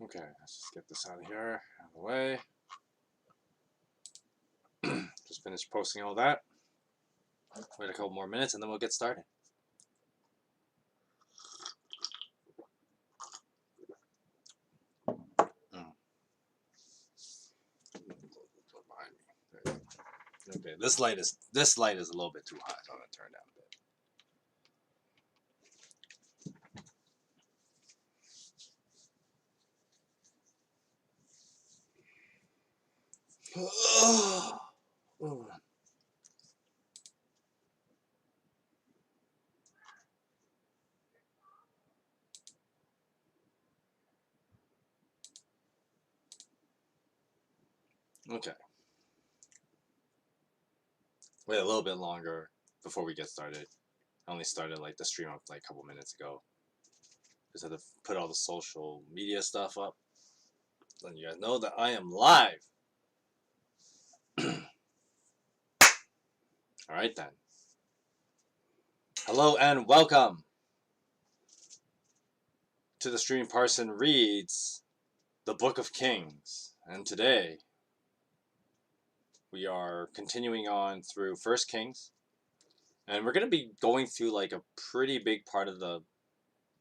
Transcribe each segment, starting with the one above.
Okay, let's just get this out of here, out of the way. Just finished posting all that. Wait a couple more minutes and then we'll get started. Okay, this light is a little bit too high, so I'm gonna turn it down a bit. Okay. Wait a little bit longer before we get started. I only started like the stream up like a couple minutes ago. Just had to put all the social media stuff up. Letting you guys know that I am live. Alright then. Hello and welcome to the stream. Parson reads the Book of Kings. And today we are continuing on through 1 Kings. And we're going to be going through like a pretty big part of the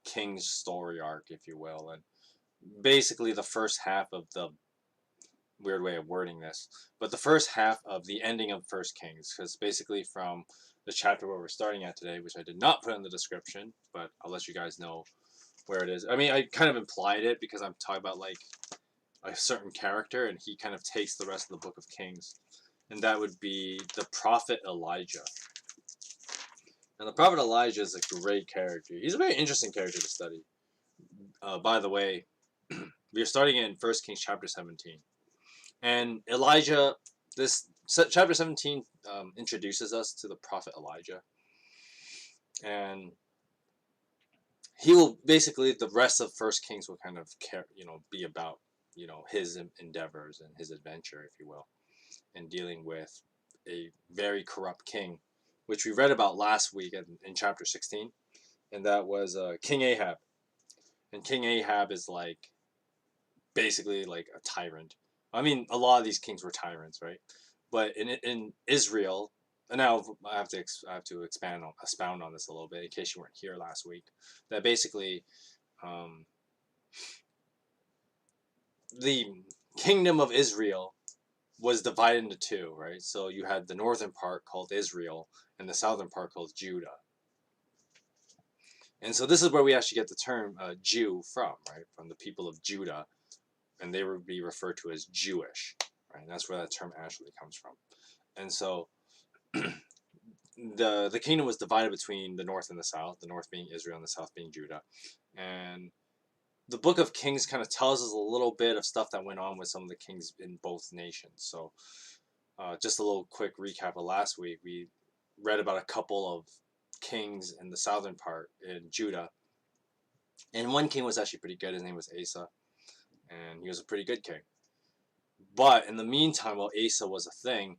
King's story arc, if you will. And basically the first half of the weird way of wording this, but the first half of the ending of 1 Kings, because basically from the chapter where we're starting at today, which I did not put in the description, but I'll let you guys know where it is. I mean, I kind of implied it because I'm talking about like a certain character, and he kind of takes the rest of the Book of Kings, and that would be the prophet Elijah. And the prophet Elijah is a great character. He's a very interesting character to study. By the way, we are starting in 1 Kings chapter 17. And Elijah, this chapter 17 introduces us to the prophet Elijah. And he will basically, the rest of 1 Kings will kind of, be about, his endeavors and his adventure, if you will, in dealing with a very corrupt king, which we read about last week in chapter 16. And that was King Ahab. And King Ahab is like, basically like a tyrant. I mean, a lot of these kings were tyrants, right? But in Israel, and now I have to expound on this a little bit in case you weren't here last week. That basically, the kingdom of Israel was divided into two, right? So you had the northern part called Israel and the southern part called Judah. And so this is where we actually get the term Jew from, right? From the people of Judah, and they would be referred to as Jewish, right? And that's where that term actually comes from. And so the kingdom was divided between the north and the south, the north being Israel and the south being Judah. And the Book of Kings kind of tells us a little bit of stuff that went on with some of the kings in both nations. So just a little quick recap of last week. We read about a couple of kings in the southern part in Judah. And one king was actually pretty good. His name was Asa. And he was a pretty good king. But in the meantime, while Asa was a thing,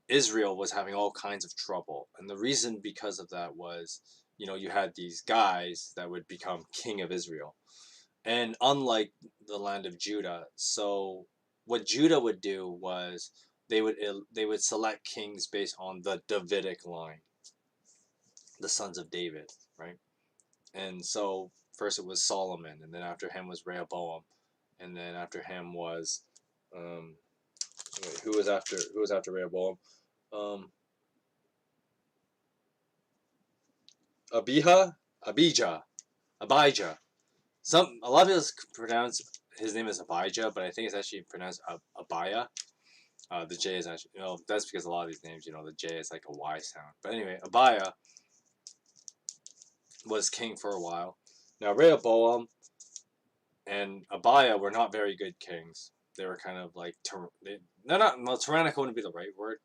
Israel was having all kinds of trouble. And the reason because of that was, you had these guys that would become king of Israel. And unlike the land of Judah, so what Judah would do was they would select kings based on the Davidic line, the sons of David, right? And so first it was Solomon, and then after him was Rehoboam, and then after him was who was after Rehoboam? Abijah. A lot of people pronounce his name is Abijah, but I think it's actually pronounced Abaya. The J is actually, that's because a lot of these names, the J is like a Y sound. But anyway, Abaya was king for a while. Now, Rehoboam and Abaya were not very good kings. They were kind of like, they're not, well, tyrannical wouldn't be the right word.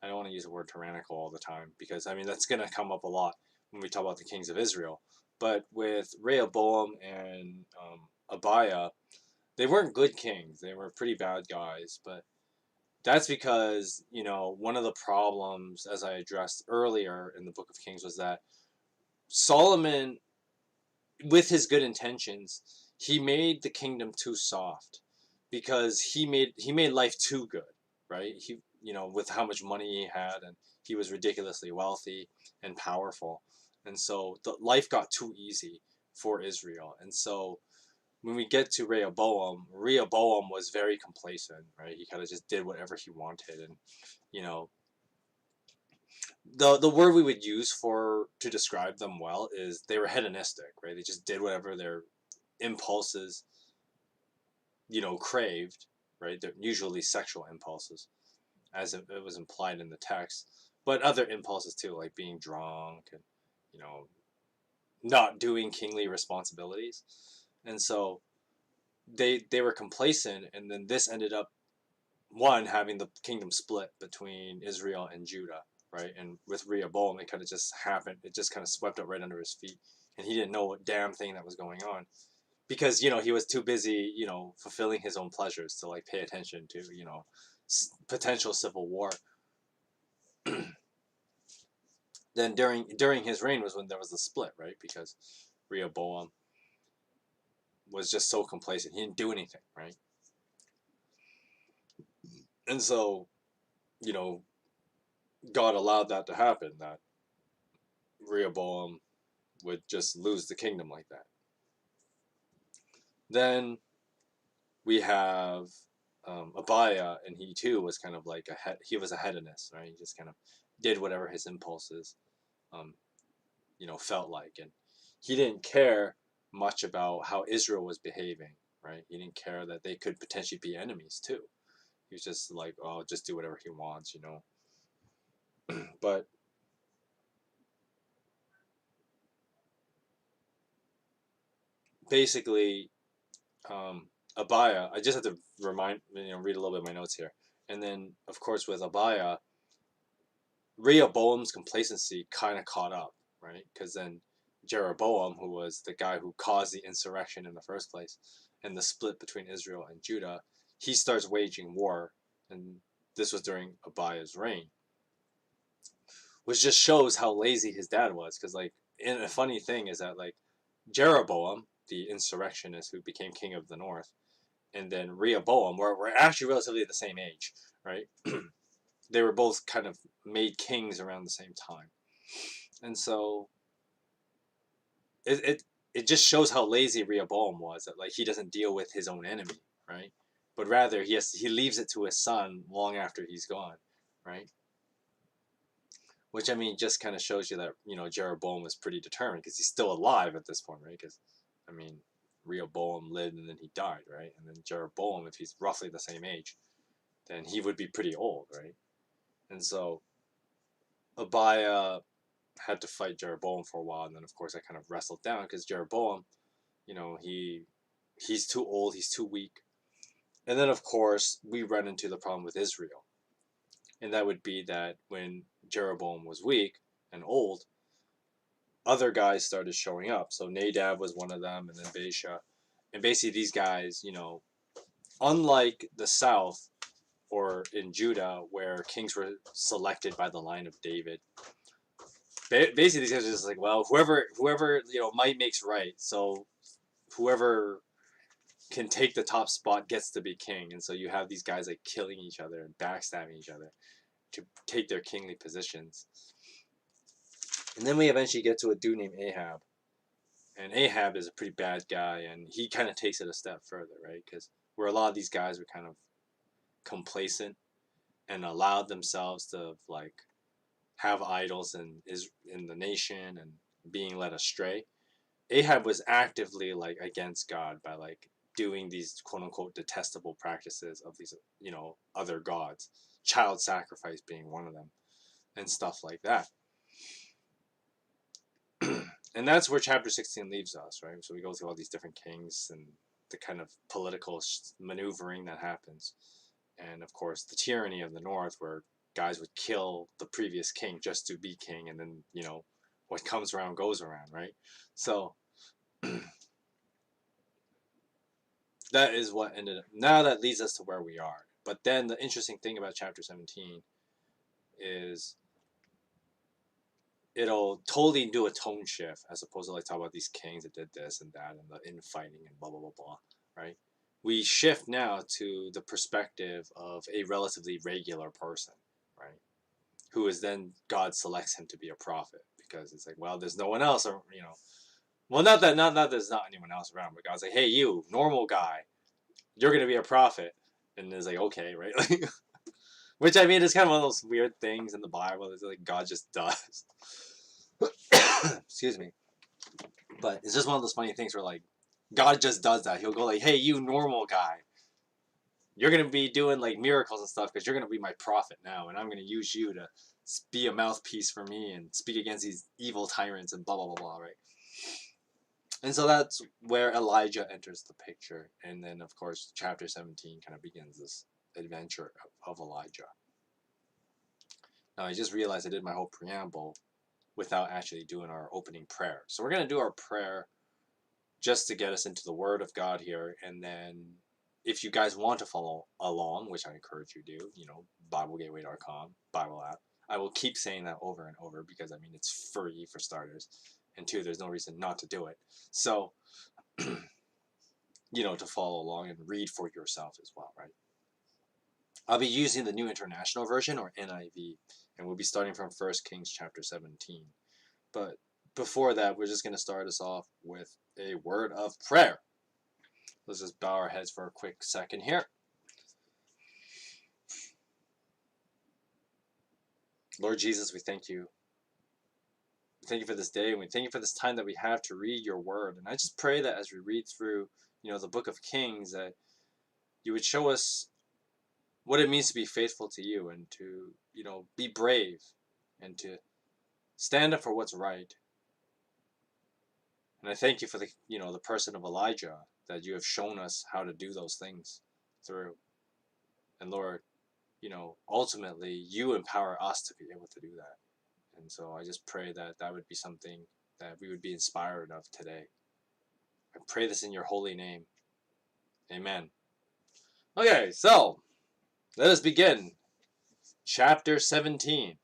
I don't want to use the word tyrannical all the time because, I mean, that's going to come up a lot when we talk about the kings of Israel. But with Rehoboam and Abaya, they weren't good kings. They were pretty bad guys. But that's because, one of the problems, as I addressed earlier in the Book of Kings, was that Solomon, with his good intentions, he made the kingdom too soft because he made life too good, right? With how much money he had, and he was ridiculously wealthy and powerful, and so the life got too easy for Israel. And so when we get to Rehoboam was very complacent, right? He kind of just did whatever he wanted, and you know the word we would use to describe them well is they were hedonistic, right? They just did whatever their impulses, craved, right? They're usually sexual impulses, as it was implied in the text, but other impulses too, like being drunk and, you know, not doing kingly responsibilities. And so they were complacent, and then this ended up one having the kingdom split between Israel and Judah, right? And with Rehoboam, it kind of just happened. It just kind of swept up right under his feet, and he didn't know what damn thing that was going on because he was too busy fulfilling his own pleasures to like pay attention to potential civil war. Then during his reign was when there was the split, right? Because Rehoboam was just so complacent, he didn't do anything, right? And so you know God allowed that to happen, that Rehoboam would just lose the kingdom like that. Then we have Abaya, and he too was kind of like he was a hedonist, right? He just kind of did whatever his impulses, um, felt like, and he didn't care much about how Israel was behaving, right? He didn't care that they could potentially be enemies too. He was just like, oh, just do whatever he wants. But basically, Abaya, I just have to read a little bit of my notes here. And then, of course, with Abaya, Rehoboam's complacency kind of caught up, right? Because then Jeroboam, who was the guy who caused the insurrection in the first place and the split between Israel and Judah, he starts waging war. And this was during Abaya's reign, which just shows how lazy his dad was. Because, like, and a funny thing is that, like, Jeroboam, the insurrectionist who became king of the north, and then Rehoboam were actually relatively the same age, right? They were both kind of made kings around the same time, and so it just shows how lazy Rehoboam was. That like he doesn't deal with his own enemy, right? But rather he leaves it to his son long after he's gone, right? Which I mean just kind of shows you that Jeroboam was pretty determined because he's still alive at this point, right? Because I mean Rehoboam lived and then he died, right? And then Jeroboam, if he's roughly the same age, then he would be pretty old, right? And so Abaya had to fight Jeroboam for a while, and then of course I kind of wrestled down because Jeroboam, he's too old, he's too weak, and then of course we run into the problem with Israel, and that would be that when Jeroboam was weak and old, other guys started showing up. So Nadab was one of them, and then Baasha, and basically these guys, unlike the South or in Judah where kings were selected by the line of David. Basically, these guys are just like, well, whoever might makes right. So whoever can take the top spot gets to be king, and so you have these guys like killing each other and backstabbing each other to take their kingly positions. And then we eventually get to a dude named Ahab, and Ahab is a pretty bad guy, and he kind of takes it a step further, right? Because where a lot of these guys were kind of complacent and allowed themselves to like have idols in the nation and being led astray. Ahab was actively like against God by like doing these quote-unquote detestable practices of these, other gods, child sacrifice being one of them, and stuff like that. And that's where chapter 16 leaves us, right? So we go through all these different kings and the kind of political maneuvering that happens. And of course, the tyranny of the north, where guys would kill the previous king just to be king, and then, what comes around goes around, right? So that is what ended up. Now that leads us to where we are. But then the interesting thing about chapter 17 is it'll totally do a tone shift, as opposed to like talk about these kings that did this and that and the infighting and blah blah blah blah, right? We shift now to the perspective of a relatively regular person, right? Who is then God selects him to be a prophet, because it's like, well, there's no one else, or well, not there's not anyone else around, but God's like, hey, you normal guy, you're gonna be a prophet, and it's like, okay, right? Which, I mean, is kind of one of those weird things in the Bible that like God just does. Excuse me. But it's just one of those funny things where like God just does that. He'll go like, hey, you normal guy, you're going to be doing like miracles and stuff because you're going to be my prophet now, and I'm going to use you to be a mouthpiece for me and speak against these evil tyrants and blah blah blah blah, right? And so that's where Elijah enters the picture. And then of course chapter 17 kind of begins this adventure of Elijah. Now I just realized I did my whole preamble without actually doing our opening prayer. So we're going to do our prayer just to get us into the Word of God here. And then if you guys want to follow along, which I encourage you to do, BibleGateway.com, Bible app. I will keep saying that over and over because, I mean, it's free for starters. And two, there's no reason not to do it. So, to follow along and read for yourself as well, right? I'll be using the New International Version, or NIV, and we'll be starting from 1 Kings chapter 17. But before that, we're just going to start us off with a word of prayer. Let's just bow our heads for a quick second here. Lord Jesus, we thank you. We thank you for this day, and we thank you for this time that we have to read your word. And I just pray that as we read through, the book of Kings, that you would show us what it means to be faithful to you, and to, be brave, and to stand up for what's right. And I thank you for the person of Elijah, that you have shown us how to do those things through. And Lord, ultimately you empower us to be able to do that. And so I just pray that that would be something that we would be inspired of today. I pray this in your holy name. Amen. Okay, so let us begin. Chapter 17.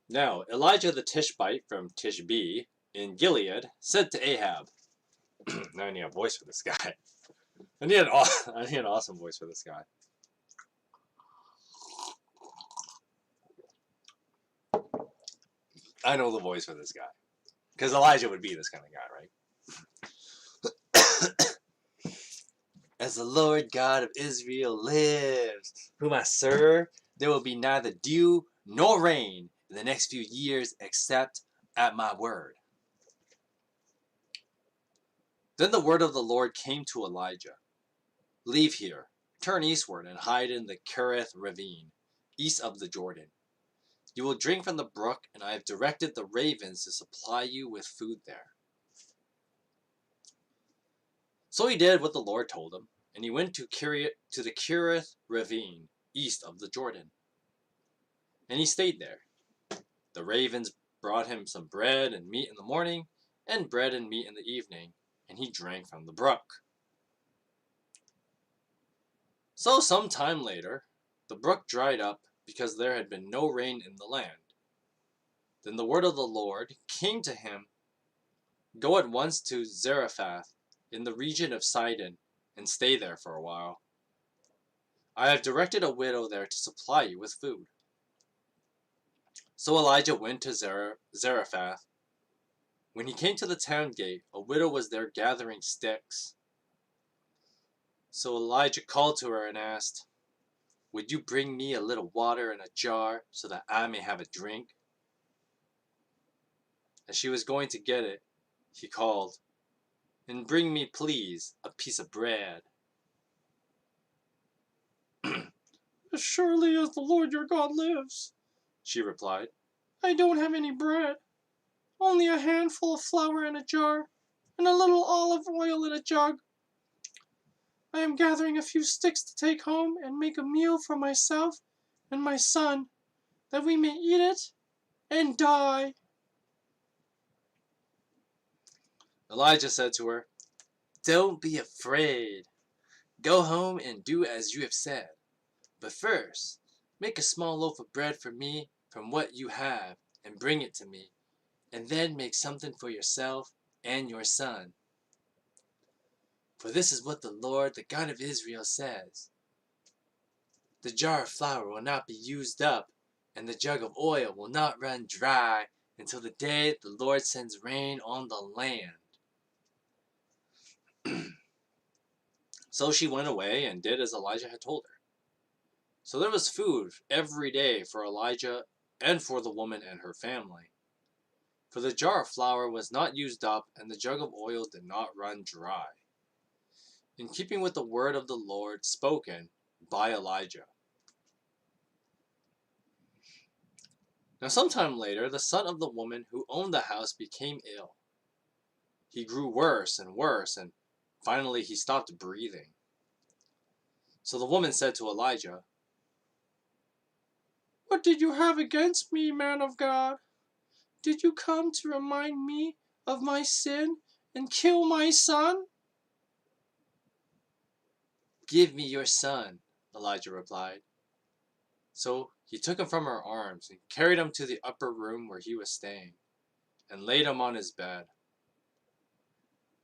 Now, Elijah the Tishbite from Tishbe in Gilead said to Ahab, now I need a voice for this guy. I need an awesome voice for this guy. I know the voice for this guy. Because Elijah would be this kind of guy, right? As the Lord God of Israel lives, whom I serve, there will be neither dew nor rain in the next few years except at my word. Then the word of the Lord came to Elijah. Leave here, turn eastward, and hide in the Kerith ravine, east of the Jordan. You will drink from the brook, and I have directed the ravens to supply you with food there. So he did what the Lord told him, and he went to the Kerith ravine, east of the Jordan. And he stayed there. The ravens brought him some bread and meat in the morning, and bread and meat in the evening, and he drank from the brook. So some time later, the brook dried up because there had been no rain in the land. Then the word of the Lord came to him, go at once to Zarephath in the region of Sidon, and stay there for a while. I have directed a widow there to supply you with food. So Elijah went to Zarephath. When he came to the town gate, a widow was there gathering sticks. So Elijah called to her and asked, would you bring me a little water in a jar so that I may have a drink? As she was going to get it, he called, "And bring me, please, a piece of bread." "As surely as the Lord your God lives," she replied, "I don't have any bread. Only a handful of flour in a jar, and a little olive oil in a jug. I am gathering a few sticks to take home and make a meal for myself and my son, that we may eat it and die." Elijah said to her, "Don't be afraid. Go home and do as you have said. But first, make a small loaf of bread for me from what you have, and bring it to me, and then make something for yourself and your son. For this is what the Lord, the God of Israel, says. The jar of flour will not be used up, and the jug of oil will not run dry until the day the Lord sends rain on the land." So she went away and did as Elijah had told her. So there was food every day for Elijah and for the woman and her family. For the jar of flour was not used up, and the jug of oil did not run dry, in keeping with the word of the Lord spoken by Elijah. Now sometime later, the son of the woman who owned the house became ill. He grew worse, and finally he stopped breathing. So the woman said to Elijah, "What did you have against me, man of God? Did you come to remind me of my sin and kill my son?" "Give me your son," Elijah replied. So he took him from her arms and carried him to the upper room where he was staying, and laid him on his bed.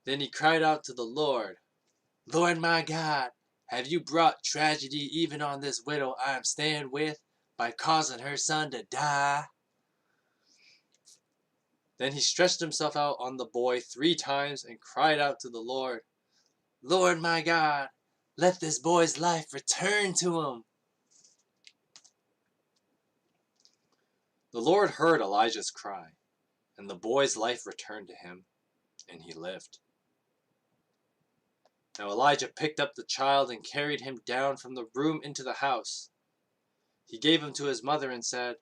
Then he cried out to the Lord, "Lord my God, have you brought tragedy even on this widow I am staying with by causing her son to die?" Then he stretched himself out on the boy 3 times and cried out to the Lord, "Lord my God, let this boy's life return to him." The Lord heard Elijah's cry, and the boy's life returned to him, and he lived. Now Elijah picked up the child and carried him down from the room into the house. He gave him to his mother and said,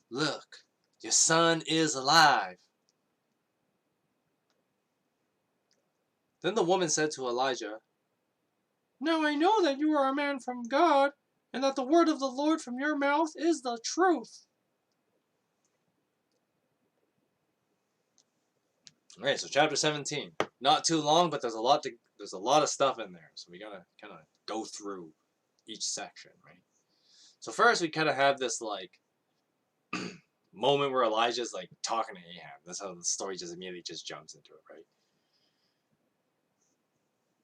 "Look, your son is alive." Then the woman said to Elijah, "Now I know that you are a man from God, and that the word of the Lord from your mouth is the truth." Alright, so chapter 17. Not too long, but there's a lot of stuff in there. So we gotta kind of go through each section, right? So first we kind of have this like moment where Elijah's like talking to Ahab. That's how the story just immediately just jumps into it, right?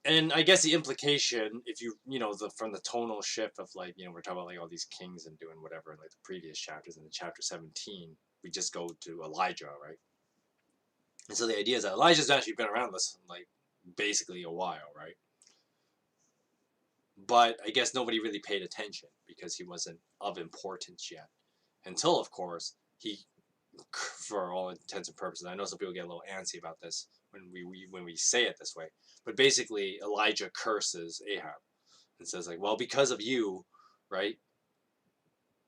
And I guess the implication, if from the tonal shift of like, we're talking about like all these kings and doing whatever in like the previous chapters, and in chapter 17, we just go to Elijah, right? And so the idea is that Elijah's actually been around this like basically a while, right? But I guess nobody really paid attention because he wasn't of importance yet. Until, of course, he, for all intents and purposes, I know some people get a little antsy about this when we say it this way, but basically Elijah curses Ahab and says like, well, because of you, right?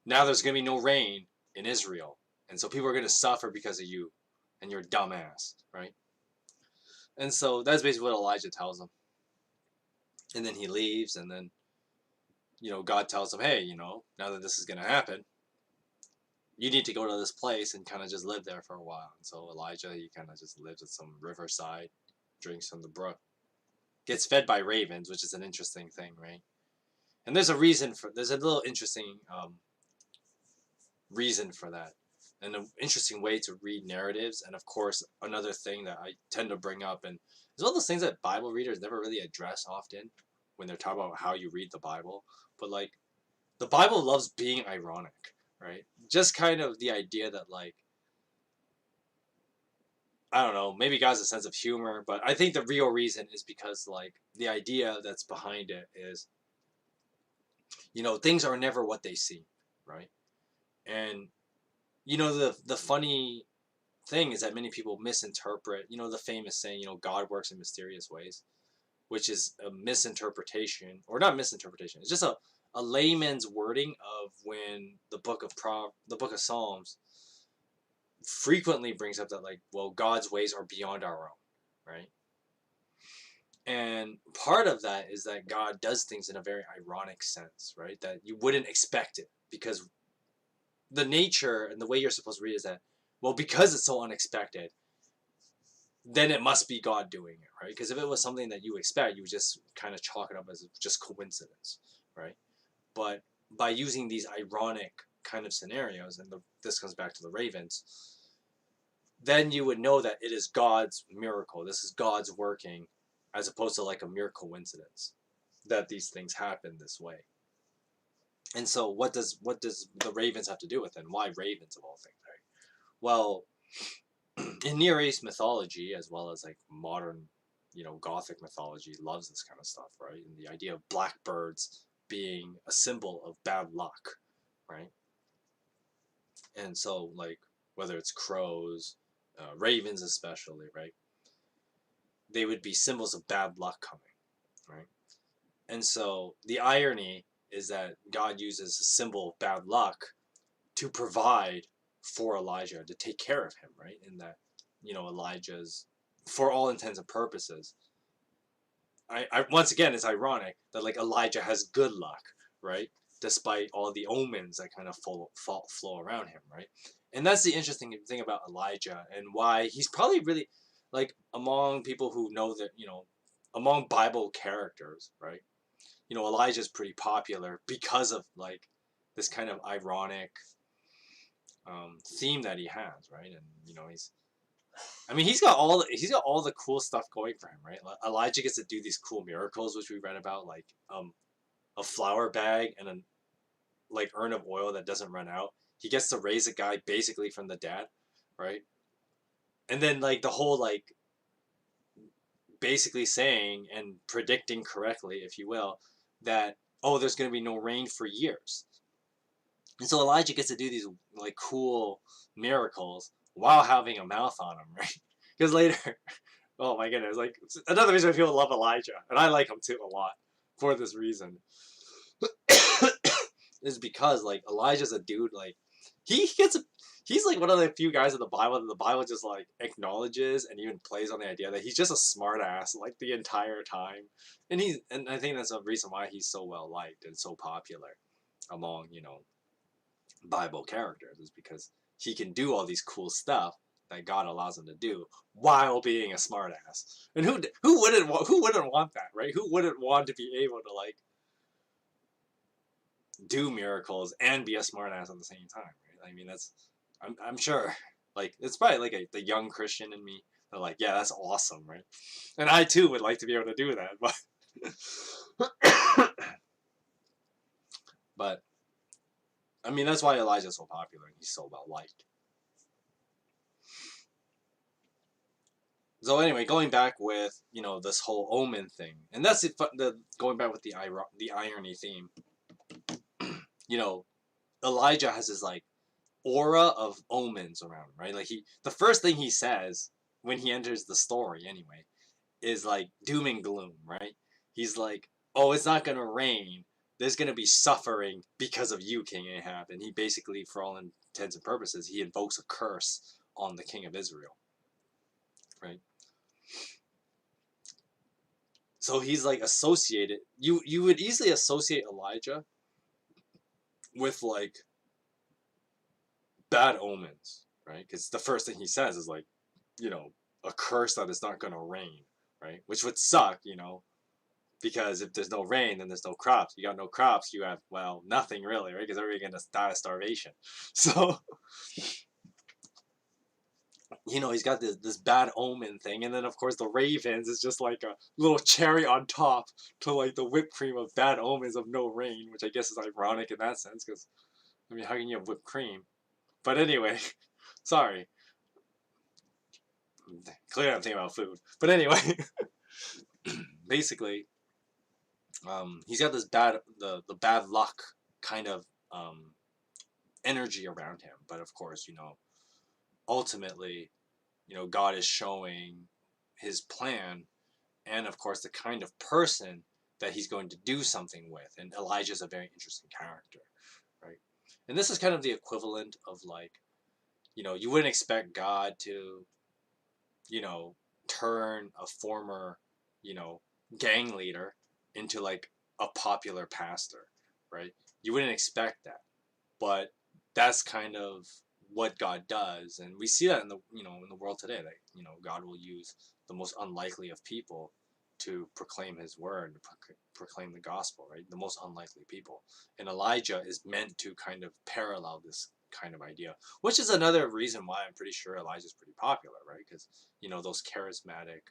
Now there's gonna be no rain in Israel, and so people are gonna suffer because of you and your dumbass, right? And so that's basically what Elijah tells him. And then he leaves, and then God tells him, hey, now that this is gonna happen, you need to go to this place and kind of just live there for a while. And so Elijah, he kind of just lives at some riverside, drinks from the brook, gets fed by ravens, which is an interesting thing, right? And there's a little interesting reason for that, and an interesting way to read narratives. And of course, another thing that I tend to bring up, and it's one of those things that Bible readers never really address often when they're talking about how you read the Bible. But like, the Bible loves being ironic, right? Just kind of the idea that like, I don't know, maybe God has a sense of humor, but I think the real reason is because like the idea that's behind it is, things are never what they seem, right? And the funny thing is that many people misinterpret, the famous saying, God works in mysterious ways, which is a misinterpretation, or not misinterpretation. It's just a layman's wording of when the book of Psalms frequently brings up that, like, well, God's ways are beyond our own, right? And part of that is that God does things in a very ironic sense, right? That you wouldn't expect it, because the nature and the way you're supposed to read is that, well, because it's so unexpected, then it must be God doing it, right? Because if it was something that you expect, you would just kind of chalk it up as just coincidence, right? But by using these ironic kind of scenarios, and this comes back to the ravens, then you would know that it is God's miracle. This is God's working, as opposed to like a mere coincidence that these things happen this way. And so what does the ravens have to do with it? And why ravens of all things, right? Well, in Near East mythology, as well as like modern, Gothic mythology, loves this kind of stuff, right? And the idea of blackbirds being a symbol of bad luck, right? And so, like, whether it's crows, ravens especially, right? They would be symbols of bad luck coming, right? And so the irony is that God uses a symbol of bad luck to provide for Elijah, to take care of him, right? In that, Elijah's, for all intents and purposes, I once again, it's ironic that like Elijah has good luck, right? Despite all the omens that kind of flow around him, right? And that's the interesting thing about Elijah, and why he's probably really, like, among people who know that, among Bible characters, right? Elijah's pretty popular because of like this kind of ironic theme that he has, right? And he's got all the cool stuff going for him, right? Elijah gets to do these cool miracles, which we read about, like a flour bag and a like urn of oil that doesn't run out. He gets to raise a guy basically from the dead, right? And then like the whole like basically saying and predicting correctly, if you will, that, oh, there's going to be no rain for years. And so Elijah gets to do these like cool miracles while having a mouth on him, right? Because later, oh my goodness, like another reason people love Elijah, and I like him too a lot for this reason, is because like Elijah's a dude, like he's like one of the few guys in the Bible that the Bible just like acknowledges and even plays on the idea that he's just a smart ass like the entire time. And I think that's a reason why he's so well liked and so popular among, Bible characters, is because he can do all these cool stuff that God allows him to do while being a smartass. And who wouldn't want that, right? Who wouldn't want to be able to like do miracles and be a smartass at the same time, right? That's I'm sure like it's probably like the young Christian in me. They're like, yeah, that's awesome, right? And I too would like to be able to do that, but that's why Elijah's so popular and he's so well liked. So anyway, going back with this whole omen thing, and that's going back with the irony theme. Elijah has this like aura of omens around him, right? Like the first thing he says when he enters the story, anyway, is like doom and gloom, right? He's like, "Oh, it's not gonna rain. There's gonna be suffering because of you, King Ahab." And he basically, for all intents and purposes, he invokes a curse on the king of Israel, right? So he's like associated. You would easily associate Elijah with like bad omens, right? Because the first thing he says is like, a curse that is not gonna rain, right? Which would suck, because if there's no rain, then there's no crops. You got no crops, you have, well, nothing really, right? Because everybody's gonna die of starvation. So he's got this bad omen thing, and then of course the ravens is just like a little cherry on top to like the whipped cream of bad omens of no rain, which I guess is ironic in that sense, because how can you have whipped cream? But anyway, sorry. Clearly I'm thinking about food. But anyway, basically, he's got this the bad luck kind of energy around him. But of course, ultimately, God is showing his plan, and of course the kind of person that he's going to do something with. And Elijah is a very interesting character, right? And this is kind of the equivalent of like, you wouldn't expect God to, you know, turn a former, you know, gang leader into like a popular pastor, right? You wouldn't expect that, but that's kind of what God does, and we see that in the in the world today. That God will use the most unlikely of people to proclaim His word, to proclaim the gospel, right? The most unlikely people, and Elijah is meant to kind of parallel this kind of idea, which is another reason why I'm pretty sure Elijah is pretty popular, right? Because those charismatic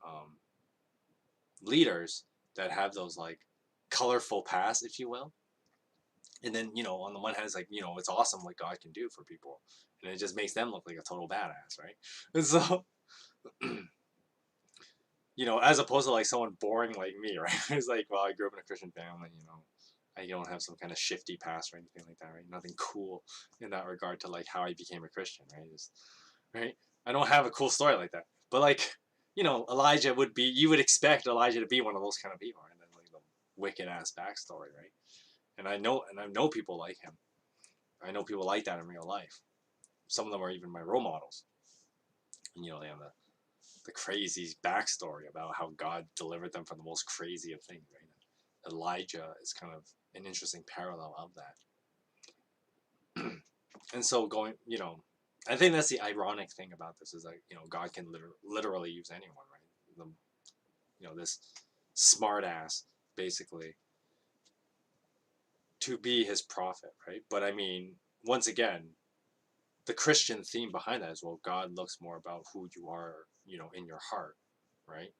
um, leaders that have those like colorful past, if you will. And then, on the one hand, it's like, it's awesome what God can do for people. And it just makes them look like a total badass, right? And so, as opposed to like someone boring like me, right? It's like, well, I grew up in a Christian family, I don't have some kind of shifty past or anything like that, right? Nothing cool in that regard to like how I became a Christian, right? Right? I don't have a cool story like that. But like, Elijah would be, you would expect Elijah to be one of those kind of people, right? And then like the wicked ass backstory, right? And I know people like him. I know people like that in real life. Some of them are even my role models. And they have the crazy backstory about how God delivered them from the most crazy of things, right? Elijah is kind of an interesting parallel of that. And so I think that's the ironic thing about this is that, God can literally use anyone, right? This smart ass, basically, to be his prophet, right? But I mean, once again, the Christian theme behind that is, well, God looks more about who you are, in your heart, right?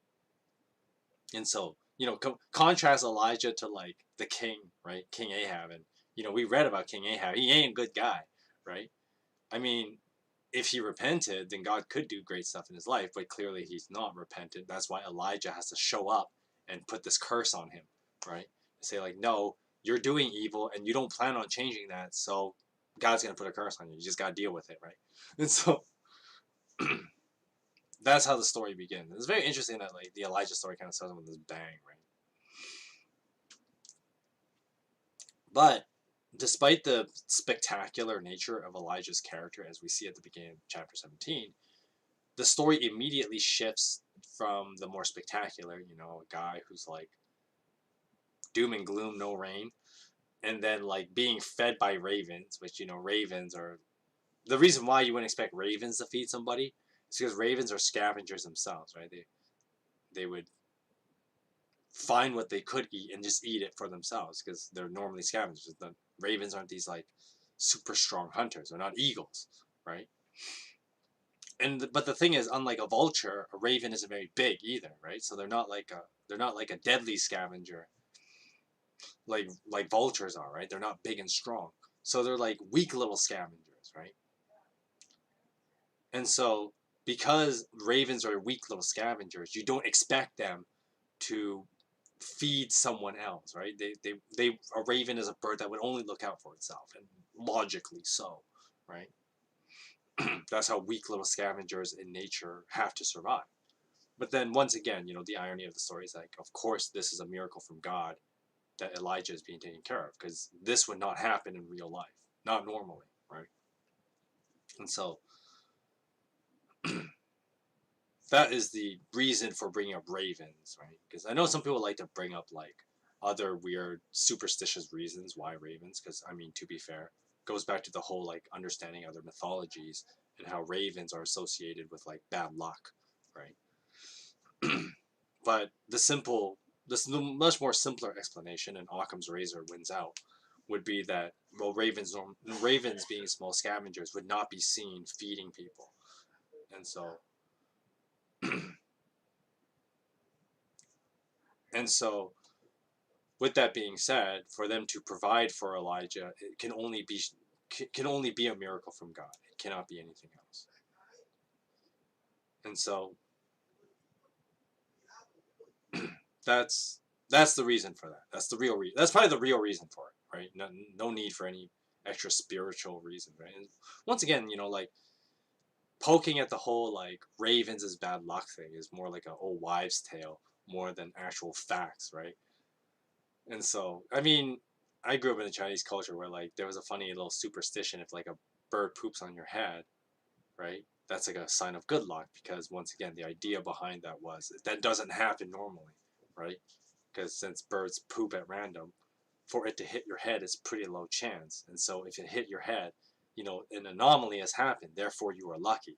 And so, contrast Elijah to like the king, right? King Ahab. And, we read about King Ahab. He ain't a good guy, right? I mean, if he repented, then God could do great stuff in his life, but clearly he's not repentant. That's why Elijah has to show up and put this curse on him, right? Say like, no, you're doing evil and you don't plan on changing that, so God's gonna put a curse on you. You just gotta deal with it, right? And so that's how the story begins. It's very interesting that like the Elijah story kind of starts with this bang, right? But despite the spectacular nature of Elijah's character, as we see at the beginning of chapter 17, the story immediately shifts from the more spectacular, a guy who's like doom and gloom, no rain, and then like being fed by ravens, which ravens are the reason why you wouldn't expect ravens to feed somebody is because ravens are scavengers themselves, right? They would find what they could eat and just eat it for themselves because they're normally scavengers. The ravens aren't these like super strong hunters. They're not eagles, right? But the thing is, unlike a vulture, a raven isn't very big either, right? So they're not like a deadly scavenger like vultures are, right? They're not big and strong. So they're like weak little scavengers, right? And so because ravens are weak little scavengers, you don't expect them to feed someone else, right? A raven is a bird that would only look out for itself, and logically so, right? That's how weak little scavengers in nature have to survive. But then once again, the irony of the story is like, of course, this is a miracle from God that Elijah is being taken care of, because this would not happen in real life, not normally, right? And so that is the reason for bringing up ravens, right? Because I know some people like to bring up like other weird superstitious reasons why ravens, because I mean, to be fair, it goes back to the whole like understanding other mythologies and how ravens are associated with like bad luck, right? But this much more simpler explanation, and Occam's razor wins out, would be that, well, ravens being small scavengers would not be seen feeding people, and so and so with that being said, for them to provide for Elijah, it can only be a miracle from God. It cannot be anything else. And so that's that's the reason for that. That's the real reason. That's probably the real reason for it, right? No need for any extra spiritual reason, right? And once again, like poking at the whole like ravens is bad luck thing is more like a old wives' tale more than actual facts, right? And so, I mean, I grew up in a Chinese culture where like there was a funny little superstition if like a bird poops on your head, right? That's like a sign of good luck because once again, the idea behind that was that doesn't happen normally, right? Because since birds poop at random, for it to hit your head is pretty low chance, and so if it hit your head, an anomaly has happened. Therefore, you are lucky,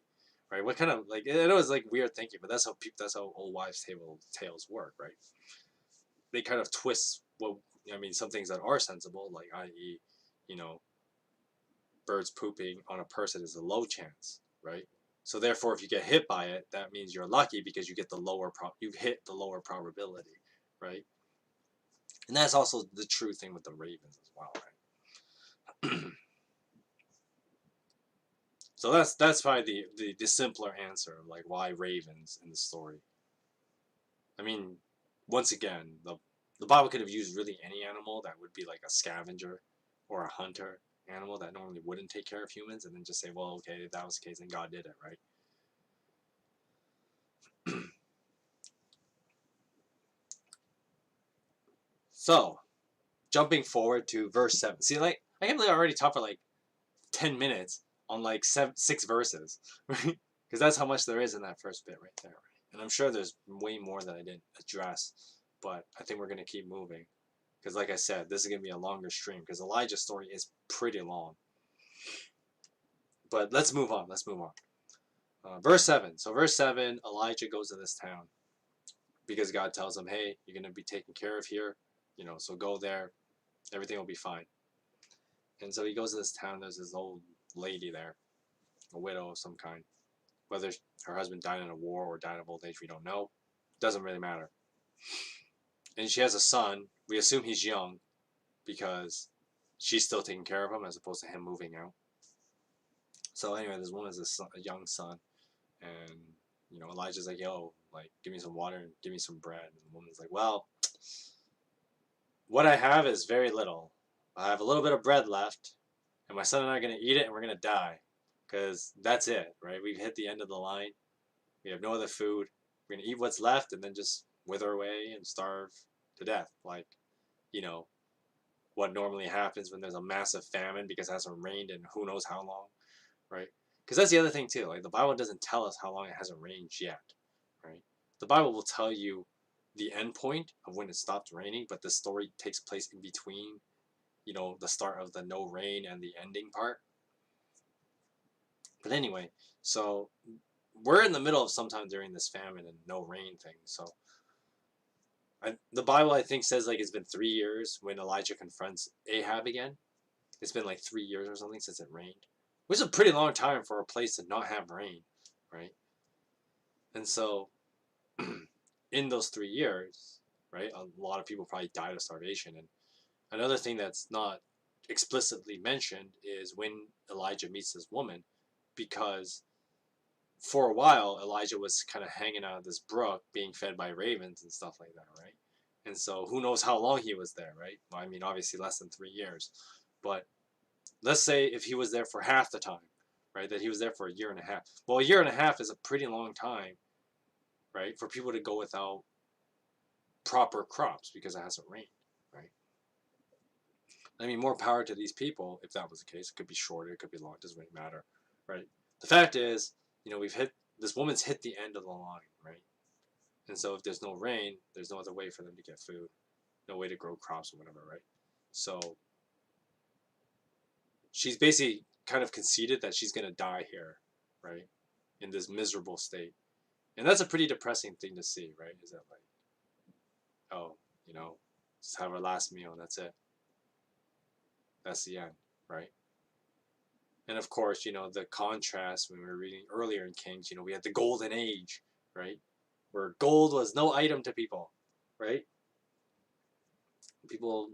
right? What kind of like it was like weird thinking, but that's how old wives' tales work, right? They kind of twist what I mean. Some things that are sensible, like i.e., you know, birds pooping on a person is a low chance, right? So therefore, if you get hit by it, that means you're lucky because you hit the lower probability, right? And that's also the true thing with the ravens as well, right? So that's probably the simpler answer of like why ravens in the story. I mean, once again, the Bible could have used really any animal that would be like a scavenger or a hunter animal that normally wouldn't take care of humans, and then just say, well, okay, if that was the case, then God did it, right? So, jumping forward to verse 7. See, like, I can't believe I already talked for like 10 minutes on like 6 verses, right? Because that's how much there is in that first bit right there, right? And I'm sure there's way more that I didn't address, but I think we're going to keep moving. Because, like I said, this is going to be a longer stream because Elijah's story is pretty long. But let's move on. Let's move on. Verse 7. So, verse 7, Elijah goes to this town because God tells him, hey, you're going to be taken care of here. So go there. Everything will be fine. And so he goes to this town. There's this old lady there, a widow of some kind. Whether her husband died in a war or died of old age, we don't know. Doesn't really matter. And she has a son. We assume he's young because she's still taking care of him as opposed to him moving out. So anyway, this woman has a young son, and Elijah's like, "Yo, like, give me some water and give me some bread." And the woman's like, "Well, what I have is very little. I have a little bit of bread left, and my son and I are gonna eat it, and we're gonna die, because that's it, right? We've hit the end of the line. We have no other food. We're gonna eat what's left, and then just wither away and starve to death, like, you know, what normally happens when there's a massive famine because it hasn't rained in who knows how long, right? Because that's the other thing too. Like the Bible doesn't tell us how long it hasn't rained yet, right? The Bible will tell you the end point of when it stopped raining, but the story takes place in between, the start of the no rain and the ending part. But anyway, so we're in the middle of sometime during this famine and no rain thing. So the Bible, I think, says like it's been 3 years when Elijah confronts Ahab again. It's been like 3 years or something since it rained, which is a pretty long time for a place to not have rain, right? And so, in those 3 years, right, a lot of people probably died of starvation. And another thing that's not explicitly mentioned is when Elijah meets this woman, because for a while Elijah was kind of hanging out at this brook, being fed by ravens and stuff like that, right? And so, who knows how long he was there, right? Well, I mean, obviously less than 3 years, but let's say if he was there for half the time, right, that he was there for a year and a half. Well, a year and a half is a pretty long time, right, for people to go without proper crops because it hasn't rained, right? I mean, more power to these people if that was the case. It could be shorter, it could be long, it doesn't really matter, right? The fact is, this woman's hit the end of the line, right? And so if there's no rain, there's no other way for them to get food, no way to grow crops or whatever, right? So she's basically kind of conceded that she's gonna die here, right? In this miserable state. And that's a pretty depressing thing to see, right? Is that like, oh, just have our last meal and that's it. That's the end, right? And of course, the contrast when we were reading earlier in Kings, we had the golden age, right? Where gold was no item to people, right? People,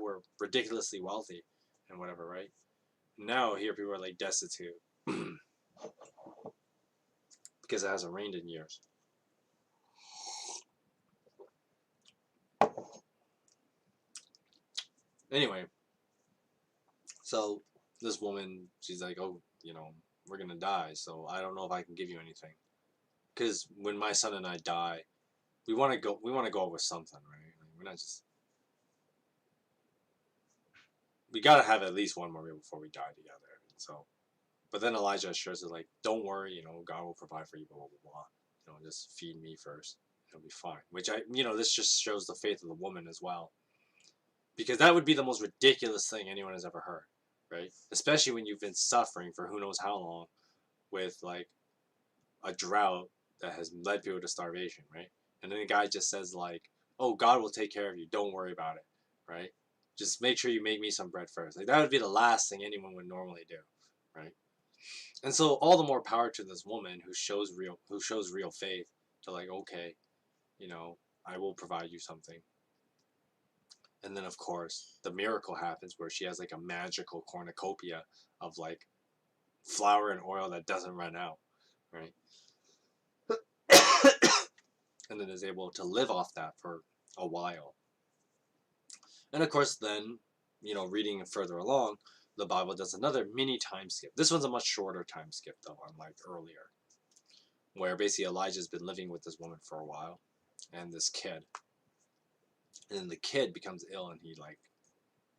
were ridiculously wealthy and whatever, right? Now here people are like destitute because it hasn't rained in years. Anyway, so this woman, she's like, oh, we're gonna die, so I don't know if I can give you anything. Because when my son and I die, we want to go out with something, right? Like, we're not just, we gotta have at least one more meal before we die together. And so, but then Elijah assures her, like, don't worry, God will provide for you, blah blah blah blah. Just feed me first, it'll be fine. Which this just shows the faith of the woman as well, because that would be the most ridiculous thing anyone has ever heard, right? Especially when you've been suffering for who knows how long with like a drought that has led people to starvation, right? And then the guy just says like, "Oh, God will take care of you. Don't worry about it," right? Just make sure you make me some bread first. Like that would be the last thing anyone would normally do, right? And so all the more power to this woman who shows real faith to like, okay, I will provide you something. And then of course the miracle happens where she has like a magical cornucopia of like flour and oil that doesn't run out, right? And then is able to live off that for a while. And of course, then, reading further along, the Bible does another mini time skip. This one's a much shorter time skip, though, unlike earlier, where basically Elijah's been living with this woman for a while and this kid. And then the kid becomes ill and he, like,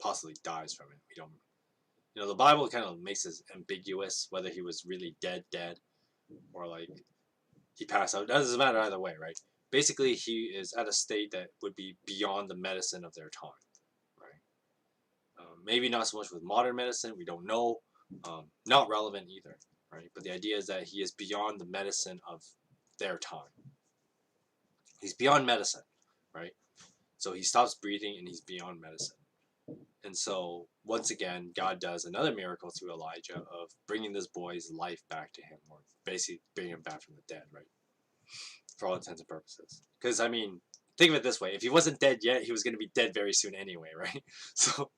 possibly dies from it. We don't, the Bible kind of makes it ambiguous whether he was really dead, or, like, he passed out. It doesn't matter either way, right? Basically, he is at a state that would be beyond the medicine of their time, right? Maybe not so much with modern medicine. We don't know. Not relevant either, right? But the idea is that he is beyond the medicine of their time. He's beyond medicine, right? So he stops breathing and he's beyond medicine. And so once again, God does another miracle through Elijah of bringing this boy's life back to him, or basically bringing him back from the dead, right? For all intents and purposes. Because, I mean, think of it this way. If he wasn't dead yet, he was going to be dead very soon anyway, right? So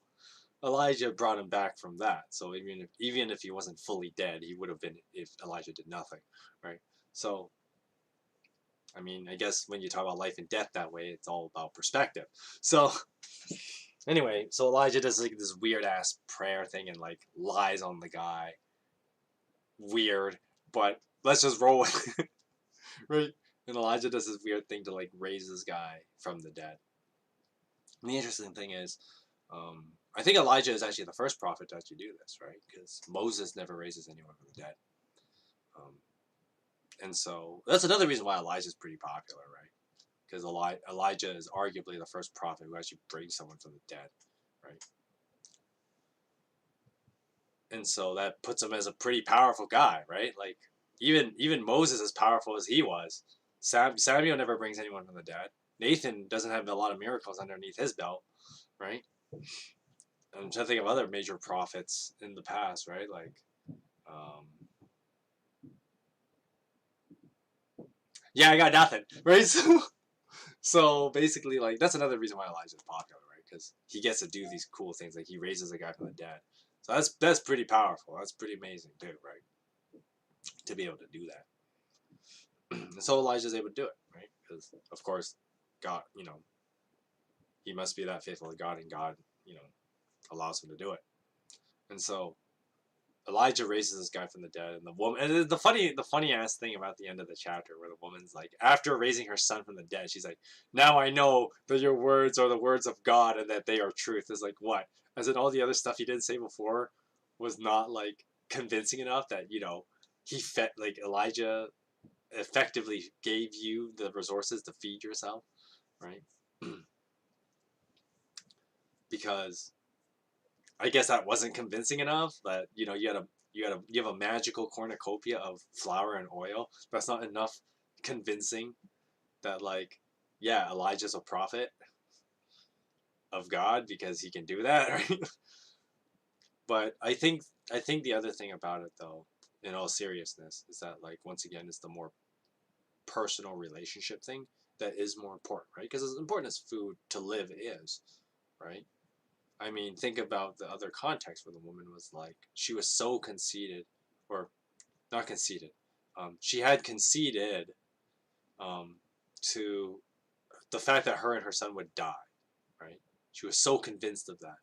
Elijah brought him back from that. So even if he wasn't fully dead, he would have been if Elijah did nothing, right? So, I mean, I guess when you talk about life and death that way, it's all about perspective. So, anyway, so Elijah does like this weird ass prayer thing and like lies on the guy. Weird, but let's just roll with it, right? And Elijah does this weird thing to like raise this guy from the dead. And the interesting thing is, I think Elijah is actually the first prophet to actually do this, right? Because Moses never raises anyone from the dead. Um, and so that's another reason why Elijah is pretty popular, right? Because Elijah is arguably the first prophet who actually brings someone from the dead, right? And so that puts him as a pretty powerful guy, right? Like even Moses, as powerful as he was, Samuel never brings anyone from the dead. Nathan doesn't have a lot of miracles underneath his belt, right? I'm trying to think of other major prophets in the past, right? Like, um, yeah, I got nothing, right? So basically, like, that's another reason why Elijah's popular, right? Because he gets to do these cool things, like he raises a guy from the dead. So that's pretty powerful. That's pretty amazing, too, right? To be able to do that. And so Elijah's able to do it, right? Because of course, God, he must be that faithful to God, and God, allows him to do it. And so Elijah raises this guy from the dead, and the woman. And the funny ass thing about the end of the chapter, where the woman's like, after raising her son from the dead, she's like, "Now I know that your words are the words of God, and that they are truth." Is like, what? As in all the other stuff he didn't say before was not like convincing enough that he fed, like, Elijah effectively gave you the resources to feed yourself, right? Because I guess that wasn't convincing enough. That you have a magical cornucopia of flour and oil. That's not enough convincing that, like, yeah, Elijah's a prophet of God because he can do that, right? But I think the other thing about it, though, in all seriousness, is that, like, once again, it's the more personal relationship thing that is more important, right? Because as important as food to live is, right? I mean, think about the other context where the woman was like, she was so conceited, or not conceited. She had conceded um, to the fact that her and her son would die, right? She was so convinced of that.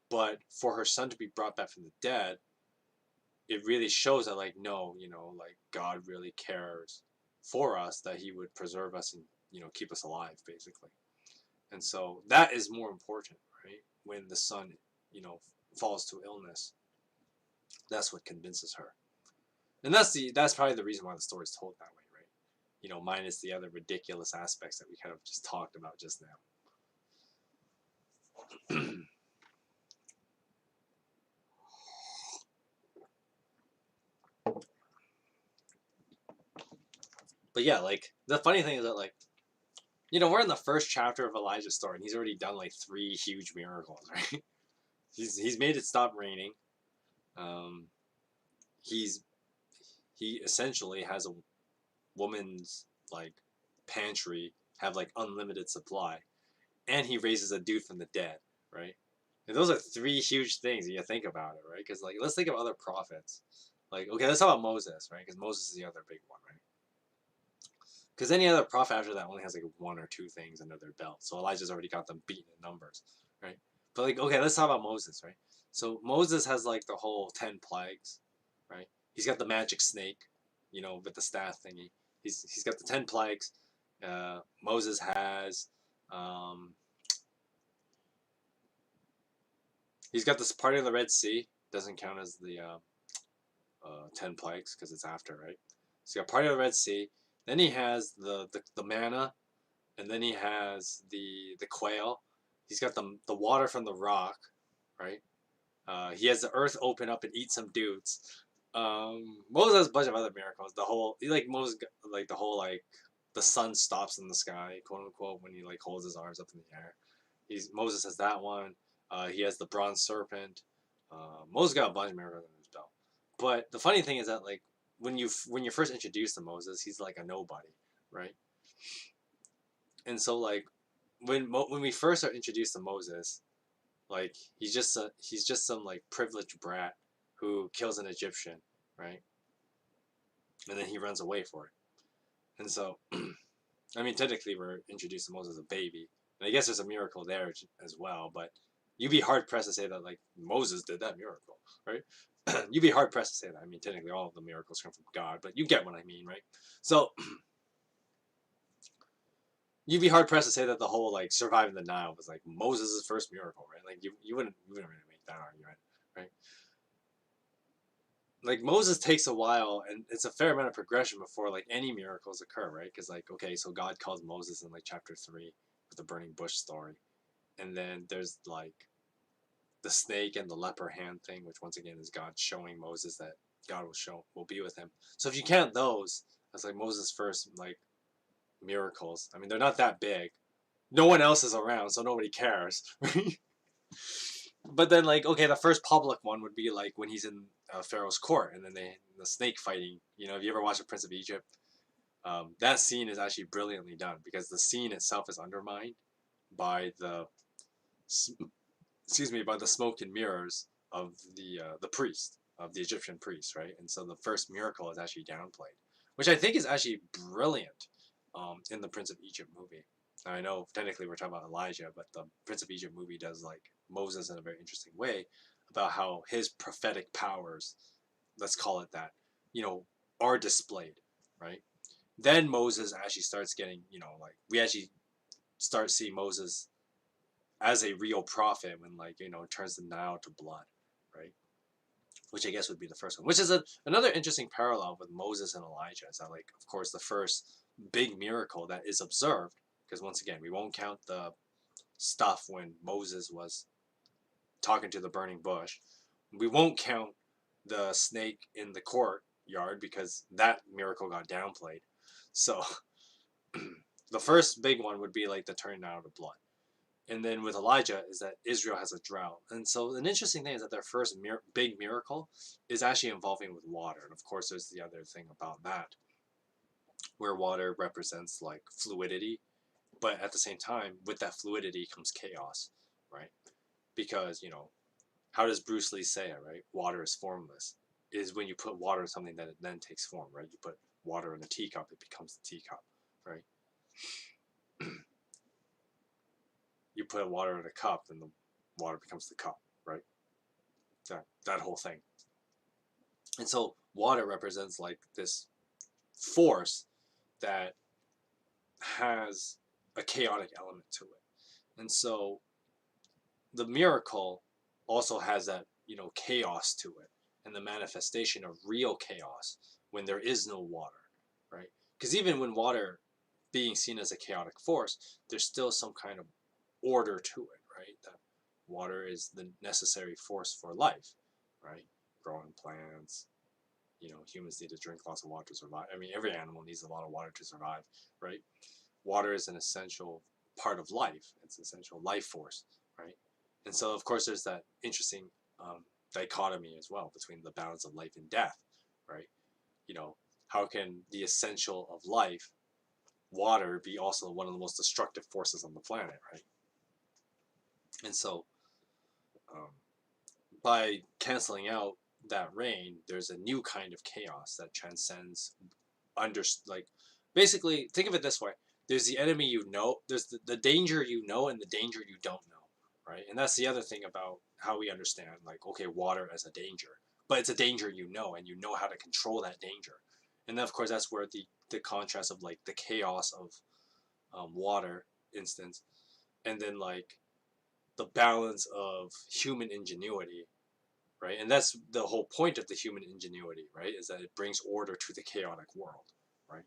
But for her son to be brought back from the dead, it really shows that, like, no, like, God really cares for us, that he would preserve us and, keep us alive, basically. And so that is more important, right? When the son, falls to illness, that's what convinces her. And that's probably the reason why the story's told that way, right? Minus the other ridiculous aspects that we kind of just talked about just now. But yeah, like, the funny thing is that, like, we're in the first chapter of Elijah's story, and he's already done like 3 huge miracles, right? He's made it stop raining. Um, he's he essentially has a woman's, like, pantry have, like, unlimited supply, and he raises a dude from the dead, right? And those are 3 huge things when you think about it, right? Because, like, let's think of other prophets. Like, okay, let's talk about Moses, right? Because Moses is the other big one, right? Because any other prophet after that only has like 1 or 2 things under their belt. So Elijah's already got them beaten in numbers, right? But, like, okay, let's talk about Moses, right? So Moses has, like, the whole 10 plagues, right? He's got the magic snake, with the staff thingy. He's got the 10 plagues. Moses has, um, he's got this part of the Red Sea. Doesn't count as the 10 plagues because it's after, right? So he's got part of the Red Sea. Then he has the manna, and then he has the quail. He's got the water from the rock, right? He has the earth open up and eat some dudes. Moses has a bunch of other miracles. The whole Moses, like, the whole, like, the sun stops in the sky, quote unquote, when he, like, holds his arms up in the air. Moses has that one. He has the bronze serpent. Moses got a bunch of miracles in his belt. But the funny thing is that, like, when you're first introduced to Moses, he's like a nobody, right? And so, like, when we first are introduced to Moses, like, he's just some, like, privileged brat who kills an Egyptian, right? And then he runs away for it. And so, I mean, technically, we're introduced to Moses as a baby, and I guess there's a miracle there as well. But you'd be hard pressed to say that, like, Moses did that miracle, right? You'd be hard pressed to say that. I mean, technically, all of the miracles come from God, but you get what I mean, right? So you'd be hard pressed to say that the whole, like, surviving the Nile was, like, Moses' first miracle, right? Like, you wouldn't really make that argument, right? Like, Moses takes a while, and it's a fair amount of progression before, like, any miracles occur, right? Because, like, okay, so God calls Moses in, like, chapter 3 with the burning bush story, and then there's, like, the snake and the leper hand thing, which once again is God showing Moses that God will be with him. So if you count those as, like, Moses' first, like, miracles, I mean, they're not that big. No one else is around, so nobody cares. But then, like, okay, the first public one would be, like, when he's in Pharaoh's court, and then the snake fighting. If you ever watch The Prince of Egypt, that scene is actually brilliantly done because the scene itself is undermined by by the smoke and mirrors of the priest, of the Egyptian priest, right? And so the first miracle is actually downplayed, which I think is actually brilliant in the Prince of Egypt movie. I know technically we're talking about Elijah, but the Prince of Egypt movie does, like, Moses in a very interesting way about how his prophetic powers, let's call it that, are displayed, right? Then Moses actually starts getting, like, we actually start seeing Moses as a real prophet when, like, it turns the Nile to blood, right? Which I guess would be the first one. Which is another interesting parallel with Moses and Elijah. Is that, like, of course, the first big miracle that is observed, because once again, we won't count the stuff when Moses was talking to the burning bush. We won't count the snake in the courtyard because that miracle got downplayed. So the first big one would be, like, the turning out of blood. And then with Elijah is that Israel has a drought. And so an interesting thing is that their first big miracle is actually involving with water. And of course, there's the other thing about that, where water represents, like, fluidity. But at the same time, with that fluidity comes chaos, right? Because, how does Bruce Lee say it, right? Water is formless. It is when you put water in something that it then takes form, right? You put water in a teacup, it becomes the teacup, right? You put water in a cup, and the water becomes the cup, right? That whole thing. And so water represents like this force that has a chaotic element to it. And so the miracle also has that, chaos to it, and the manifestation of real chaos when there is no water, right? Because even when water being seen as a chaotic force, there's still some kind of order to it, right? That water is the necessary force for life, right? Growing plants, humans need to drink lots of water to survive. I mean, every animal needs a lot of water to survive, right? Water is an essential part of life. It's an essential life force, right? And so, of course, there's that interesting dichotomy as well between the balance of life and death, right? How can the essential of life, water, be also one of the most destructive forces on the planet, right? And so, um, by canceling out that rain, there's a new kind of chaos that transcends like basically think of it this way: there's the enemy there's the danger and the danger you don't know, right? And that's the other thing about how we understand, like, okay, water as a danger, but it's a danger and you know how to control that danger. And then, of course, that's where the contrast of like the chaos of water instance, and then like the balance of human ingenuity, right? And that's the whole point of the human ingenuity, right? Is that it brings order to the chaotic world, right?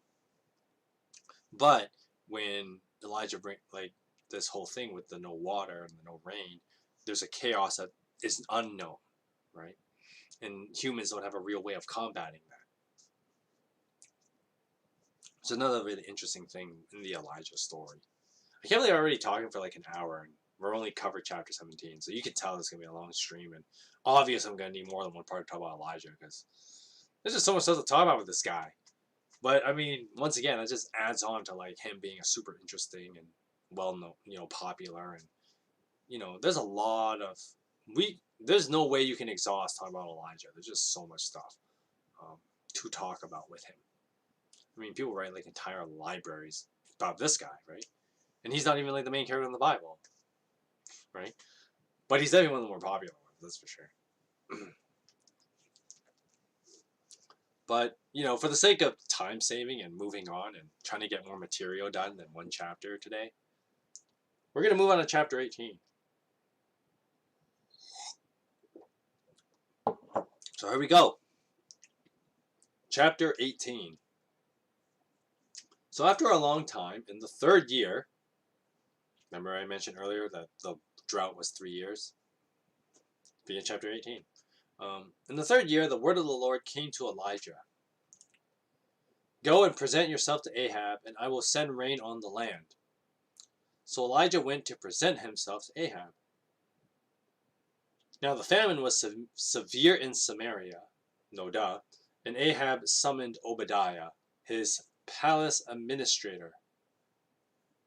But when Elijah bring like this whole thing with the no water and the no rain, there's a chaos that is unknown, right? And humans don't have a real way of combating that. It's another really interesting thing in the Elijah story. I can't believe I'm already talking for like an hour, and we're only covered chapter 17, so you can tell this is gonna be a long stream. And obviously, I'm gonna need more than one part to talk about Elijah because there's just so much stuff to talk about with this guy. But I mean, once again, that just adds on to like him being a super interesting and well known, popular, and there's a lot of There's no way you can exhaust talking about Elijah. There's just so much stuff um, to talk about with him. I mean, people write like entire libraries about this guy, right? And he's not even like the main character in the Bible, right? But he's definitely one of the more popular ones, that's for sure. But, for the sake of time saving and moving on and trying to get more material done than one chapter today, we're going to move on to chapter 18. So here we go. Chapter 18. So after a long time, in the third year, remember I mentioned earlier that the drought was 3 years? Begin chapter 18. In the third year, the word of the Lord came to Elijah. Go and present yourself to Ahab, and I will send rain on the land. So Elijah went to present himself to Ahab. Now the famine was severe in Samaria, no duh, and Ahab summoned Obadiah, his palace administrator.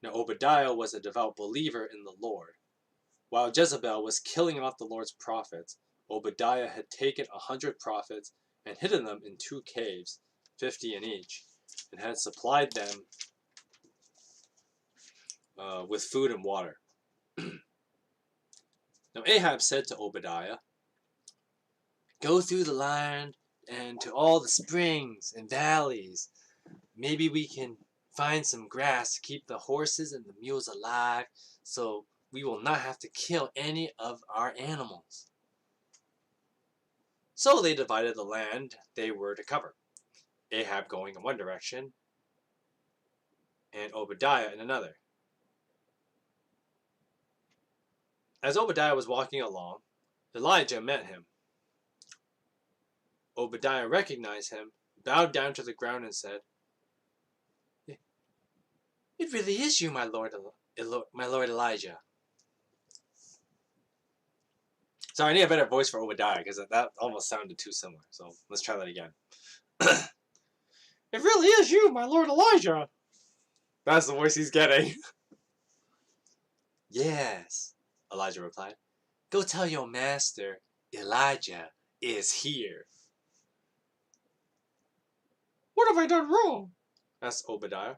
Now Obadiah was a devout believer in the Lord. While Jezebel was killing off the Lord's prophets, Obadiah had taken 100 prophets and hidden them in 2 caves, 50 in each, and had supplied them with food and water. Now Ahab said to Obadiah, go through the land and to all the springs and valleys. Maybe we can find some grass to keep the horses and the mules alive, so we will not have to kill any of our animals. So they divided the land they were to cover, Ahab going in one direction and Obadiah in another. As Obadiah was walking along, Elijah met him. Obadiah recognized him, bowed down to the ground, and said, it really is you, my Lord Elijah. Sorry, I need a better voice for Obadiah because that almost sounded too similar. So let's try that again. It really is you, my Lord Elijah. That's the voice he's getting. Yes, Elijah replied. Go tell your master, Elijah is here. What have I done wrong? Asked Obadiah.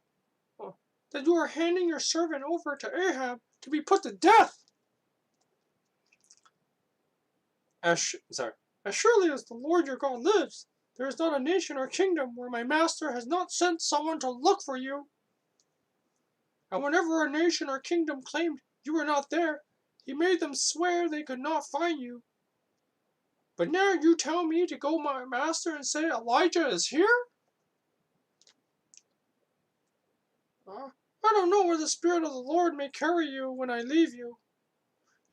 Oh, that you are handing your servant over to Ahab to be put to death. As surely as the Lord your God lives, There is not a nation or kingdom where my master has not sent someone to look for you. And whenever a nation or kingdom claimed you were not there, he made them swear they could not find you. But now you tell me to go to my master and say Elijah is here? I don't know where the Spirit of the Lord may carry you when I leave you.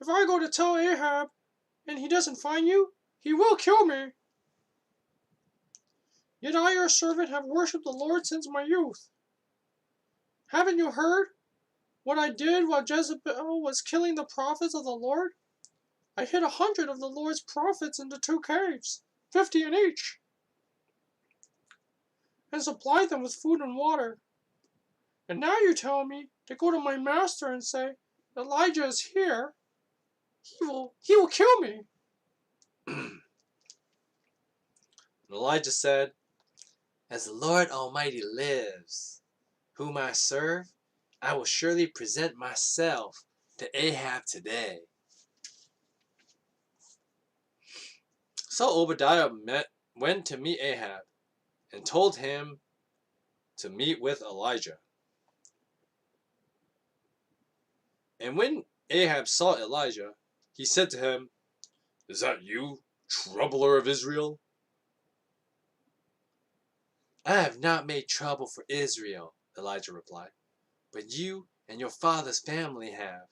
If I go to tell Ahab and he doesn't find you, he will kill me. Yet I, your servant, have worshipped the Lord since my youth. Haven't you heard what I did while Jezebel was killing the prophets of the Lord? I hid 100 of the Lord's prophets into 2 caves, 50 in each, and supplied them with food and water. And now you tell me to go to my master and say, Elijah is here. He will kill me. And Elijah said, As the Lord Almighty lives, whom I serve, I will surely present myself to Ahab today. So Obadiah went to meet Ahab and told him to meet with Elijah. And when Ahab saw Elijah, he said to him, Is that you, troubler of Israel? I have not made trouble for Israel, Elijah replied, but you and your father's family have.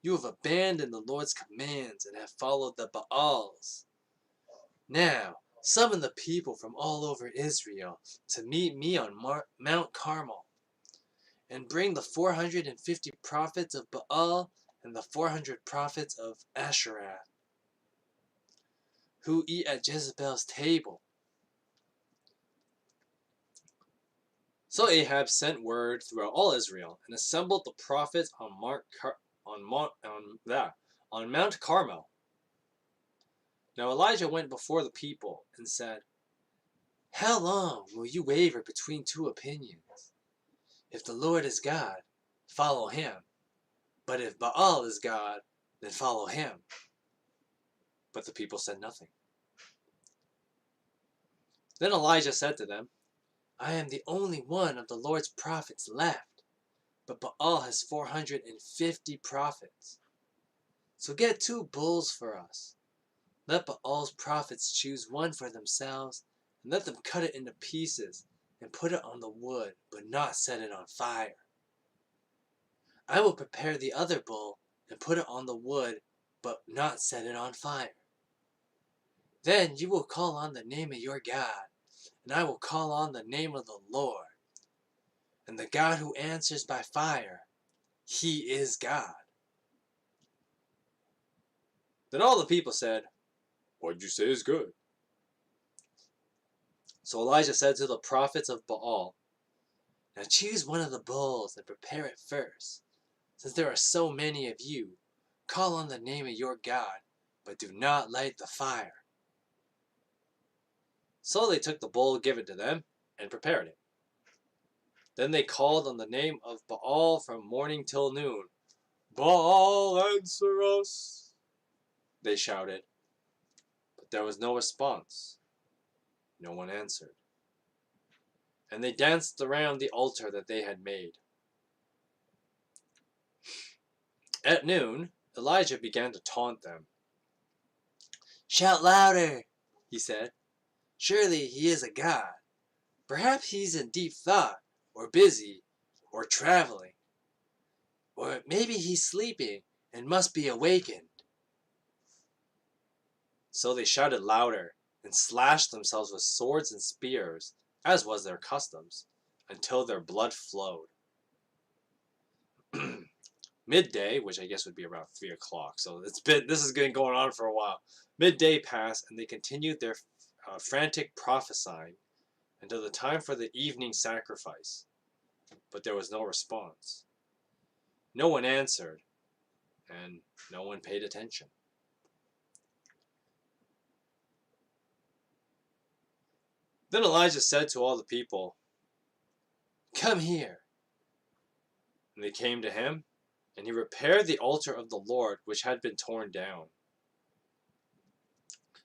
You have abandoned the Lord's commands and have followed the Baals. Now, summon the people from all over Israel to meet me on Mount Carmel, and bring the 450 prophets of Baal and the 400 prophets of Asherah, who eat at Jezebel's table. So Ahab sent word throughout all Israel and assembled the prophets on Mount Carmel. Now Elijah went before the people and said, How long will you waver between 2 opinions? If the Lord is God, follow him. But if Baal is God, then follow him. But the people said nothing. Then Elijah said to them, I am the only one of the Lord's prophets left, but Baal has 450 prophets. So get 2 bulls for us. Let Baal's prophets choose one for themselves, and let them cut it into pieces and put it on the wood, but not set it on fire. I will prepare the other bull and put it on the wood, but not set it on fire. Then you will call on the name of your God, and I will call on the name of the Lord. And the God who answers by fire, he is God. Then all the people said, What you say is good. So Elijah said to the prophets of Baal, Now choose one of the bulls and prepare it first. Since there are so many of you, call on the name of your God, but do not light the fire. So they took the bull given to them and prepared it. Then they called on the name of Baal from morning till noon. Baal, answer us, they shouted. But there was no response. No one answered. And they danced around the altar that they had made. At noon, Elijah began to taunt them. Shout louder, he said. Surely he is a god. Perhaps he's in deep thought, or busy, or traveling. Or maybe he's sleeping and must be awakened. So they shouted louder and slashed themselves with swords and spears, as was their customs, until their blood flowed. Midday, which I guess would be around 3 o'clock, so this has been going on for a while. Midday passed, and they continued their frantic prophesying until the time for the evening sacrifice. But there was no response. No one answered, and no one paid attention. Then Elijah said to all the people, Come here. And they came to him, and he repaired the altar of the Lord which had been torn down.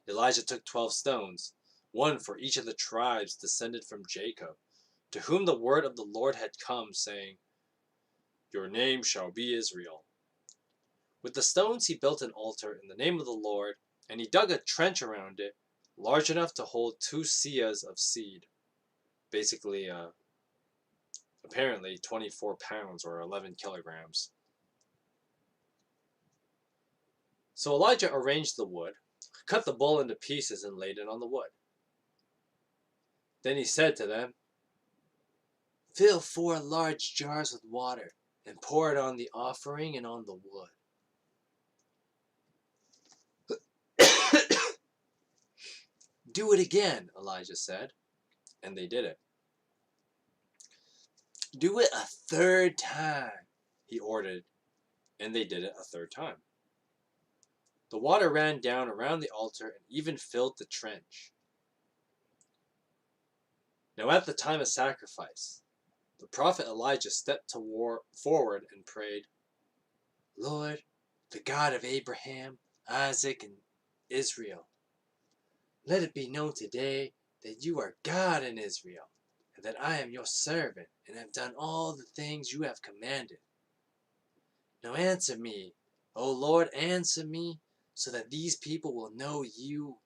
Elijah took 12 stones, one for each of the tribes descended from Jacob, to whom the word of the Lord had come, saying, Your name shall be Israel. With the stones he built an altar in the name of the Lord, and he dug a trench around it, large enough to hold 2 seahs of seed. Basically, apparently 24 pounds or 11 kilograms. So Elijah arranged the wood, cut the bull into pieces, and laid it on the wood. Then he said to them, Fill 4 large jars with water, and pour it on the offering and on the wood. Do it again, Elijah said, and they did it. Do it a 3rd time, he ordered, and they did it a 3rd time. The water ran down around the altar and even filled the trench. Now at the time of sacrifice, the prophet Elijah stepped forward and prayed, Lord, the God of Abraham, Isaac, and Israel, let it be known today that you are God in Israel, and that I am your servant, and have done all the things you have commanded. Now answer me, O Lord, answer me, so that these people will know you,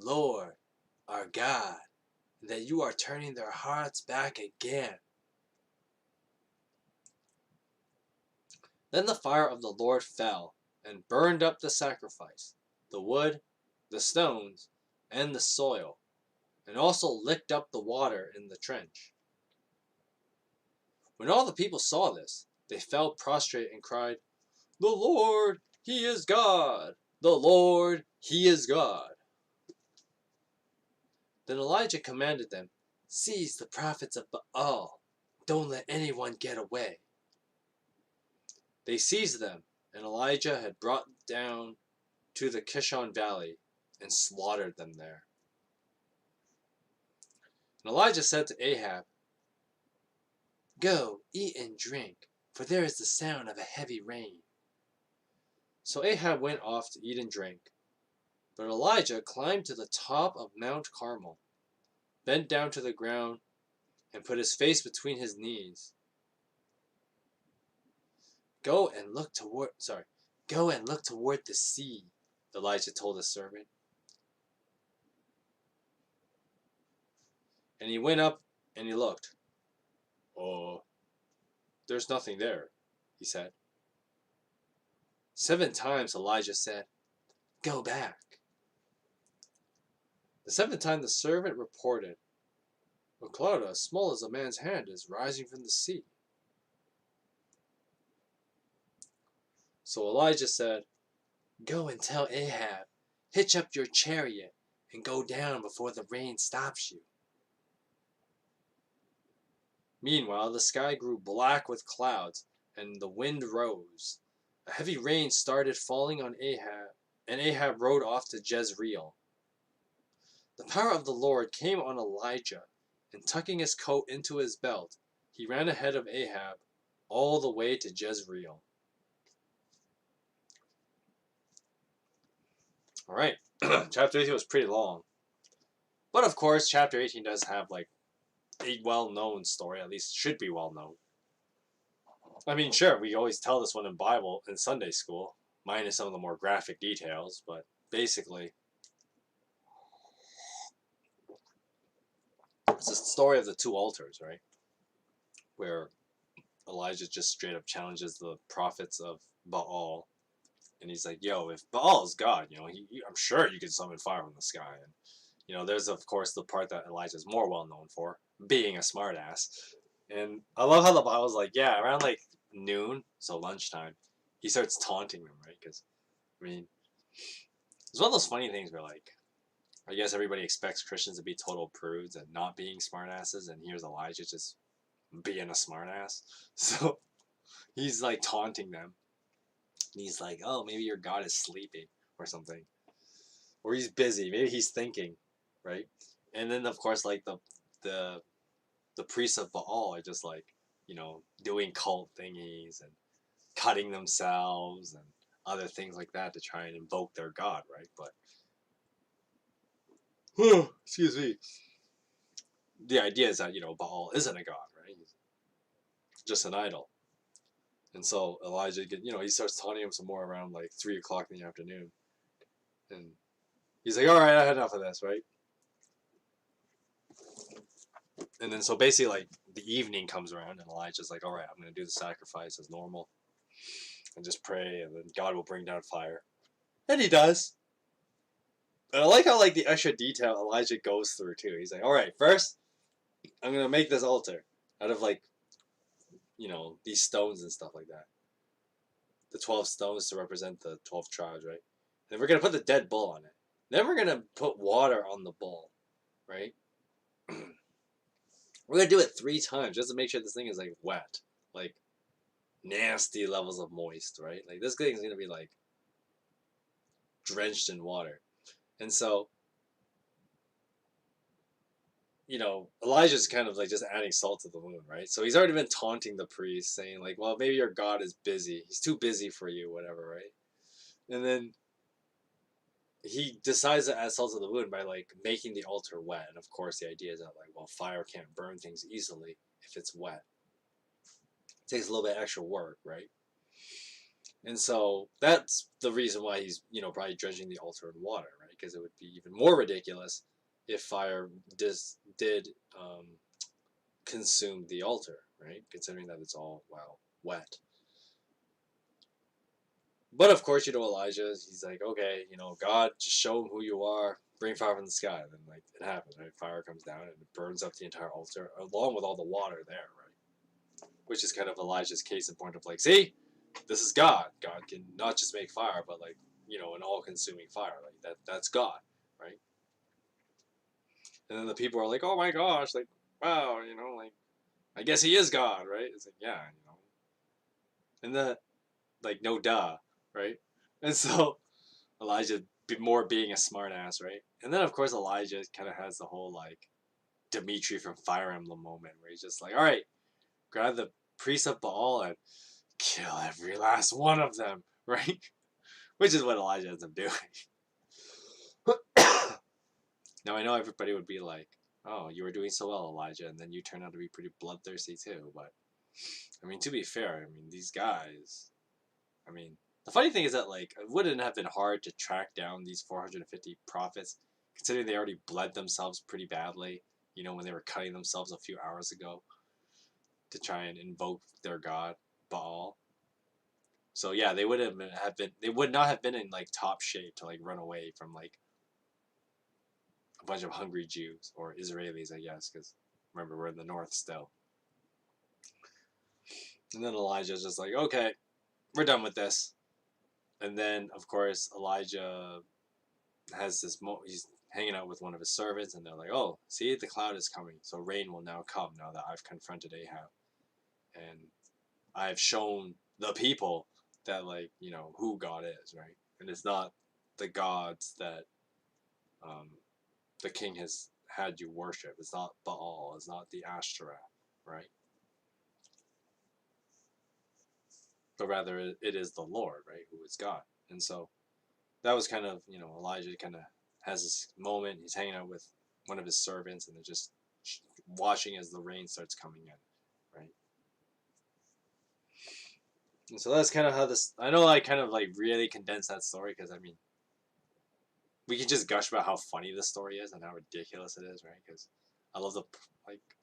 Lord, are God, and that you are turning their hearts back again. Then the fire of the Lord fell, and burned up the sacrifice, the wood, the stones, and the soil, and also licked up the water in the trench. When all the people saw this, they fell prostrate and cried, The Lord, He is God! The Lord, He is God! Then Elijah commanded them, Seize the prophets of Baal. Don't let anyone get away. They seized them, and Elijah had brought down to the Kishon Valley and slaughtered them there. And Elijah said to Ahab, Go, eat and drink, for there is the sound of a heavy rain. So Ahab went off to eat and drink. But Elijah climbed to the top of Mount Carmel, bent down to the ground, and put his face between his knees. Go and look toward the sea, Elijah told his servant. And he went up and he looked. Oh, there's nothing there, he said. 7 times Elijah said, Go back. The 7th time the servant reported, A cloud as small as a man's hand is rising from the sea. So Elijah said, Go and tell Ahab, hitch up your chariot and go down before the rain stops you. Meanwhile, the sky grew black with clouds, and the wind rose. A heavy rain started falling on Ahab, and Ahab rode off to Jezreel. The power of the Lord came on Elijah, and tucking his coat into his belt, he ran ahead of Ahab all the way to Jezreel. Alright, chapter 18 was pretty long. But of course, chapter 18 does have like a well-known story, at least should be well-known. I mean, sure, we always tell this one in Bible in Sunday school, minus some of the more graphic details, but basically, it's the story of the 2 altars, right? Where Elijah just straight up challenges the prophets of Baal, and he's like, yo, if Baal is God, I'm sure you can summon fire from the sky. And, there's, of course, the part that Elijah's more well-known for, being a smartass. And I love how the Bible's like, yeah, around, like, noon, so lunchtime, he starts taunting them, right? Because, I mean, it's one of those funny things where, like, I guess everybody expects Christians to be total prudes and not being smartasses, and here's Elijah just being a smartass. So, he's, like, taunting them. And he's like, oh, maybe your God is sleeping or something. Or he's busy. Maybe he's thinking, right? And then, of course, like, the priests of Baal are just, like, doing cult thingies and cutting themselves and other things like that to try and invoke their God, right? But Excuse me. The idea is that, Baal isn't a god, right? He's just an idol. And so Elijah, he starts taunting him some more around like 3 o'clock in the afternoon. And he's like, all right, I had enough of this, right? And then so basically, like, the evening comes around, and Elijah's like, all right, I'm going to do the sacrifice as normal and just pray, and then God will bring down fire. And he does. And I like how, like, the extra detail Elijah goes through, too. He's like, all right, first, I'm going to make this altar out of, like, these stones and stuff like that. The 12 stones to represent the 12 tribes, right? And we're going to put the dead bull on it. Then we're going to put water on the bull, right? We're going to do it 3 times just to make sure this thing is, like, wet. Like, nasty levels of moist, right? Like, this thing's going to be, like, drenched in water. And so, Elijah's kind of, like, just adding salt to the wound, right? So he's already been taunting the priest, saying, like, well, maybe your God is busy. He's too busy for you, whatever, right? And then he decides to add salt to the wound by, like, making the altar wet. And of course, the idea is that, like, well, fire can't burn things easily if it's wet. It takes a little bit extra work, right? And so that's the reason why he's, probably dredging the altar in water, right? Because it would be even more ridiculous if fire did consume the altar, right? Considering that it's all, wet. But of course, Elijah, he's like, okay, God, just show him who you are. Bring fire from the sky. And then, like, it happens, right? Fire comes down and it burns up the entire altar along with all the water there, right? Which is kind of Elijah's case in point of, like, see, this is God. God can not just make fire, but, like, an all-consuming fire. Like, that's God, right? And then the people are like, oh my gosh, like, wow, like, I guess he is God, right? It's like, yeah, And then, like, no duh, right? And so Elijah being a smartass, right? And then, of course, Elijah kind of has the whole, like, Dimitri from Fire Emblem moment where he's just like, all right, grab the priest of Baal and kill every last one of them, right? Which is what Elijah ends up doing. Now, I know everybody would be like, oh, you were doing so well, Elijah, and then you turn out to be pretty bloodthirsty too. But, I mean, to be fair, these guys, the funny thing is that, like, it wouldn't have been hard to track down these 450 prophets, considering they already bled themselves pretty badly, when they were cutting themselves a few hours ago to try and invoke their god, Baal. So yeah, they would not have been in, like, top shape to, like, run away from, like, a bunch of hungry Jews or Israelis, I guess, because remember, we're in the north still. And then Elijah's just like, okay, we're done with this. And then, of course, Elijah has this he's hanging out with one of his servants, and they're like, oh, see, the cloud is coming, so rain will now come now that I've confronted Ahab. And I've shown the people that, like, who God is, right? And it's not the gods that the king has had you worship. It's not Baal. It's not the Asherah, right? But rather, it is the Lord, right, who is God. And so that was kind of, Elijah kind of has this moment. He's hanging out with one of his servants, and they're just watching as the rain starts coming in, right? And so that's kind of how this. I know I kind of, like, really condensed that story because, we can just gush about how funny this story is and how ridiculous it is, right? Because I love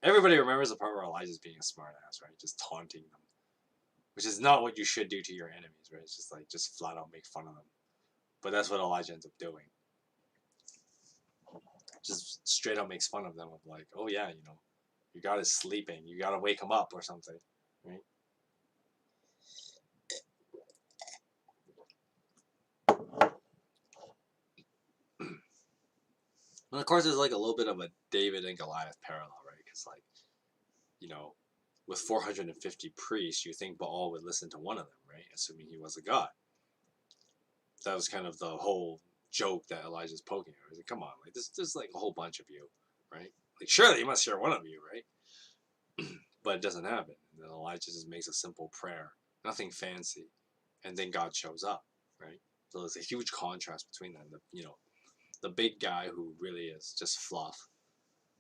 everybody remembers the part where Elijah's being a smartass, right? Just taunting them, which is not what you should do to your enemies, right? It's just, like, just flat out make fun of them. But that's what Elijah ends up doing. Just straight up makes fun of them of, like, oh yeah, your God is sleeping. You gotta wake him up or something, right? And of course, there's, like, a little bit of a David and Goliath parallel, right? Because, like, with 450 priests, you think Baal would listen to one of them, right? Assuming he was a god. That was kind of the whole joke that Elijah's poking at. He's like, come on, like, there's like a whole bunch of you, right? Like, surely you must hear one of you, right? But it doesn't happen. And then Elijah just makes a simple prayer, nothing fancy, and then God shows up, right? So there's a huge contrast between them. The the big guy who really is just fluff.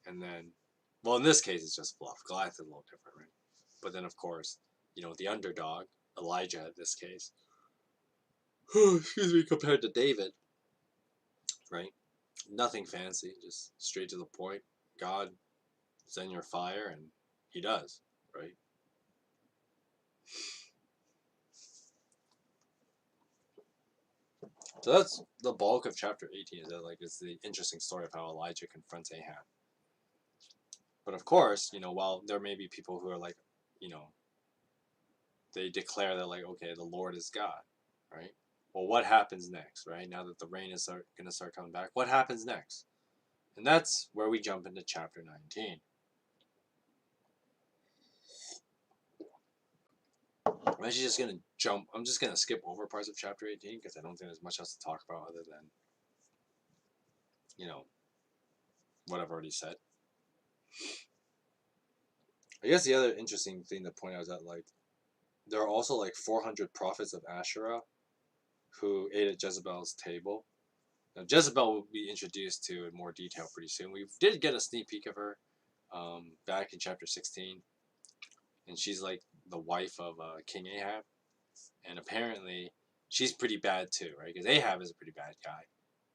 And then, well, in this case, it's just fluff. Goliath is a little different, right? But then, of course, the underdog, Elijah in this case, excuse me, compared to David, right? Nothing fancy, just straight to the point. God, send your fire, and he does, right? So that's the bulk of chapter 18. Is that it's the interesting story of how Elijah confronts Ahab. But of course, while there may be people who are they declare that okay, the Lord is God, right? Well, what happens next, right? Now that the rain is going to start coming back, what happens next? And that's where we jump into chapter 19. I'm actually just going to I'm just going to skip over parts of chapter 18 because I don't think there's much else to talk about other than, what I've already said. I guess the other interesting thing to point out is that, there are also 400 prophets of Asherah who ate at Jezebel's table. Now, Jezebel will be introduced to in more detail pretty soon. We did get a sneak peek of her back in chapter 16. And she's the wife of King Ahab. And apparently, she's pretty bad too, right? Because Ahab is a pretty bad guy.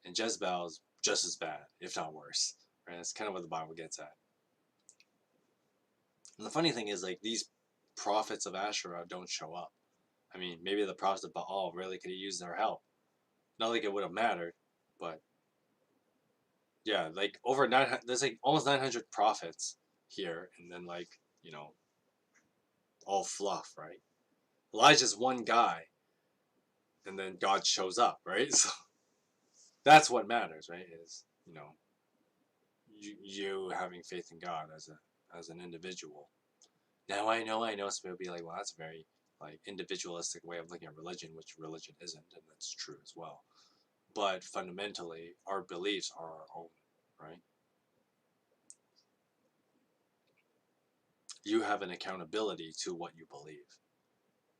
And Jezebel is just as bad, if not worse. Right? That's kind of what the Bible gets at. And the funny thing is, these prophets of Asherah don't show up. I mean, maybe the prophets of Baal really could have used their help. Not like it would have mattered, but yeah, over 900, there's almost 900 prophets here, and then all fluff, right? Elijah's one guy, and then God shows up, right? So that's what matters, right? Is you having faith in God as an individual. Now I know some people will be like, well, that's a very individualistic way of looking at religion, which religion isn't, and that's true as well. But fundamentally, our beliefs are our own, right? You have an accountability to what you believe.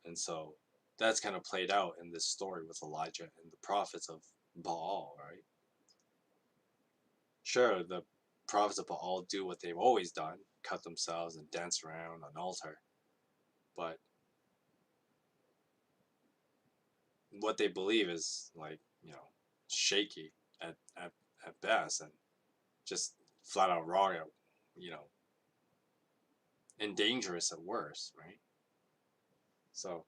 And so that's kind of played out in this story with Elijah and the prophets of Baal, right? Sure, the prophets of Baal do what they've always done, cut themselves and dance around an altar. But what they believe is shaky at best and just flat out wrong at, and dangerous at worst, right? So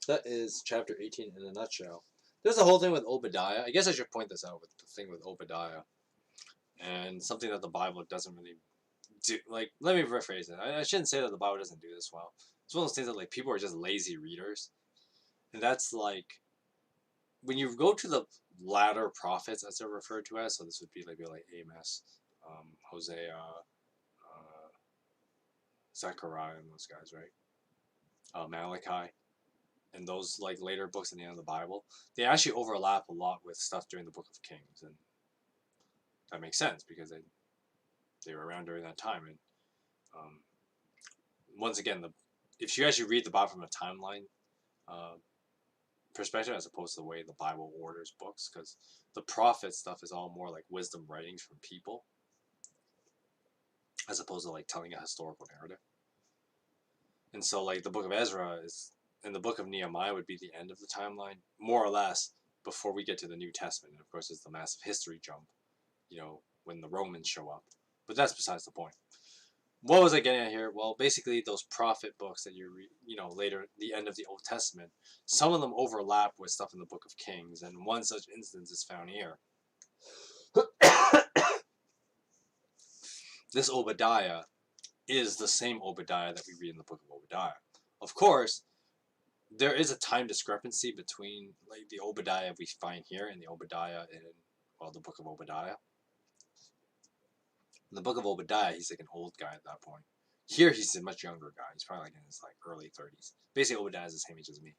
that is chapter 18 in a nutshell. There's a whole thing with Obadiah. I guess I should point this out with the thing with Obadiah. And something that the Bible doesn't really do. Let me rephrase it. I shouldn't say that the Bible doesn't do this well. It's one of those things that people are just lazy readers. And that's when you go to the latter prophets, as they're referred to as, so this would be like Amos, Hosea, Zechariah, and those guys, right? Malachi, and those later books in the end of the Bible, they actually overlap a lot with stuff during the Book of Kings, and that makes sense because they were around during that time. And once again, if you actually read the Bible from a timeline perspective as opposed to the way the Bible orders books, because the prophet stuff is all more wisdom writings from people as opposed to telling a historical narrative. And so the book of Ezra is, and the book of Nehemiah would be the end of the timeline, more or less, before we get to the New Testament. And of course, it's the massive history jump, when the Romans show up. But that's besides the point. What was I getting at here? Well, basically, those prophet books that you read, later, the end of the Old Testament, some of them overlap with stuff in the Book of Kings, and one such instance is found here. This Obadiah is the same Obadiah that we read in the Book of Obadiah. Of course, there is a time discrepancy between the Obadiah we find here and the Obadiah in, the Book of Obadiah. In the Book of Obadiah, he's an old guy at that point. Here, he's a much younger guy. He's probably in his early 30s. Basically, Obadiah is the same age as me.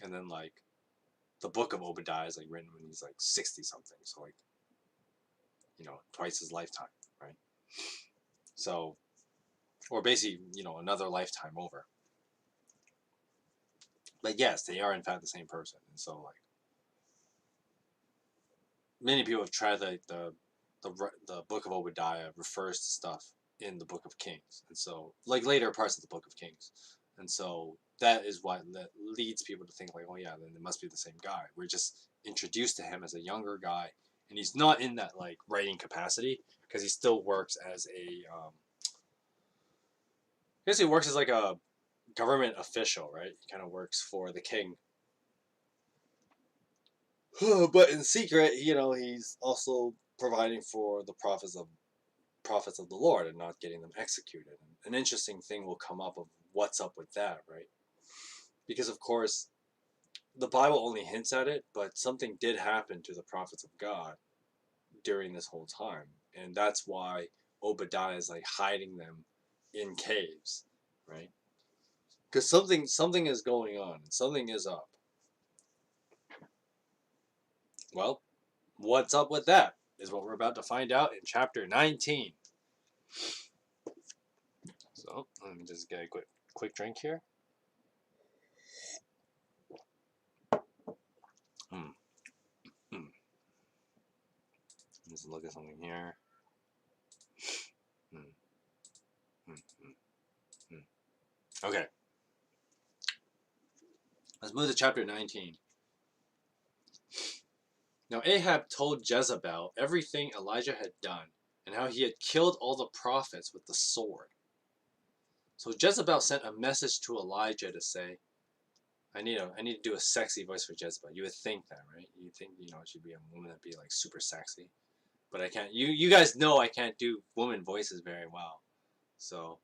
And then the Book of Obadiah is written when he's 60 something. So twice his lifetime, right? So, or basically another lifetime over. But yes, they are in fact the same person. And so like many people have tried like the book of Obadiah refers to stuff in the book of Kings, and so like later parts of the book of Kings, and so that is what leads people to think like, oh yeah, then it must be the same guy. We're just introduced to him as a younger guy, and he's not in that like writing capacity because he still works as a I guess he works as like a government official, right? He kind of works for the king. But in secret, he's also providing for the prophets of the Lord and not getting them executed. And an interesting thing will come up of what's up with that, right? Because of course, the Bible only hints at it, but something did happen to the prophets of God during this whole time, and that's why Obadiah is like hiding them in caves, right? Because something is going on, something is up. Well, what's up with that is what we're about to find out in chapter 19. So let me just get a quick drink here. Hmm. Hmm. Let's look at something here. Hmm. Hmm. Hmm. Hmm. Okay. Let's move to chapter 19. Now Ahab told Jezebel everything Elijah had done and how he had killed all the prophets with the sword. So Jezebel sent a message to Elijah to say, I need to do a sexy voice for Jezebel. You would think that, right? You think, it should be a woman that'd be like super sexy. But I can't. You guys know I can't do woman voices very well. So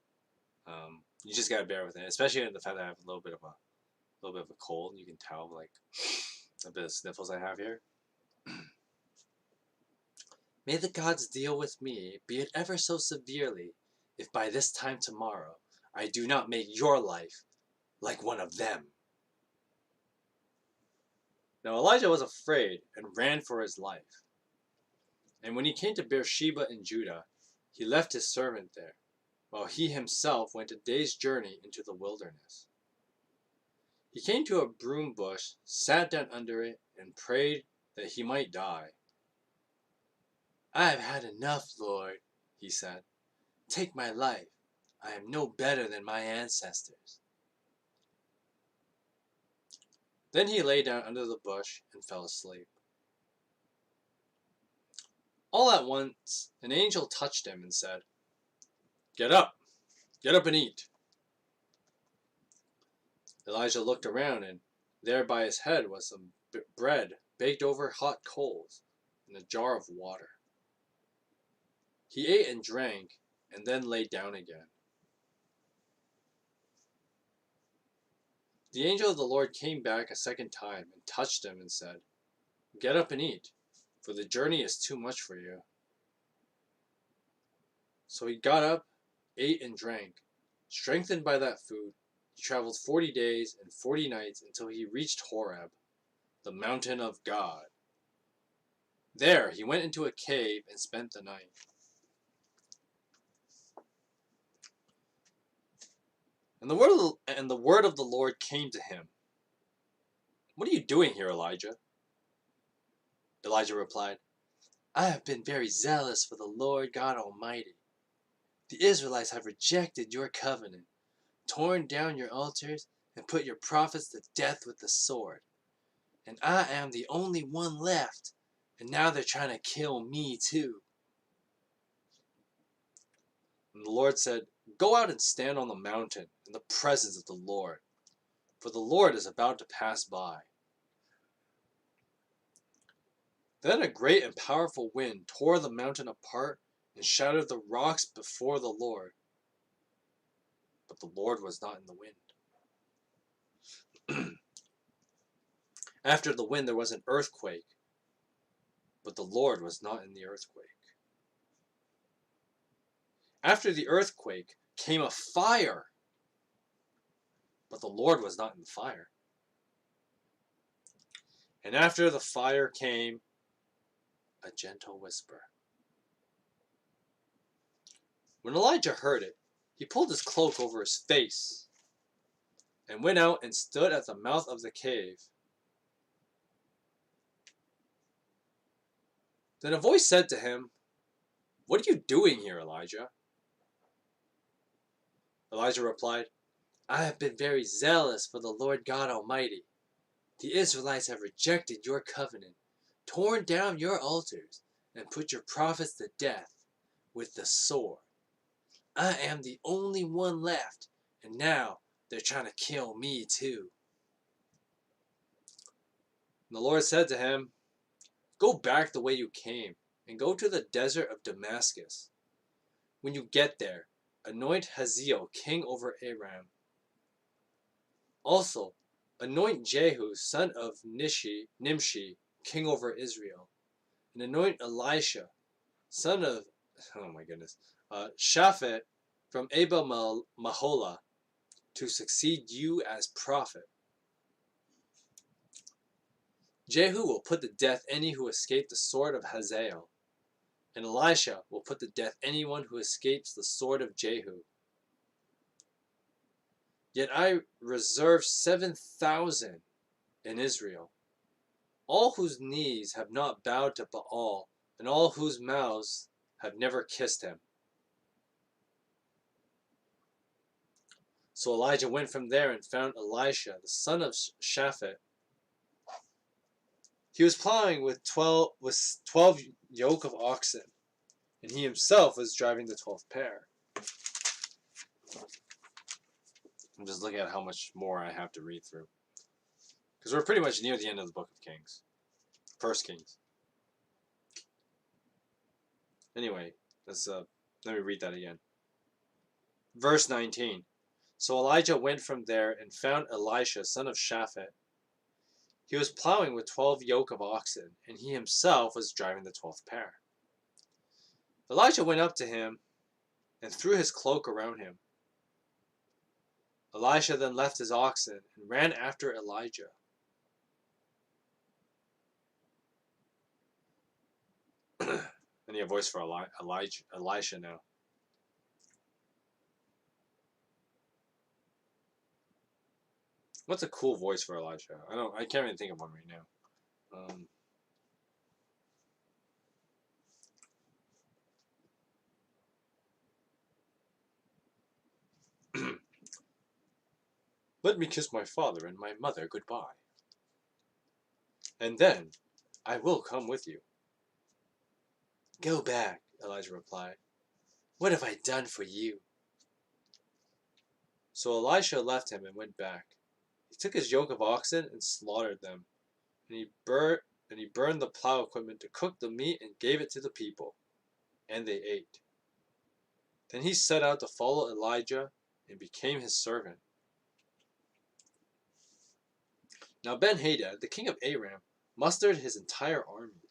you just gotta bear with it, especially in the fact that I have a little bit of a cold. You can tell like a bit of sniffles I have here. May the gods deal with me, be it ever so severely, if by this time tomorrow I do not make your life like one of them. Now Elijah was afraid and ran for his life. And when he came to Beersheba in Judah, he left his servant there, while he himself went a day's journey into the wilderness. He came to a broom bush, sat down under it, and prayed that he might die. I have had enough, Lord, he said. Take my life. I am no better than my ancestors. Then he lay down under the bush and fell asleep. All at once, an angel touched him and said, Get up and eat. Elijah looked around, and there by his head was some bread baked over hot coals and a jar of water. He ate and drank, and then lay down again. The angel of the Lord came back a second time and touched him and said, Get up and eat, for the journey is too much for you. So he got up, ate and drank. Strengthened by that food, he traveled 40 days and 40 nights until he reached Horeb, the mountain of God. There he went into a cave and spent the night. And the word of the Lord came to him. What are you doing here, Elijah? Elijah replied, I have been very zealous for the Lord God Almighty. The Israelites have rejected your covenant, torn down your altars, and put your prophets to death with the sword. And I am the only one left, and now they're trying to kill me too. And the Lord said, Go out and stand on the mountain in the presence of the Lord, for the Lord is about to pass by. Then a great and powerful wind tore the mountain apart and shattered the rocks before the Lord. But the Lord was not in the wind. After the wind there was an earthquake, but the Lord was not in the earthquake. After the earthquake came a fire, but the Lord was not in the fire. And after the fire came a gentle whisper. When Elijah heard it, he pulled his cloak over his face. and went out and stood at the mouth of the cave. Then a voice said to him, "What are you doing here, Elijah?" Elijah replied, "I have been very zealous for the Lord God Almighty. The Israelites have rejected your covenant, torn down your altars, and put your prophets to death with the sword. I am the only one left, and now they're trying to kill me too." And the Lord said to him, "Go back the way you came, and go to the desert of Damascus. When you get there, anoint Hazael king over Aram. Also, anoint Jehu son of Nimshi king over Israel, and anoint Elisha son of Shaphat from Abel Maholah to succeed you as prophet. Jehu will put to death any who escape the sword of Hazael, and Elisha will put to death anyone who escapes the sword of Jehu. Yet I reserve 7,000 in Israel, all whose knees have not bowed to Baal, and all whose mouths have never kissed him." So Elijah went from there and found Elisha, the son of Shaphat. He was plowing with 12 yoke of oxen, and he himself was driving the 12th pair. I'm just looking at how much more I have to read through, because we're pretty much near the end of the book of Kings. First Kings. Anyway, let me read that again. Verse 19. So Elijah went from there and found Elisha, son of Shaphat. He was plowing with 12 yoke of oxen, and he himself was driving the 12th pair. Elijah went up to him and threw his cloak around him. Elisha then left his oxen and ran after Elijah. I need a voice for Elisha now. What's a cool voice for Elisha? I can't even think of one right now. Let me kiss my father and my mother goodbye, and then I will come with you. Go back, Elijah replied. What have I done for you? So Elisha left him and went back. He took his yoke of oxen and slaughtered them, and he burned the plow equipment to cook the meat and gave it to the people, and they ate. Then he set out to follow Elijah and became his servant. Now Ben-Hadad, the king of Aram, mustered his entire army,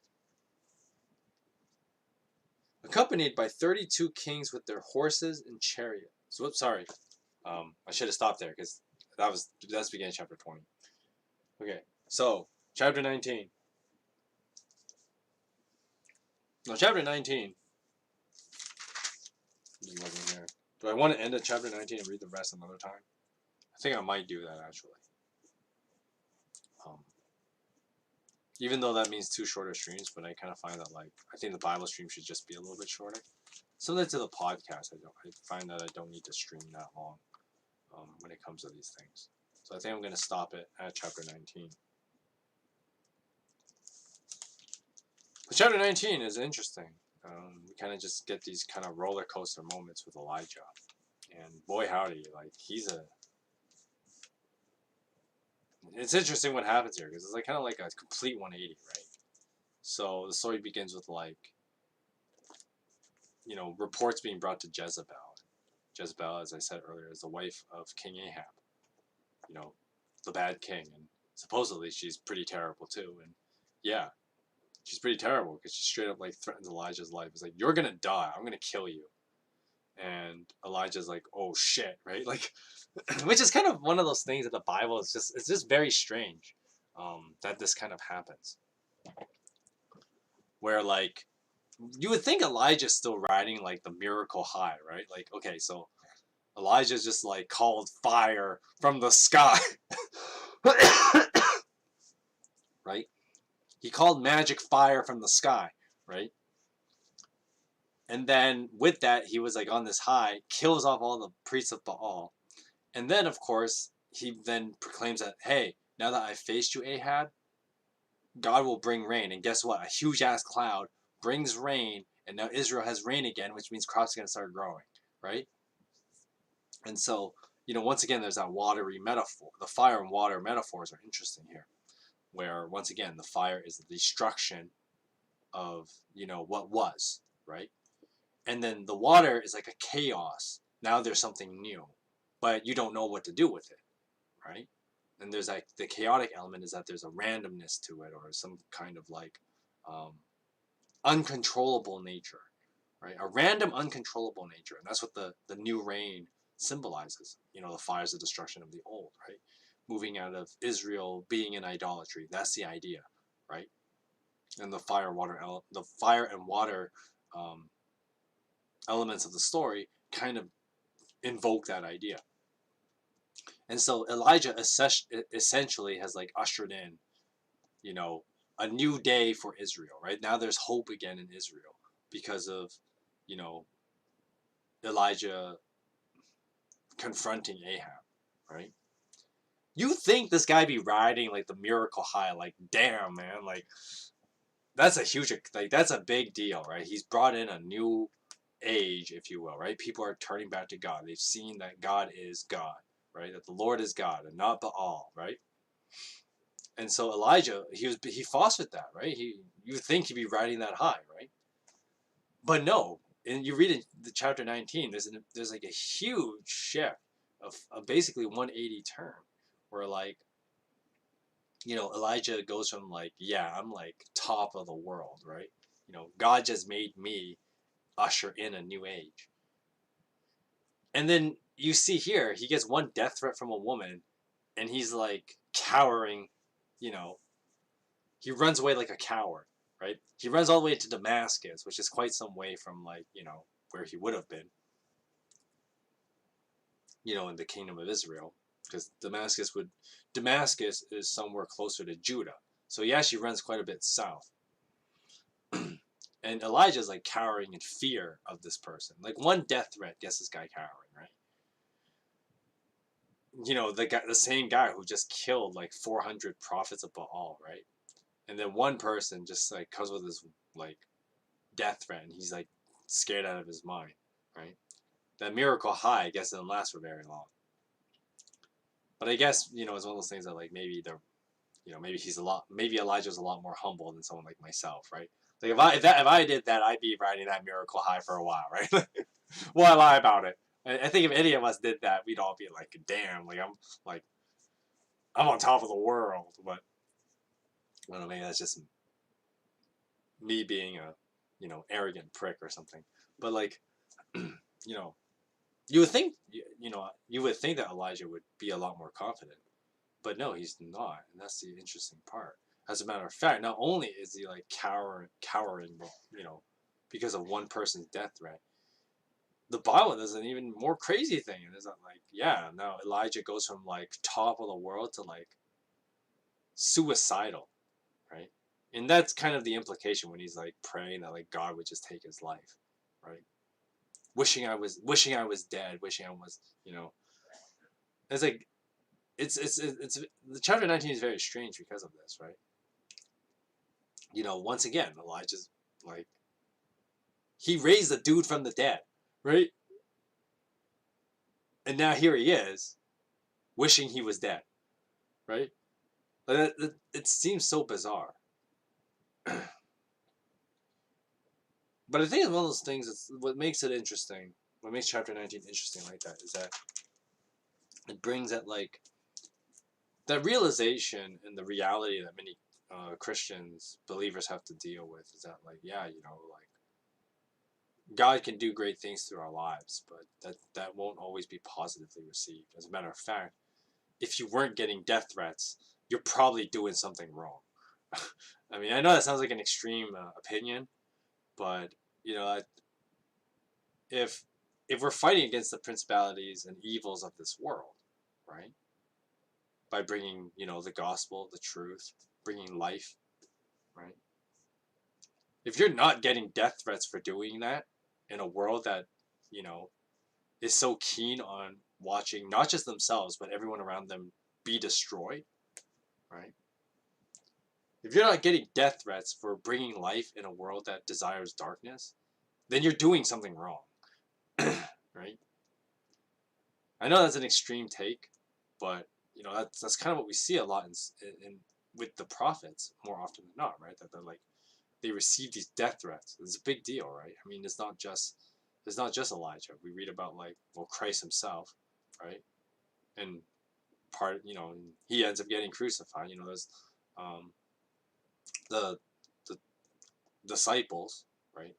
accompanied by 32 kings with their horses and chariots. So, sorry, I should have stopped there because that's beginning of chapter 20. Okay, so chapter 19. No, chapter 19. I'm just looking here. Do I want to end at chapter 19 and read the rest another time? I think I might do that actually. Even though that means 2 shorter streams, but I kind of find that I think the Bible stream should just be a little bit shorter. Similar to the podcast, I find that I don't need to stream that long when it comes to these things. So I think I'm going to stop it at chapter 19. But chapter 19 is interesting. We kind of just get these kind of roller coaster moments with Elijah. And boy howdy, it's interesting what happens here, because it's kind of like a complete 180, right? So the story begins with reports being brought to Jezebel. Jezebel, as I said earlier, is the wife of King Ahab. The bad king, and supposedly she's pretty terrible too. And yeah, she's pretty terrible because she straight up threatens Elijah's life. It's like, you're gonna die. I'm gonna kill you. And Elijah's like, oh shit, right? Which is kind of one of those things that the Bible it's just very strange that this kind of happens. Where you would think Elijah's still riding the miracle high, right? Okay, so Elijah just like called fire from the sky. Right? He called magic fire from the sky, right? And then with that, he was like on this high, kills off all the priests of Baal. And then, of course, he then proclaims that, hey, now that I faced you, Ahab, God will bring rain. And guess what? A huge ass cloud brings rain, and now Israel has rain again, which means crops are going to start growing, right? And so, once again, there's that watery metaphor. The fire and water metaphors are interesting here, where once again, the fire is the destruction of, what was, right? And then the water is like a chaos. Now there's something new, but you don't know what to do with it, right? And there's like the chaotic element is that there's a randomness to it, or some kind of like uncontrollable nature, right? A random, uncontrollable nature, and that's what the new rain symbolizes. The fires of destruction of the old, right? Moving out of Israel being in idolatry. That's the idea, right? And the fire and water elements of the story kind of invoke that idea. And so Elijah essentially has like ushered in, a new day for Israel, right? Now there's hope again in Israel because of, Elijah confronting Ahab, right? You think this guy be riding like the miracle high, like, damn, man, like, that's that's a big deal, right? He's brought in a new age, if you will, right? People are turning back to God. They've seen that God is God, right? That the Lord is God and not Baal, right? And so Elijah, he fostered that, right? You think he'd be riding that high, right? But no. And you read in the chapter 19, there's like a huge shift of basically 180 turn, where like, Elijah goes from like, yeah, I'm like top of the world, right? God just made me usher in a new age. And then you see here, he gets one death threat from a woman, and he's like cowering, he runs away like a coward, right? He runs all the way to Damascus, which is quite some way from like, where he would have been, in the kingdom of Israel, because Damascus is somewhere closer to Judah. So he actually runs quite a bit south. And Elijah's like cowering in fear of this person. Like one death threat gets this guy cowering, right? The same guy who just killed like 400 prophets of Baal, right? And then one person just like comes with this like death threat, and he's like scared out of his mind, right? That miracle high, I guess, doesn't last for very long. But I guess it's one of those things that like maybe maybe Elijah's a lot more humble than someone like myself, right? Like if I did that, I'd be riding that miracle high for a while, right? Why lie about it? I think if any of us did that, we'd all be like, damn, I'm on top of the world. But I don't know, maybe that's just me being a arrogant prick or something. But like you would think you would think that Elijah would be a lot more confident, but no, he's not, and that's the interesting part. As a matter of fact, not only is he like cowering, because of one person's death threat, the Bible does an even more crazy thing. And it's not like, yeah, now Elijah goes from like top of the world to like suicidal, right? And that's kind of the implication when he's like praying that like God would just take his life, right? Wishing I was dead, wishing I was, it's like it's the chapter 19 is very strange because of this, right? Once again, Elijah's like, he raised the dude from the dead, right? And now here he is, wishing he was dead, right? It seems so bizarre. But I think it's one of those things. It's what makes it interesting. What makes chapter 19 interesting like that is that it brings that like that realization and the reality that many Christians, believers have to deal with is that like, yeah, like God can do great things through our lives, but that won't always be positively received. As a matter of fact, if you weren't getting death threats, you're probably doing something wrong. I mean, I know that sounds like an extreme opinion, but if if we're fighting against the principalities and evils of this world, right? By bringing, the gospel, the truth, bringing life, right? If you're not getting death threats for doing that in a world that, you know, is so keen on watching not just themselves, but everyone around them be destroyed, right? If you're not getting death threats for bringing life in a world that desires darkness, then you're doing something wrong, right? I know that's an extreme take, but that's kind of what we see a lot in with the prophets more often than not, right? That they're like they receive these death threats. It's a big deal, right? I mean, it's not just Elijah. We read about Christ himself, right? And he ends up getting crucified. There's um, the the disciples, right?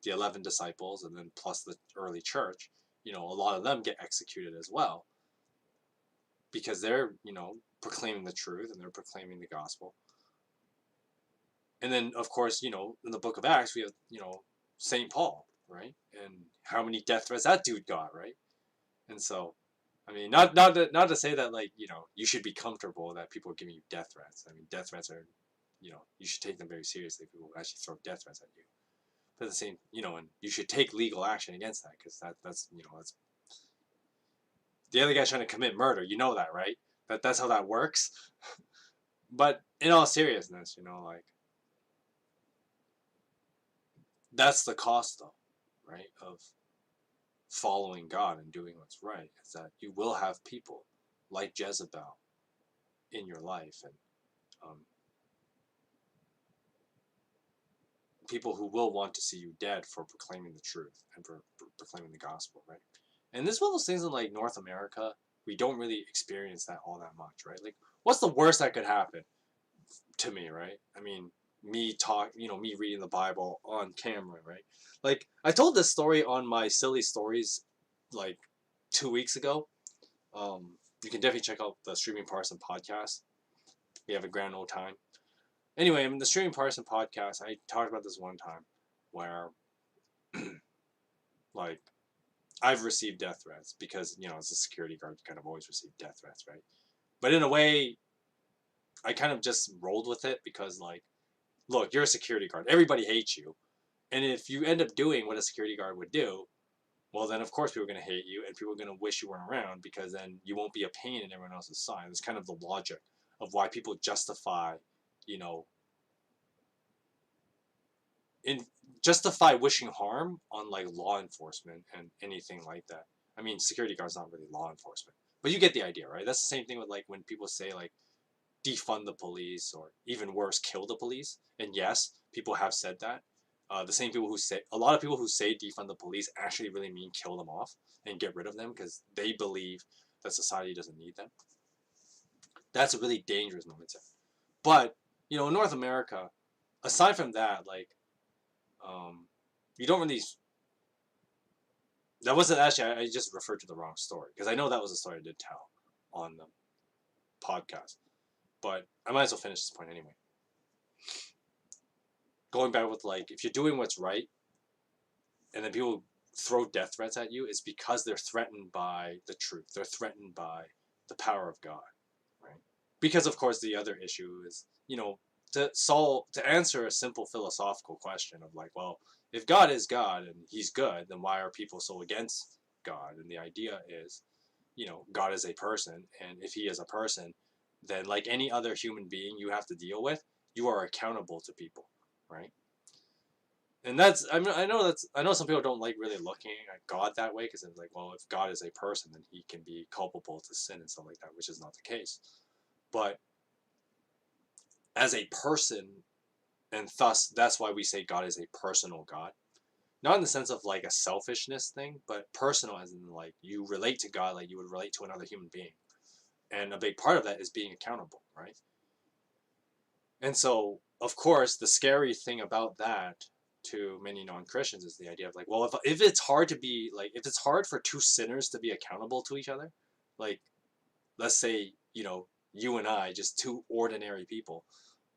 The 11 disciples, and then plus the early church. A lot of them get executed as well because they're proclaiming the truth and they're proclaiming the gospel. And then of course in the book of Acts we have Saint Paul, right? And how many death threats that dude got, right? And so I mean, not to say that you should be comfortable that people are giving you death threats. I mean, death threats are, you should take them very seriously. People actually throw death threats at you, but at the same, and you should take legal action against that because that's the other guy's trying to commit murder. You know that, right? That's how that works. But in all seriousness, that's the cost, though, right? Of following God and doing what's right is that you will have people like Jezebel in your life, and people who will want to see you dead for proclaiming the truth and for proclaiming the gospel, right? And this is one of those things in North America, we don't really experience that all that much, right? Like, what's the worst that could happen to me, right? I mean, me reading the Bible on camera, right? Like, I told this story on my Silly Stories, like 2 weeks ago. You can definitely check out the Streaming Parson podcast. We have a grand old time. Anyway, in the Streaming Parson podcast, I talked about this one time where, like, I've received death threats because, as a security guard, you kind of always receive death threats, right? But in a way, I kind of just rolled with it because, look, you're a security guard. Everybody hates you. And if you end up doing what a security guard would do, well, then of course people are going to hate you and people are going to wish you weren't around because then you won't be a pain in everyone else's side. It's kind of the logic of why people justify, you know, in justify wishing harm on law enforcement and anything like that. I mean, security guards not really law enforcement, but you get the idea, right? That's the same thing with when people say defund the police or even worse, kill the police. And yes, people have said that. The same people who say a lot of people who say defund the police actually really mean kill them off and get rid of them because they believe that society doesn't need them. That's a really dangerous mindset. But in North America, aside from that, you don't really. That wasn't actually. I just referred to the wrong story because I know that was a story I did tell on the podcast. But I might as well finish this point anyway. Going back with if you're doing what's right, and then people throw death threats at you, it's because they're threatened by the truth. They're threatened by the power of God, right? Because of course the other issue is to answer a simple philosophical question of well, if God is God and He's good, then why are people so against God? And the idea is, God is a person, and if He is a person, then like any other human being you have to deal with, you are accountable to people, right? And I know some people don't like really looking at God that way because it's well, if God is a person, then He can be culpable to sin and stuff like that, which is not the case. But as a person, and thus that's why we say God is a personal God, not in the sense of a selfishness thing, but personal as in you relate to God like you would relate to another human being, and a big part of that is being accountable, right? And so, of course, the scary thing about that to many non-Christians is the idea of well, if it's hard to be if it's hard for two sinners to be accountable to each other, let's say you and I, just two ordinary people,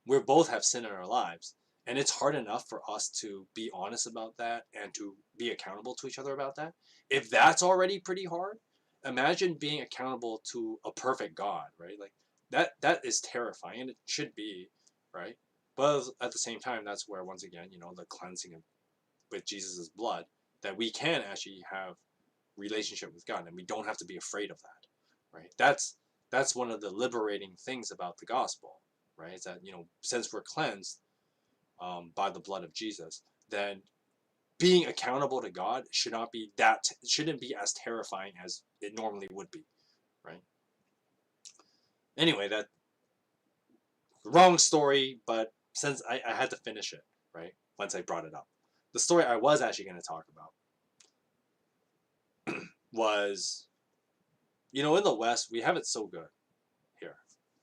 we both have sin in our lives, And it's hard enough for us to be honest about that and to be accountable to each other about that. If that's already pretty hard, imagine being accountable to a perfect God, right? Like that is terrifying, and it should be, right? But at the same time, that's where, once again, the cleansing of with Jesus' blood, that we can actually have relationship with God, and we don't have to be afraid of that, right? That's one of the liberating things about the gospel, right? Is that, since we're cleansed by the blood of Jesus, then being accountable to God shouldn't be as terrifying as it normally would be, right? Anyway, that wrong story, but since I had to finish it, right? Once I brought it up, the story I was actually going to talk about was, in the West we have it so good here,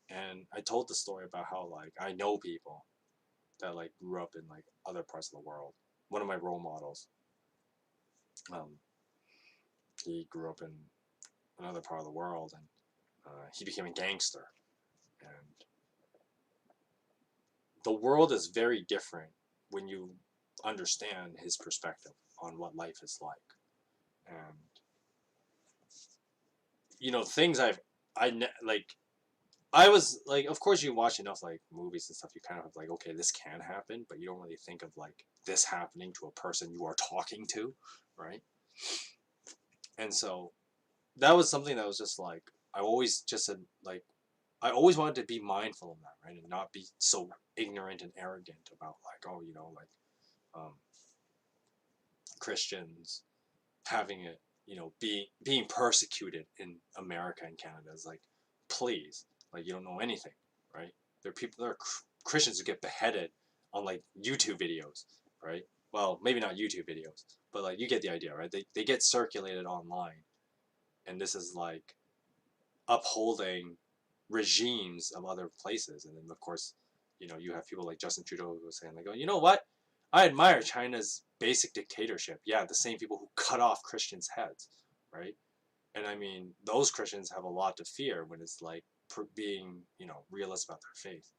and I told the story about how, like, I know people that, like, grew up in, like, other parts of the world. One of my role models, um, he grew up in another part of the world, and he became a gangster. And the world is very different when you understand his perspective on what life is like. And things like, I was like, of course you watch enough, like, movies and stuff, you kind of have, like, okay, this can happen, but you don't really think of, like, this happening to a person you are talking to, right? And so that was something that was just like, I always just said, like, I always wanted to be mindful of that, right? And not be so ignorant and arrogant about, like, oh, like, um, Christians having it, being persecuted in America and Canada is like, please, like, you don't know anything, right? There are Christians who get beheaded on, like, YouTube videos, right? Well, maybe not YouTube videos, but, like, you get the idea, right? They get circulated online, and this is like upholding regimes of other places. And then, of course, you have people like Justin Trudeau who are saying, like, oh, you know what? I admire China's basic dictatorship. Yeah, the same people who cut off Christians' heads, right? And I mean, those Christians have a lot to fear when it's like being, realist about their faith.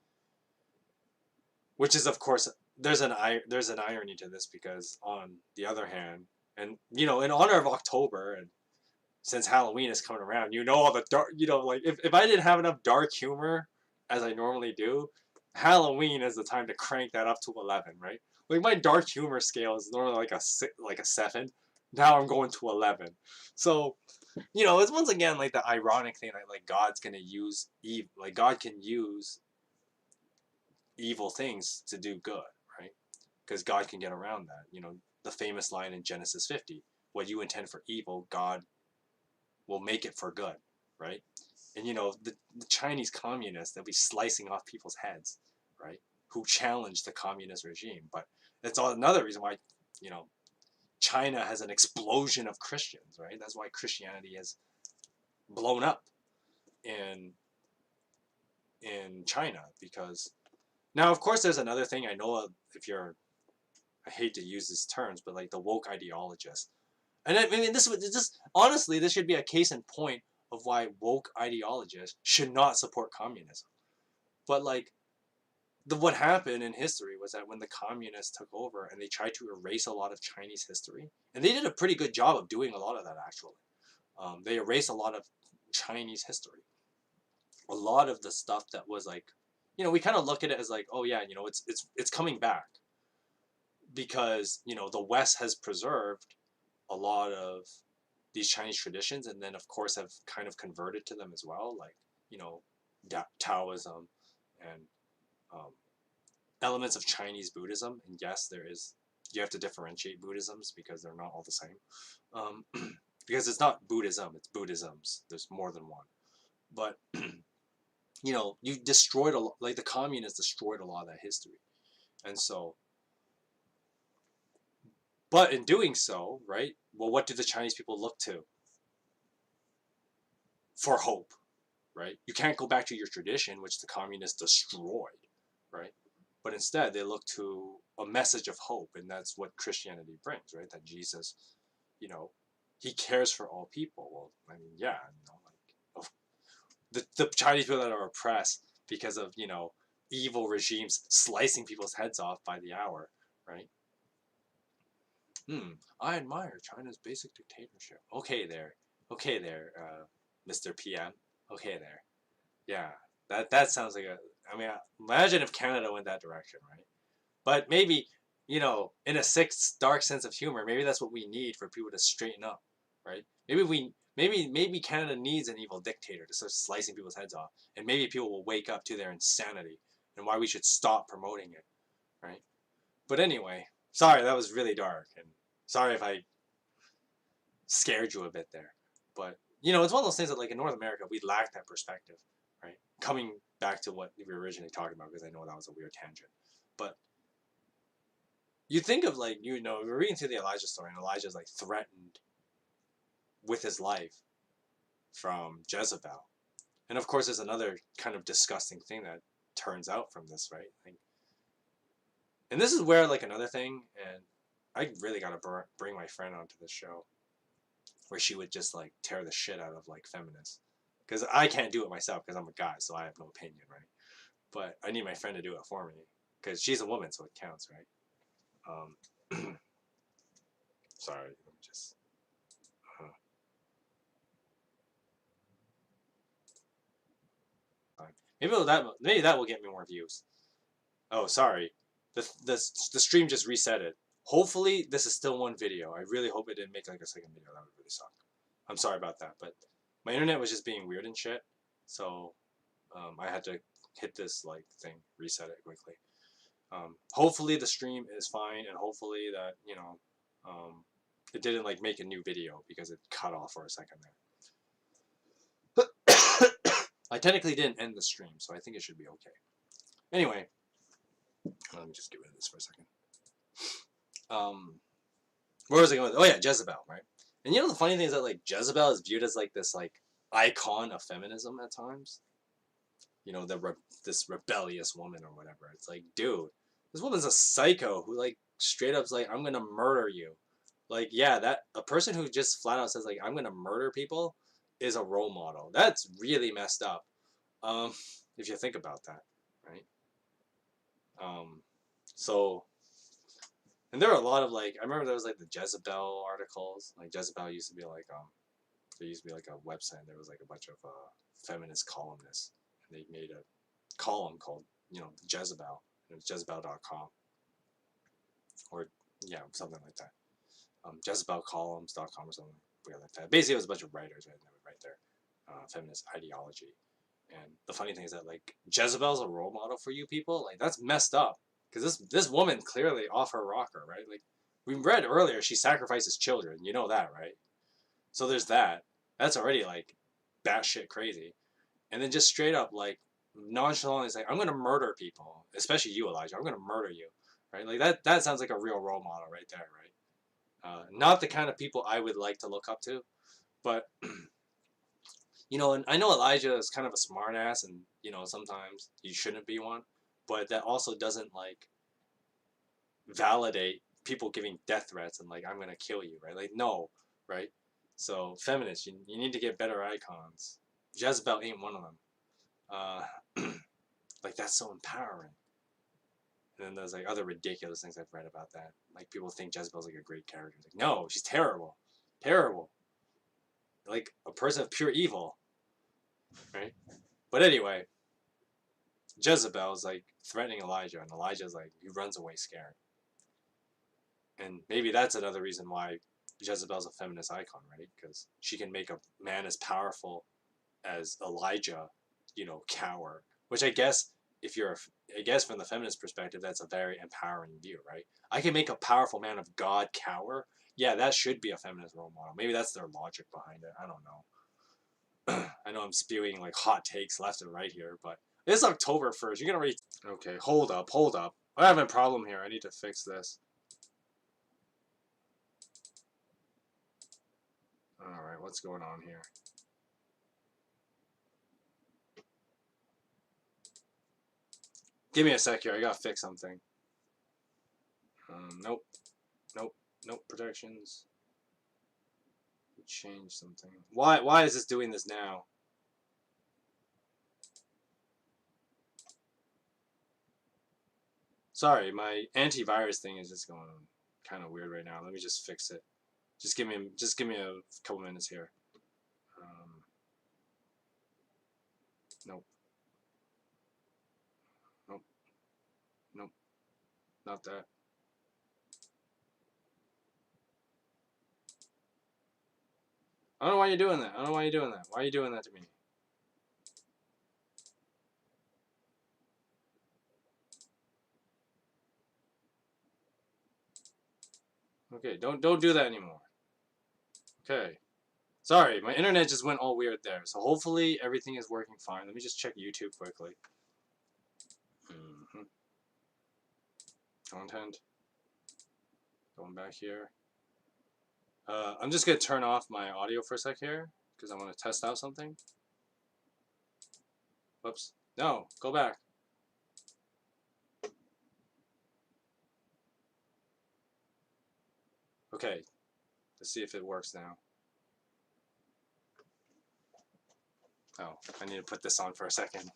Which is, of course, there's an irony to this, because on the other hand, and in honor of October, and since Halloween is coming around, all the dark, like, if I didn't have enough dark humor as I normally do, Halloween is the time to crank that up to 11, right? Like, my dark humor scale is normally like a 7. Now I'm going to 11. So, it's once again like the ironic thing that, like, God's gonna use evil, like, God can use evil things to do good, right? Because God can get around that. The famous line in Genesis 50: "What you intend for evil, God will make it for good," right? And the Chinese communists that be slicing off people's heads, right? Who challenged the communist regime. But that's another reason why, China has an explosion of Christians, right? That's why Christianity has blown up in China. Because now, of course, there's another thing. I know, I hate to use these terms, but, like, the woke ideologists. And I mean, this honestly, this should be a case in point of why woke ideologists should not support communism. But, like, what happened in history was that when the communists took over and they tried to erase a lot of Chinese history, and they did a pretty good job of doing a lot of that, actually. They erased a lot of Chinese history. A lot of the stuff that was, like, we kind of look at it as like, oh yeah, it's coming back, because the West has preserved a lot of these Chinese traditions, and then, of course, have kind of converted to them as well, like, Taoism and elements of Chinese Buddhism. And yes, you have to differentiate Buddhisms, because they're not all the same. Because it's not Buddhism, it's Buddhisms. There's more than one. But you destroyed like, the communists destroyed a lot of that history. And so, but in doing so, right? Well, what do the Chinese people look to for hope, right? You can't go back to your tradition, which the communists destroyed, right? But instead, they look to a message of hope, and that's what Christianity brings, right? That Jesus, he cares for all people. Well, I mean, yeah, like, the Chinese people that are oppressed because of, evil regimes slicing people's heads off by the hour, right? I admire China's basic dictatorship. Okay there, Mr. PM. Okay there. Yeah, that sounds like a. I mean, imagine if Canada went that direction, right? But maybe, in a sick, dark sense of humor, maybe that's what we need for people to straighten up, right? Maybe Canada needs an evil dictator to start slicing people's heads off, and maybe people will wake up to their insanity and why we should stop promoting it, right? But anyway, sorry that was really dark, and sorry if I scared you a bit there, but it's one of those things that like in North America we lack that perspective, right? Coming back to what we were originally talking about, because I know that was a weird tangent, but you think of like we're reading through the Elijah story, and Elijah's like threatened with his life from Jezebel, and of course there's another kind of disgusting thing that turns out from this, right? Like, and this is where like another thing, and I really gotta bring my friend onto this show, where she would just like tear the shit out of like feminists, because I can't do it myself because I'm a guy, so I have no opinion, right? But I need my friend to do it for me because she's a woman, so it counts, right? Sorry, let me just. Maybe that will get me more views. Oh, sorry, the stream just reset it. Hopefully, this is still one video. I really hope it didn't make like a second video. That would really suck. I'm sorry about that, but my internet was just being weird and shit, so I had to hit this like thing, reset it quickly. Hopefully the stream is fine, and hopefully that it didn't like make a new video because it cut off for a second there. I technically didn't end the stream, so I think it should be okay. Anyway, let me just get rid of this for a second. Where was I going? Oh yeah, Jezebel, right? And the funny thing is that like Jezebel is viewed as like this like icon of feminism at times. This rebellious woman or whatever. It's like, dude, this woman's a psycho who like straight up's like, I'm gonna murder you. Like, yeah, that a person who just flat out says like, I'm gonna murder people is a role model. That's really messed up. If you think about that, right? So, and there are a lot of like, I remember there was like the Jezebel articles. Like Jezebel used to be like, there used to be like a website. And there was like a bunch of feminist columnists, and they made a column called Jezebel, and it's Jezebel.com, or something like that. JezebelColumns.com or something weird like that. Basically, it was a bunch of writers, right? And they would write their feminist ideology. And the funny thing is that like Jezebel's a role model for you people. Like that's messed up, because this woman clearly off her rocker, right? Like we read earlier, she sacrifices children. You know that, right? So there's that. That's already like batshit crazy. And then just straight up like nonchalantly say, I'm gonna murder people, especially you, Elijah. I'm gonna murder you, right? Like that sounds like a real role model right there, right? Not the kind of people I would like to look up to, but and I know Elijah is kind of a smart ass, and sometimes you shouldn't be one, but that also doesn't like validate people giving death threats and like I'm gonna kill you, right? Like no, right? So feminists, you need to get better icons. Jezebel ain't one of them. Like that's so empowering. And then there's like other ridiculous things I've read about that. Like people think Jezebel's like a great character. It's like, no, she's terrible. Terrible. Like a person of pure evil. Right? But anyway, Jezebel is like threatening Elijah, and Elijah's like, he runs away scared. And maybe that's another reason why Jezebel's a feminist icon, right? Because she can make a man as powerful as Elijah, cower. Which I guess from the feminist perspective, that's a very empowering view, right? I can make a powerful man of God cower. Yeah, that should be a feminist role model. Maybe that's their logic behind it. I don't know. I know I'm spewing like hot takes left and right here, but it's October 1st. You're gonna read. Okay, hold up. I have a problem here. I need to fix this. Alright, what's going on here? Give me a sec here. I gotta fix something. Nope. Protections. Change something. Why is this doing this now? Sorry, my antivirus thing is just going kind of weird right now. Let me just fix it. Just give me a couple minutes here. Nope. Nope. Nope. Not that. I don't know why you're doing that. I don't know why you're doing that. Why are you doing that to me? Okay, don't do that anymore. Okay. Sorry, my internet just went all weird there. So hopefully everything is working fine. Let me just check YouTube quickly. Content. Going back here. I'm just gonna turn off my audio for a sec here because I want to test out something. Whoops. No, go back. Okay, let's see if it works now. Oh, I need to put this on for a second.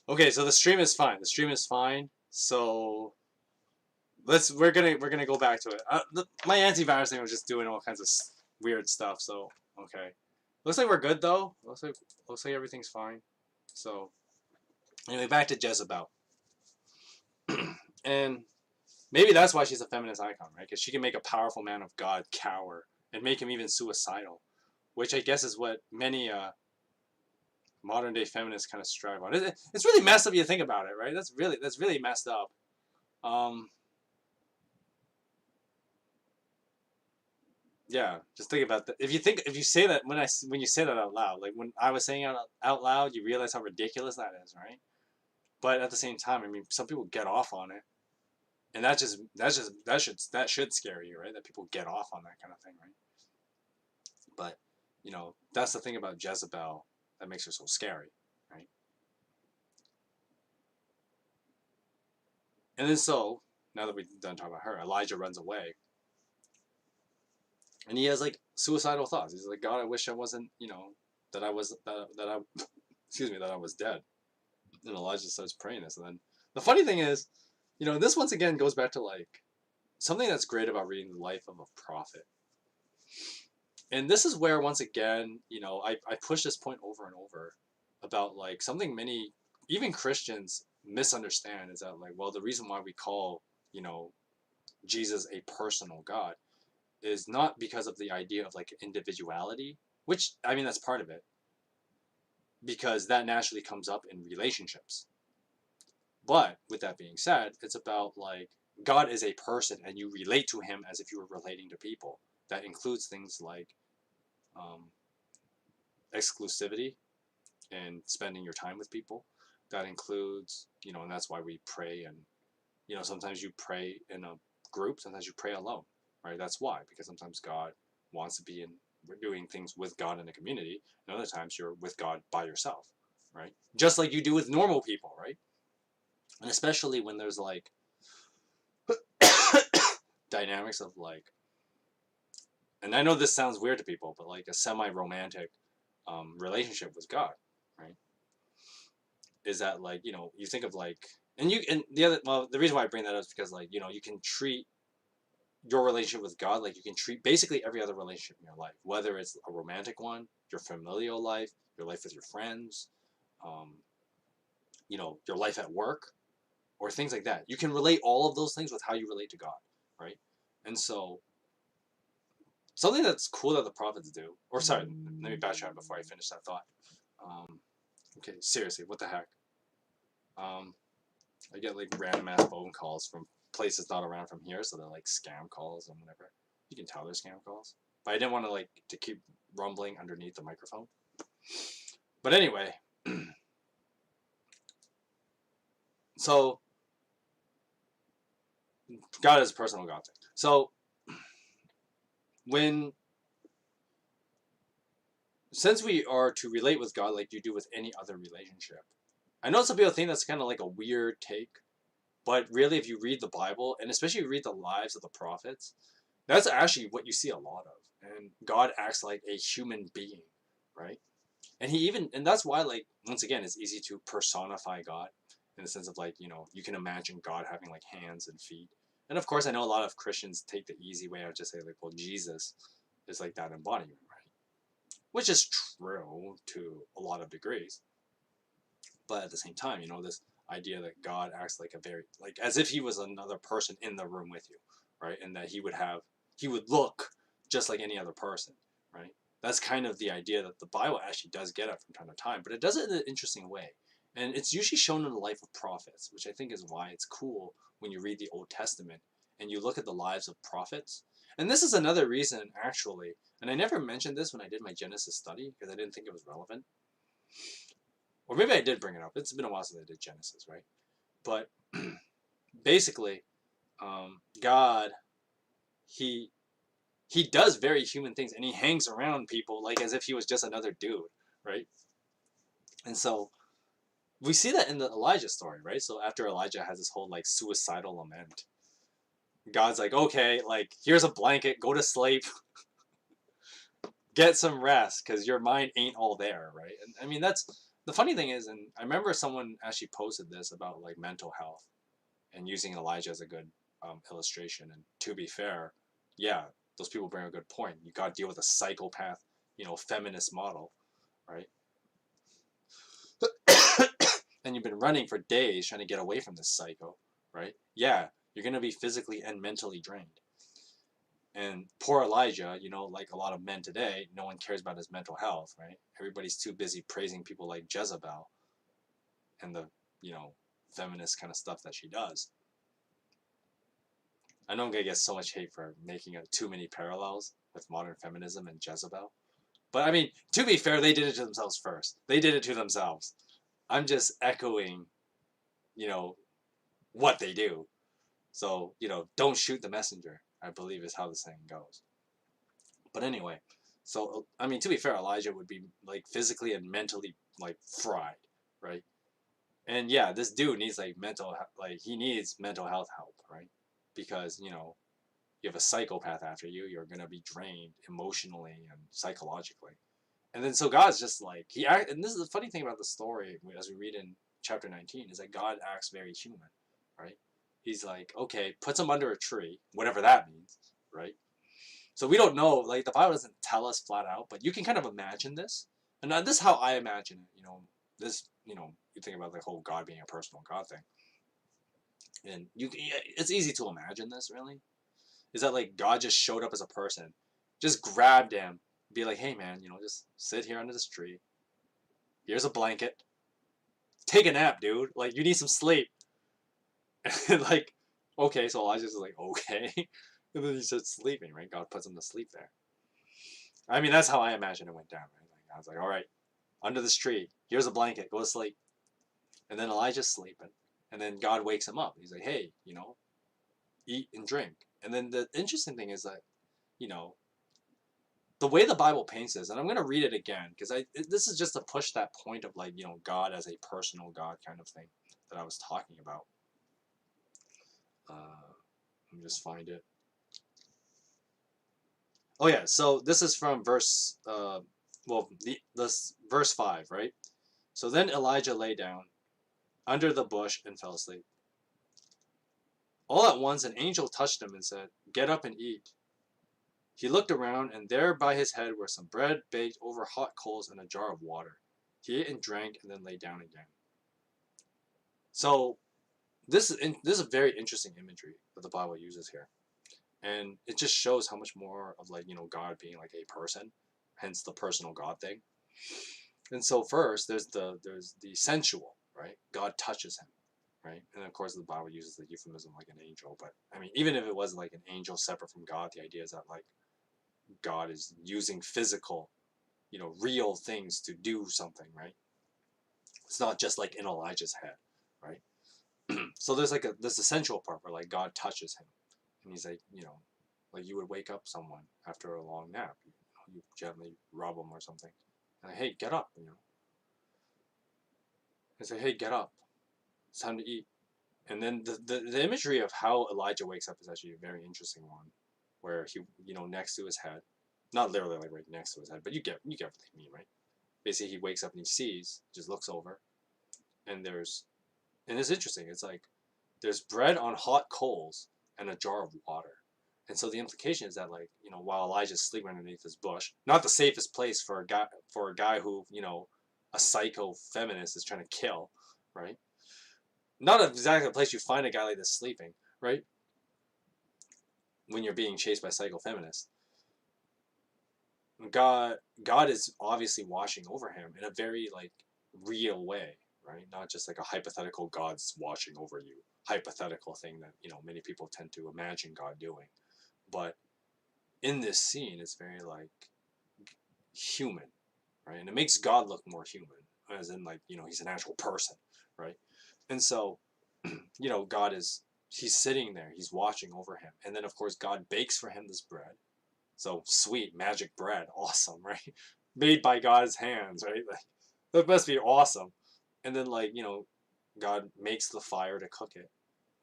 Okay, so the stream is fine. The stream is fine. So we're gonna go back to it. My antivirus thing was just doing all kinds of weird stuff. So okay, looks like we're good though. Looks like everything's fine. So anyway, back to Jezebel, and maybe that's why she's a feminist icon, right? Because she can make a powerful man of God cower and make him even suicidal, which I guess is what many modern day feminists kind of strive on. It's really messed up. You think about it, right? That's really messed up. Yeah, just think about that. If you say that when you say that out loud, like when I was saying it out loud, you realize how ridiculous that is, right? But at the same time, I mean, some people get off on it, and that should scare you, right? That people get off on that kind of thing, right? But that's the thing about Jezebel that makes her so scary, right? And then so now that we've done talking about her, Elijah runs away, and he has like suicidal thoughts. He's like, God, I wish I wasn't, that I was that I excuse me, that I was dead. And Elijah starts praying this, and then the funny thing is, this once again goes back to like something that's great about reading the life of a prophet. And this is where once again, I push this point over and over about like something many even Christians misunderstand is that like, well, the reason why we call, Jesus a personal God is not because of the idea of like individuality, which I mean that's part of it, because that naturally comes up in relationships. But with that being said, it's about like God is a person and you relate to him as if you were relating to people. That includes things like exclusivity and spending your time with people. That includes, and that's why we pray, and sometimes you pray in a group, sometimes you pray alone, right? That's why, because sometimes God wants to be in, we're doing things with God in a community, and other times you're with God by yourself, right? Just like you do with normal people, right? And especially when there's like dynamics of like, and I know this sounds weird to people, but like a semi-romantic relationship with God, right? Is that like, you think of like, and the reason why I bring that up is because like, you can treat your relationship with God like you can treat basically every other relationship in your life, whether it's a romantic one, your familial life, your life with your friends, your life at work, or things like that. You can relate all of those things with how you relate to God, right? And so something that's cool that the prophets do, or sorry, let me backtrack before I finish that thought. Okay, seriously, what the heck? I get like random ass phone calls from places not around from here, so they're like scam calls and whatever. You can tell they're scam calls, but I didn't want to keep rumbling underneath the microphone. But anyway, so God is a personal God thing. So since we are to relate with God like you do with any other relationship, I know some people think that's kind of like a weird take, but really, if you read the Bible, and especially if you read the lives of the prophets, that's actually what you see a lot of. And God acts like a human being, right? And and that's why, like, once again, it's easy to personify God in the sense of, like, you can imagine God having like hands and feet. And of course, I know a lot of Christians take the easy way out, just say like, well, Jesus is like that embodiment, right? Which is true to a lot of degrees. But at the same time, this idea that God acts like like as if he was another person in the room with you, right? And that he would look just like any other person, right? That's kind of the idea that the Bible actually does get at from time to time, but it does it in an interesting way. And it's usually shown in the life of prophets, which I think is why it's cool when you read the Old Testament and you look at the lives of prophets. And this is another reason, actually, and I never mentioned this when I did my Genesis study because I didn't think it was relevant. Or maybe I did bring it up. It's been a while since I did Genesis, right? But basically, God, he he does very human things, and he hangs around people like as if he was just another dude, right? And so we see that in the Elijah story, right? So after Elijah has this whole like suicidal lament, God's like, okay, like here's a blanket, go to sleep, get some rest, because your mind ain't all there, right? And I mean that's the funny thing is, and I remember someone actually posted this about like mental health and using Elijah as a good illustration. And to be fair, yeah, those people bring a good point. You got to deal with a psychopath, feminist model, right? And you've been running for days trying to get away from this psycho, right? Yeah, you're going to be physically and mentally drained. And poor Elijah, like a lot of men today, no one cares about his mental health, right? Everybody's too busy praising people like Jezebel and the, feminist kind of stuff that she does. I know I'm gonna get so much hate for making too many parallels with modern feminism and Jezebel. But I mean, to be fair, they did it to themselves first. They did it to themselves. I'm just echoing, you know, what they do. So, don't shoot the messenger, I believe is how the saying goes. But anyway, so, I mean, to be fair, Elijah would be like physically and mentally like fried, right? And yeah, this dude needs like he needs mental health help, right? Because, you have a psychopath after you, you're gonna be drained emotionally and psychologically. And then so God's just like and this is the funny thing about the story as we read in chapter 19 is that God acts very human, right? He's like, okay, puts him under a tree, whatever that means, right? So we don't know, like the Bible doesn't tell us flat out, but you can kind of imagine this. And this is how I imagine it, this, you think about the whole God being a personal God thing. And it's easy to imagine this really is that like God just showed up as a person, just grabbed him, be like, hey man, just sit here under this tree. Here's a blanket. Take a nap, dude. Like you need some sleep. And like, okay, so Elijah's just like, okay. And then he starts sleeping, right? God puts him to sleep there. I mean, that's how I imagine it went down, right? Like I was like, all right, under this tree, here's a blanket, go to sleep. And then Elijah's sleeping. And then God wakes him up. He's like, hey, eat and drink. And then the interesting thing is that, you know, the way the Bible paints this, and I'm going to read it again because this is just to push that point of like, God as a personal God kind of thing that I was talking about. Let me just find it. Oh yeah, so this is from verse, this verse 5, right? So then Elijah lay down under the bush and fell asleep. All at once an angel touched him and said, "Get up and eat." He looked around, and there by his head were some bread baked over hot coals and a jar of water. He ate and drank and then lay down again. So this is a very interesting imagery that the Bible uses here, and it just shows how much more of like God being like a person, hence the personal God thing. And so first there's the sensual, right? God touches him, right? And of course the Bible uses the euphemism like an angel, but I mean even if it was like an angel separate from God, the idea is that like God is using physical, real things to do something, right? It's not just like in Elijah's head, right? So there's like this essential part where like God touches him, and he's like, like you would wake up someone after a long nap, you gently rub them or something, and like, hey, get up, and say, hey, get up, it's time to eat. And then the imagery of how Elijah wakes up is actually a very interesting one, where he, next to his head, not literally like right next to his head, but you get what they mean, right? basically he wakes up and he sees, just looks over, and it's interesting. It's like there's bread on hot coals and a jar of water. And so the implication is that, like, while Elijah's sleeping underneath this bush, not the safest place for a guy who, a psycho feminist is trying to kill, right? Not exactly a place you find a guy like this sleeping, right? When you're being chased by psycho feminists. God is obviously watching over him in a very, like, real way, right? Not just like a hypothetical God's watching over you hypothetical thing that many people tend to imagine God doing. But in this scene, it's very, like, human, right? And it makes God look more human, as in, like, he's an actual person, right? And so, he's sitting there, he's watching over him, and then of course God bakes for him this bread. So sweet, magic bread, awesome, right? Made by God's hands, right? Like, that must be awesome. And then, like, God makes the fire to cook it.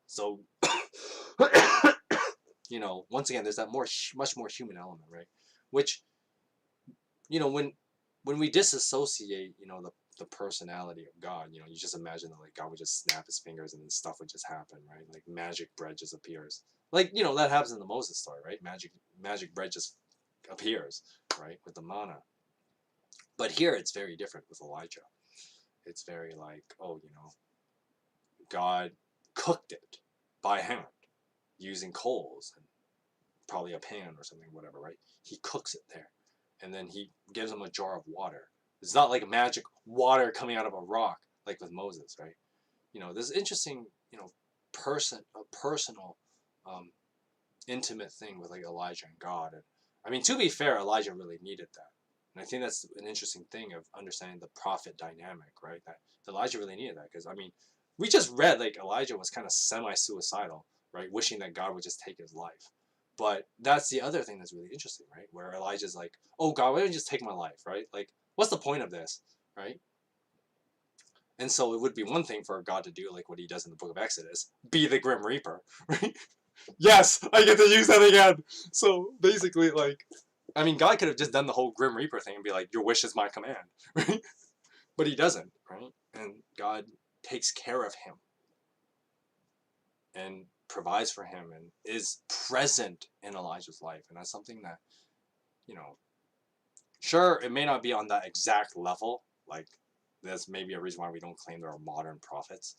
So, once again, there's that much more human element, right? Which, when we disassociate, the personality of God, you just imagine that, like, God would just snap his fingers and then stuff would just happen, right? Like magic bread just appears. Like, that happens in the Moses story, right? Magic bread just appears, right, with the manna. But here it's very different with Elijah. It's very like, oh, God cooked it by hand using coals and probably a pan or something, whatever, right? He cooks it there, and then he gives him a jar of water. It's not like magic water coming out of a rock like with Moses, right? This interesting, personal, um, intimate thing with, like, Elijah and God. And I mean, to be fair, Elijah really needed that. And I think that's an interesting thing of understanding the prophet dynamic, right? That Elijah really needed that, because I mean, we just read, like, Elijah was kind of semi-suicidal, right, wishing that God would just take his life. But that's the other thing that's really interesting, right? Where Elijah's like, "Oh God, why don't you just take my life, right? Like, what's the point of this, right?" And so it would be one thing for God to do, like what he does in the book of Exodus, be the Grim Reaper, right? Yes, I get to use that again. So basically, like, I mean, God could have just done the whole Grim Reaper thing and be like, "Your wish is my command," right? But he doesn't, right? And God takes care of him and provides for him and is present in Elijah's life. And that's something that, you know, sure, it may not be on that exact level. Like, that's maybe a reason why we don't claim there are modern prophets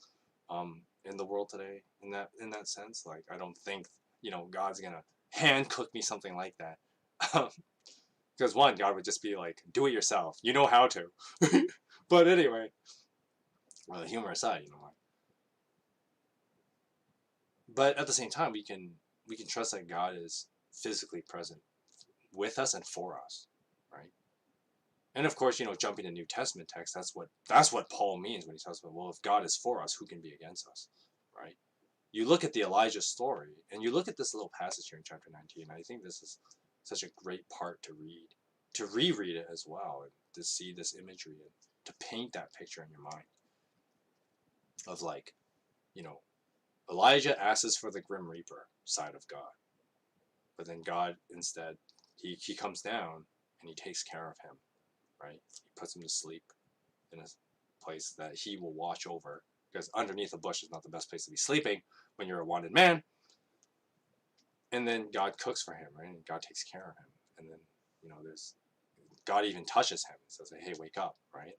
in the world today. In that sense, like, I don't think God's gonna hand cook me something like that. Because one, God would just be like, "Do it yourself. You know how to." But anyway, well, humor aside, but at the same time, we can trust that God is physically present with us and for us, right? And of course, jumping to New Testament text, that's what Paul means when he talks about, well, if God is for us, who can be against us, right? You look at the Elijah story, and you look at this little passage here in chapter 19. And I think this is such a great part to read, to reread it as well, and to see this imagery and to paint that picture in your mind of, like, Elijah asks for the Grim Reaper side of God, but then God instead he comes down and he takes care of him, right? He puts him to sleep in a place that he will watch over, because underneath a bush is not the best place to be sleeping when you're a wanted man. And then God cooks for him, right? And God takes care of him. And then, there's God even touches him and says, "Hey, wake up," right?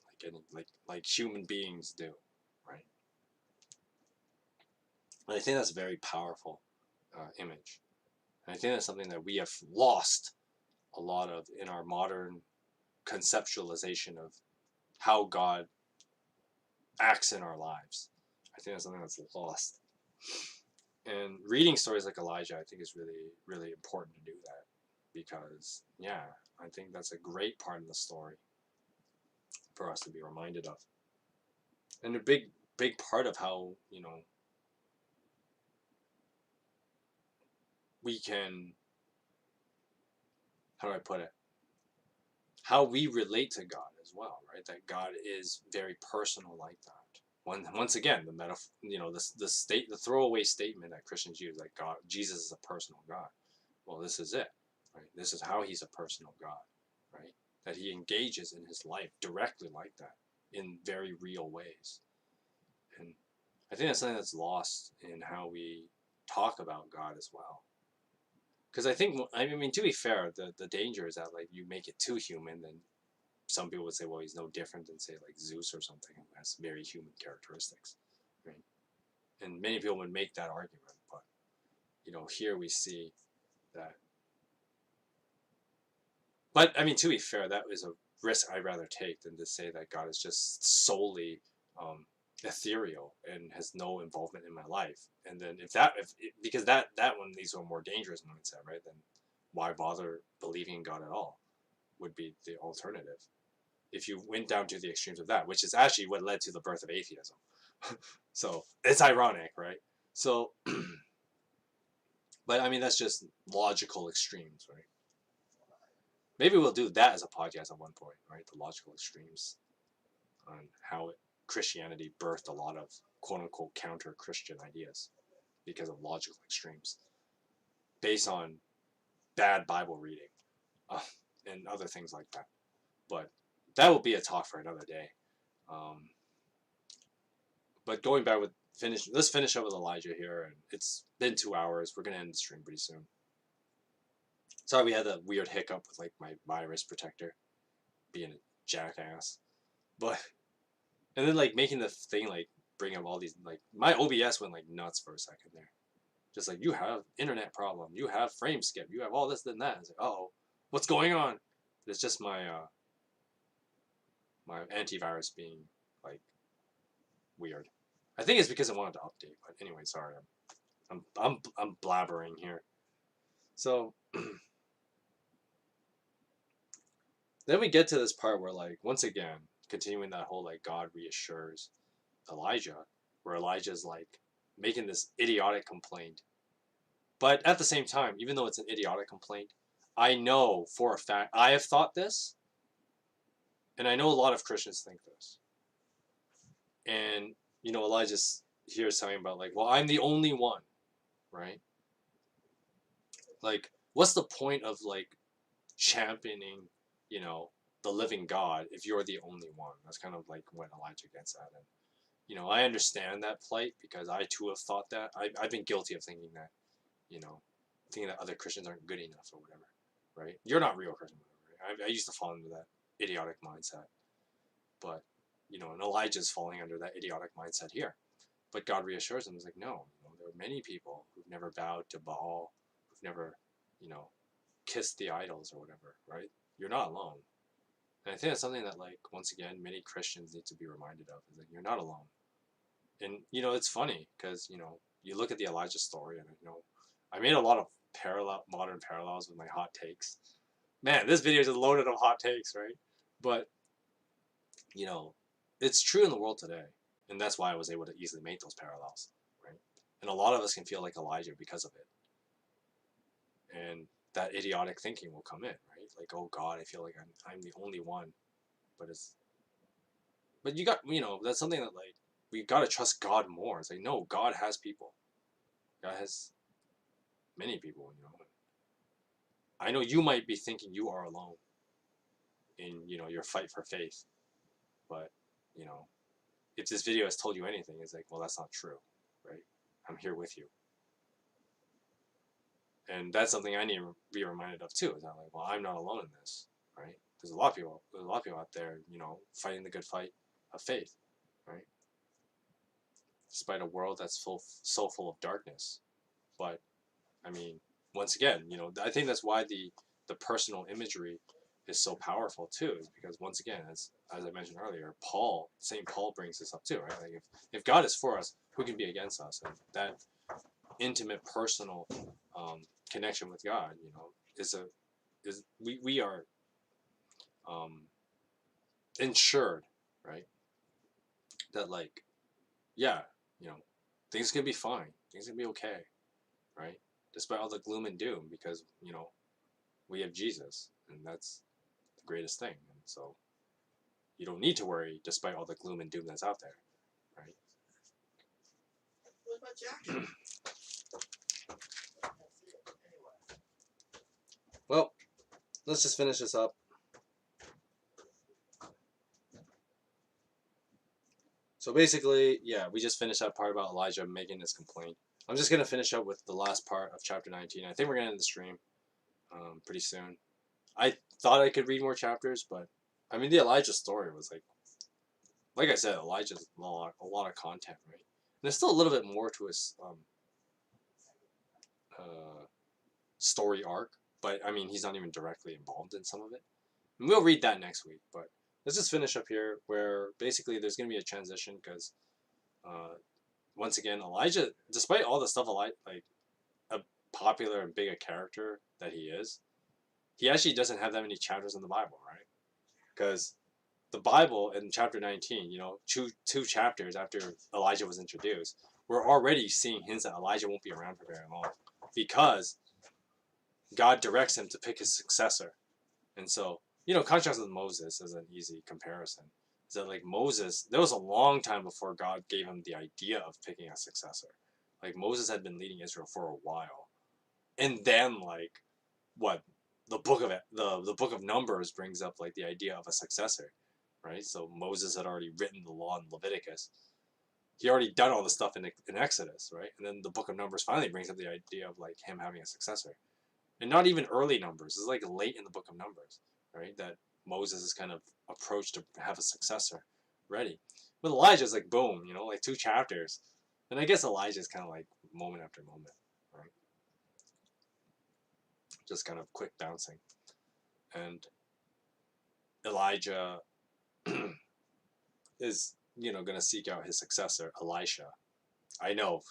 Like human beings do, right? And I think that's a very powerful image. And I think that's something that we have lost a lot of in our modern conceptualization of how God acts in our lives. I think that's something that's lost. And reading stories like Elijah, I think, is really, really important to do that, because, yeah, I think that's a great part of the story for us to be reminded of. And a big, big part of how, we can, how do I put it? How we relate to God as well, right? That God is very personal like that. Once again, the metaphor, the throwaway statement that Christians use, that Jesus is a personal God. Well, this is it, right? This is how he's a personal God, right? that he engages in his life directly like that in very real ways. And I think that's something that's lost in how we talk about God as well. Because I mean, to be fair, the danger is that like you make it too human, then some people would say, well, he's no different than say like Zeus or something who has very human characteristics, right? And many people would make that argument, but here we see that. But I mean, to be fair, that is a risk I'd rather take than to say that God is just solely ethereal and has no involvement in my life. And then because that one leads to a more dangerous mindset, right? Then why bother believing in God at all? Would be the alternative. If you went down to the extremes of that, which is actually what led to the birth of atheism. So it's ironic, right? So, but I mean, that's just logical extremes, right? Maybe we'll do that as a podcast at one point, right? The logical extremes on how Christianity birthed a lot of quote unquote counter Christian ideas because of logical extremes based on bad Bible reading and other things like that. But that will be a talk for another day. But going back let's finish up with Elijah here. And it's been 2 hours. We're going to end the stream pretty soon. Sorry, we had that weird hiccup with like my virus protector being a jackass. But, and then like making the thing like bring up all these, like my OBS went like nuts for a second there. Just like, you have internet problem, you have frame skip, you have all this and that. It's like, oh, what's going on? It's just my my antivirus being like weird. I think it's because I wanted to update. But anyway, sorry, I'm blabbering here. So then we get to this part where like once again continuing that whole like God reassures Elijah, where Elijah's like making this idiotic complaint. But at the same time, even though it's an idiotic complaint, I know for a fact, I have thought this, and I know a lot of Christians think this. And, Elijah's here is talking about, like, well, I'm the only one, right? Like, what's the point of, like, championing, the living God if you're the only one? That's kind of like what Elijah gets at. And, I understand that plight because I too have thought that. I've been guilty of thinking that, thinking that other Christians aren't good enough or whatever, right? You're not real Christian, whatever. Right? I used to fall into that idiotic mindset. But, and Elijah's falling under that idiotic mindset here. But God reassures him. He's like, no, there are many people who've never bowed to Baal, who've never, kissed the idols or whatever, right? You're not alone. And I think that's something that, like, once again, many Christians need to be reminded of. Is like, you're not alone. And, it's funny because, you look at the Elijah story and, I made a lot of modern parallels with my hot takes. Man, this video is loaded of hot takes, right? But, it's true in the world today. And that's why I was able to easily make those parallels, right? And a lot of us can feel like Elijah because of it. And that idiotic thinking will come in, right? Like, oh God, I feel like I'm the only one. But you got, that's something that like, we got to trust God more. It's like, no, God has people. God has many people, I know you might be thinking you are alone in, your fight for faith. But, if this video has told you anything, it's like, well, that's not true, right? I'm here with you. And that's something I need to be reminded of too. Is that like, well, I'm not alone in this, right? There's a lot of people out there, fighting the good fight of faith, right? Despite a world that's so full of darkness. But I mean, once again, I think that's why the personal imagery is so powerful too, is because once again, as I mentioned earlier, St. Paul brings this up too, right? Like if God is for us, who can be against us? And that intimate, personal connection with God, we are ensured, right? That like, yeah, things can be fine, things can be okay, right? Despite all the gloom and doom, because we have Jesus, and that's the greatest thing. And so you don't need to worry despite all the gloom and doom that's out there, right? Well, let's just finish this up. So basically, yeah, we just finished that part about Elijah making his complaint. I'm just gonna finish up with the last part of chapter 19. I think we're gonna end the stream pretty soon. I thought I could read more chapters, but I mean the Elijah story was like I said, Elijah's a lot of content, right? And there's still a little bit more to his story arc, but I mean he's not even directly involved in some of it. And we'll read that next week, but let's just finish up here where basically there's gonna be a transition because once again Elijah, despite all the stuff like a popular and big a character that he is, he actually doesn't have that many chapters in the Bible, right? Because the Bible in chapter 19, you know, two chapters after Elijah was introduced, we're already seeing hints that Elijah won't be around for very long because God directs him to pick his successor. And so, you know, contrast with Moses as an easy comparison. Is that like Moses, there was a long time before God gave him the idea of picking a successor. Like Moses had been leading Israel for a while. And then like what the book of Numbers brings up like the idea of a successor, right? So Moses had already written the law in Leviticus. He already done all the stuff in Exodus, right? And then the book of Numbers finally brings up the idea of like him having a successor, and not even early Numbers. It's like late in the book of Numbers, right? That Moses is kind of approached to have a successor ready. With Elijah, it's like boom, you know, like 2 chapters, and I guess Elijah is kind of like moment after moment, right? Just kind of quick bouncing, and Elijah is, you know, gonna seek out his successor, Elisha. I know,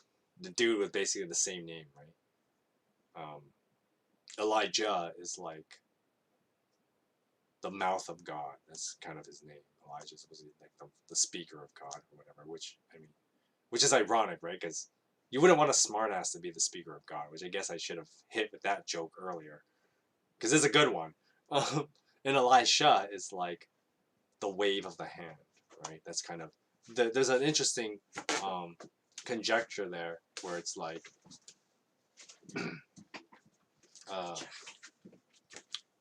the dude with basically the same name, right? Elijah is like the mouth of God. That's kind of his name. Elijah is supposed to be like the speaker of God or whatever. Which I mean, which is ironic, right? Because you wouldn't want a smartass to be the speaker of God, which I guess I should have hit with that joke earlier, because it's a good one. And Elisha is like the wave of the hand, right? That's kind of there's an interesting conjecture there where it's like uh,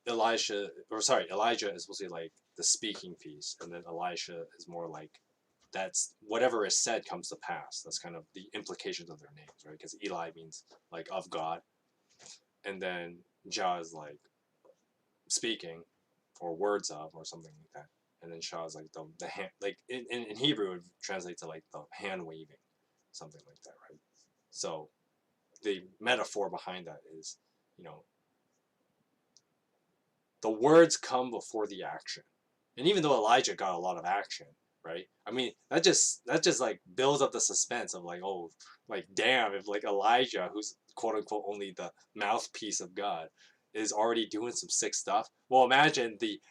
Elijah is supposed to be like the speaking piece, and then Elisha is more like that's whatever is said comes to pass. That's kind of the implications of their names, right? Because Eli means like of God, and then Jah is like speaking or words of or something like that, and then Shah is like the hand, like in Hebrew it would translate to like the hand waving, something like that, right? So the metaphor behind that is, you know, the words come before the action. And even though Elijah got a lot of action, right? I mean, that just like builds up the suspense of like, oh, like damn, if like Elijah, who's quote unquote only the mouthpiece of God, is already doing some sick stuff. Well, imagine the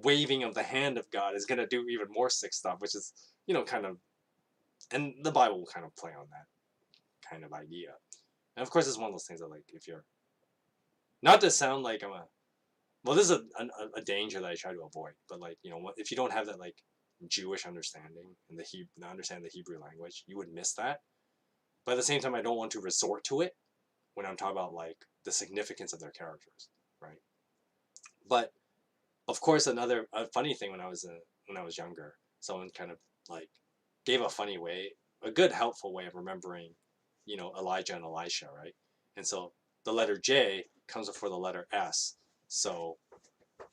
waving of the hand of God is gonna do even more sick stuff, which is, you know, kind of, and the Bible will kind of play on that kind of idea. And of course, it's one of those things that like if you're not to sound like I'm a well, this is a danger that I try to avoid. But like, you know, if you don't have that like Jewish understanding and the understand the Hebrew language, you would miss that. But at the same time, I don't want to resort to it when I'm talking about like the significance of their characters, right? But of course, a funny thing when I was younger, someone kind of like gave a funny way, a good helpful way of remembering, you know, Elijah and Elisha, right? And so the letter J comes before the letter S. So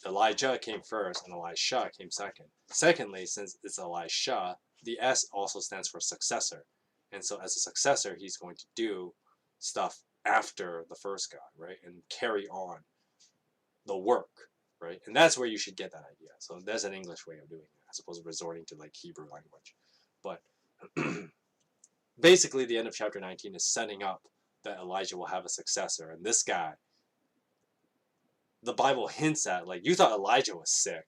Elijah came first and Elisha came second. Secondly, since it's Elisha, the S also stands for successor. And so as a successor, he's going to do stuff after the first guy, right? And carry on the work, right? And that's where you should get that idea. So that's an English way of doing it, as opposed to resorting to like Hebrew language. But basically, the end of chapter 19 is setting up that Elijah will have a successor. And this guy, the Bible hints at, like, you thought Elijah was sick.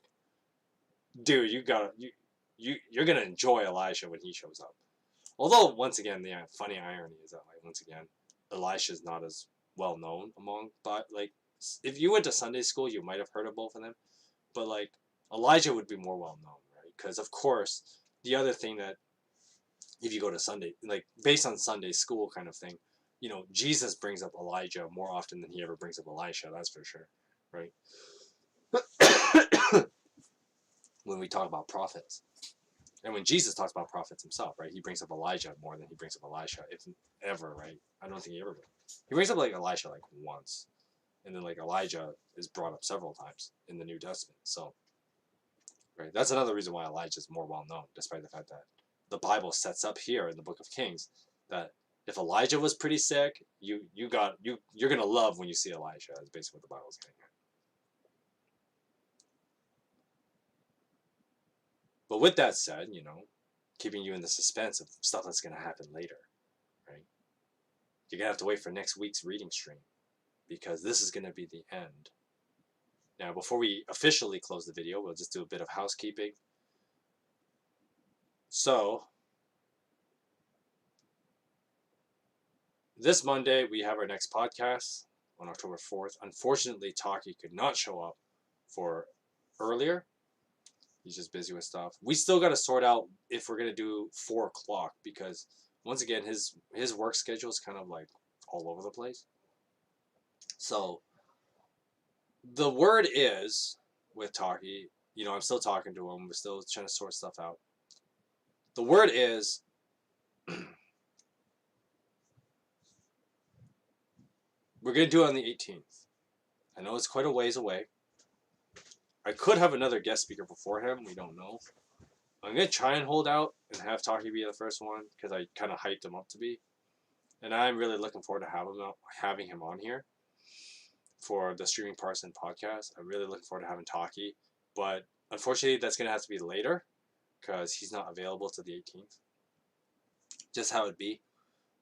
Dude, you're gonna enjoy Elisha when he shows up. Although, once again, the funny irony is that, like, once again, Elisha is not as well known among, but like, if you went to Sunday school, you might have heard of both of them. But like, Elijah would be more well known, right? Because of course, the other thing that if you go to Sunday, like based on Sunday school kind of thing, you know, Jesus brings up Elijah more often than he ever brings up Elisha. That's for sure, right? When we talk about prophets. And when Jesus talks about prophets himself, right, he brings up Elijah more than he brings up Elisha, if ever, right? I don't think he ever will. He brings up like Elisha like once, and then like Elijah is brought up several times in the New Testament. So, right, that's another reason why Elijah is more well known, despite the fact that the Bible sets up here in the Book of Kings that if Elijah was pretty sick, you're gonna love when you see Elijah. Is basically what the Bible's saying. But with that said, keeping you in the suspense of stuff that's gonna happen later, right? You're gonna have to wait for next week's reading stream because this is gonna be the end. Now, before we officially close the video, we'll just do a bit of housekeeping. So, this Monday, we have our next podcast on October 4th. Unfortunately, Taki could not show up for earlier. He's just busy with stuff. We still got to sort out if we're going to do 4 o'clock because, once again, his work schedule is kind of like all over the place. So, the word is, with Taki, I'm still talking to him. We're still trying to sort stuff out. The word is we're going to do it on the 18th. I know it's quite a ways away. I could have another guest speaker before him. We don't know. I'm going to try and hold out and have Taki be the first one because I kind of hyped him up to be. And I'm really looking forward to having him on here for the Streaming Parson podcast. I'm really looking forward to having Taki. But unfortunately, that's going to have to be later because he's not available to the 18th. Just how it be.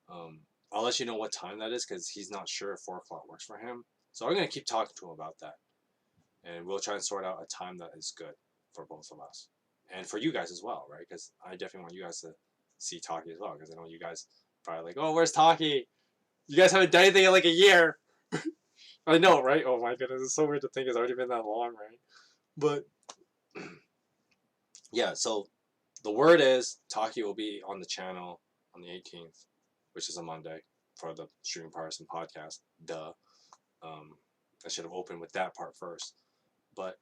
I'll let you know what time that is because he's not sure if 4 o'clock works for him. So I'm going to keep talking to him about that. And we'll try and sort out a time that is good for both of us. And for you guys as well, right? Because I definitely want you guys to see Taki as well. Because I know you guys probably like, oh, where's Taki? You guys haven't done anything in like a year. I know, right? Oh my goodness, it's so weird to think it's already been that long, right? But yeah, so the word is Taki will be on the channel on the 18th, which is a Monday, for the Streaming Parson podcast. Duh. I should have opened with that part first. But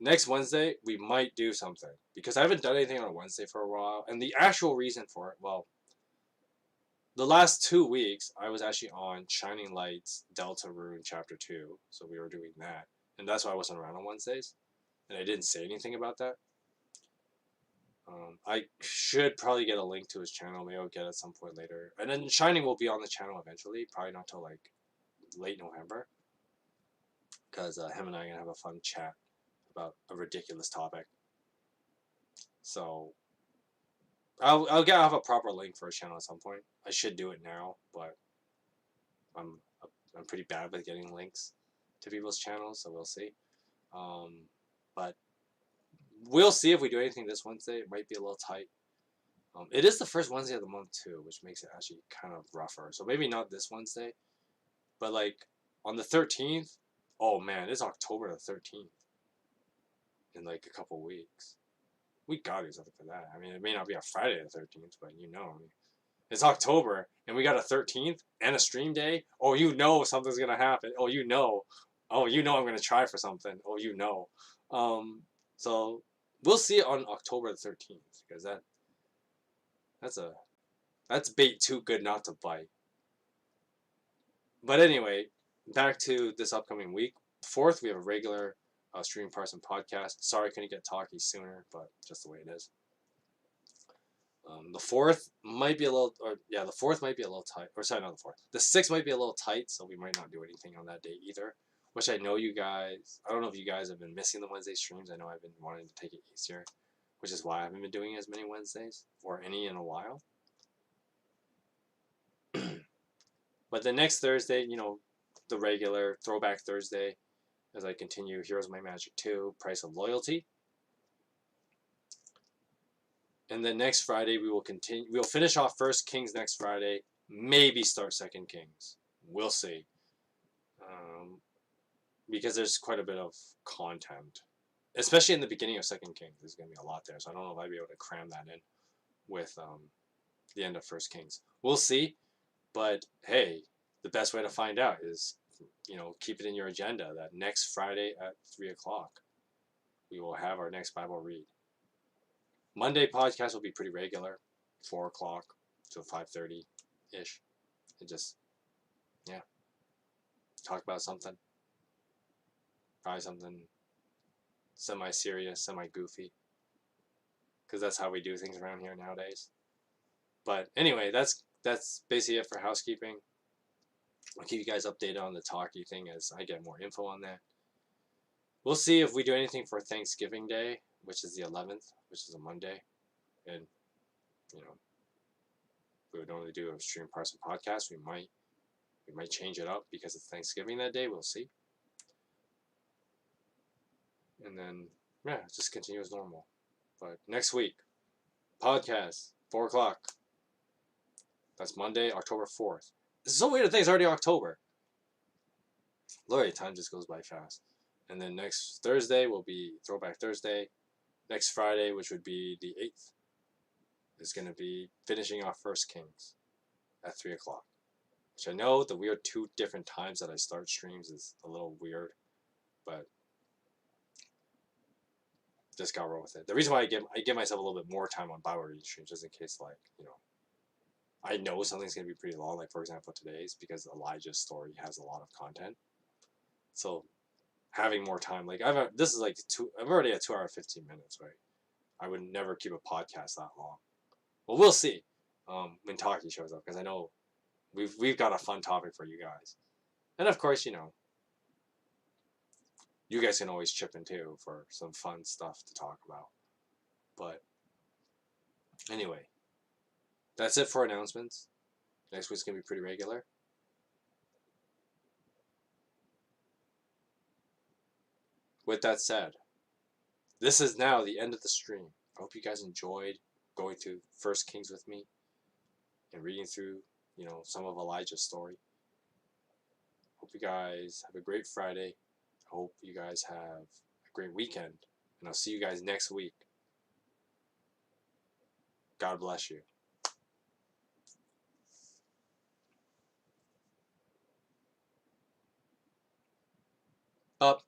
next Wednesday, we might do something. Because I haven't done anything on Wednesday for a while. And the actual reason for it, well, the last 2 weeks, I was actually on Shining Lights Delta Rune Chapter 2. So we were doing that. And that's why I wasn't around on Wednesdays. And I didn't say anything about that. I should probably get a link to his channel. Maybe I'll get it at some point later. And then Shining will be on the channel eventually. Probably not till like late November. Because him and I are going to have a fun chat about a ridiculous topic. So I'll have a proper link for his channel at some point. I should do it now, but I'm pretty bad with getting links to people's channels, so we'll see. But we'll see if we do anything this Wednesday. It might be a little tight. It is the first Wednesday of the month too, which makes it actually kind of rougher. So maybe not this Wednesday, but like on the 13th. Oh man, it's October the 13th. In like a couple weeks. We gotta do something for that. I mean, it may not be a Friday the 13th, but it's October, and we got a 13th and a stream day. Oh, something's gonna happen. Oh, I'm gonna try for something. Oh, so we'll see it on October the 13th because that's bait too good not to bite. But anyway, back to this upcoming week. 4th, we have a regular Streaming Parson podcast. Sorry I couldn't get Taki sooner, but just the way it is. The 4th might be a little, the 4th might be a little tight. Or sorry, not the 4th. The 6th might be a little tight, so we might not do anything on that day either. Which I know you guys, I don't know if you guys have been missing the Wednesday streams. I know I've been wanting to take it easier, which is why I haven't been doing as many Wednesdays, or any in a while. But the next Thursday, the regular Throwback Thursday, as I continue Heroes of My Magic 2, Price of Loyalty. And then next Friday, we'll finish off First Kings next Friday, maybe start Second Kings. We'll see. Because there's quite a bit of content. Especially in the beginning of Second Kings, there's going to be a lot there. So I don't know if I'd be able to cram that in with the end of First Kings. We'll see. But hey, the best way to find out is keep it in your agenda that next Friday at 3 o'clock, we will have our next Bible read. Monday podcast will be pretty regular, 4 o'clock to 5:30-ish. And just, yeah, talk about something. Probably something semi-serious, semi-goofy. Because that's how we do things around here nowadays. But anyway, that's basically it for housekeeping. I'll keep you guys updated on the talkie thing as I get more info on that. We'll see if we do anything for Thanksgiving Day, which is the 11th, which is a Monday. And, we would normally do a stream Parson podcast. We might change it up because it's Thanksgiving that day. We'll see. And then, yeah, just continue as normal. But next week, podcast, 4 o'clock. That's Monday, October 4th. This is so weird to think it's already October. Lord, time just goes by fast. And then next Thursday will be Throwback Thursday. Next Friday, which would be the 8th, is going to be finishing off First Kings at 3 o'clock. Which I know the weird 2 different times that I start streams is a little weird, but just gotta roll with it. The reason why I give myself a little bit more time on Bible reading streams, just in case, I know something's gonna be pretty long. Like for example, today's because Elijah's story has a lot of content, so having more time. Like I'm already at 2 hours 15 minutes, right? I would never keep a podcast that long. Well, we'll see when Taki shows up, because I know we've got a fun topic for you guys, and of course, you guys can always chip in too for some fun stuff to talk about. But anyway, that's it for announcements. Next week's gonna be pretty regular. With that said, this is now the end of the stream. I hope you guys enjoyed going through First Kings with me and reading through, some of Elijah's story. Hope you guys have a great Friday. I hope you guys have a great weekend. And I'll see you guys next week. God bless you. Up.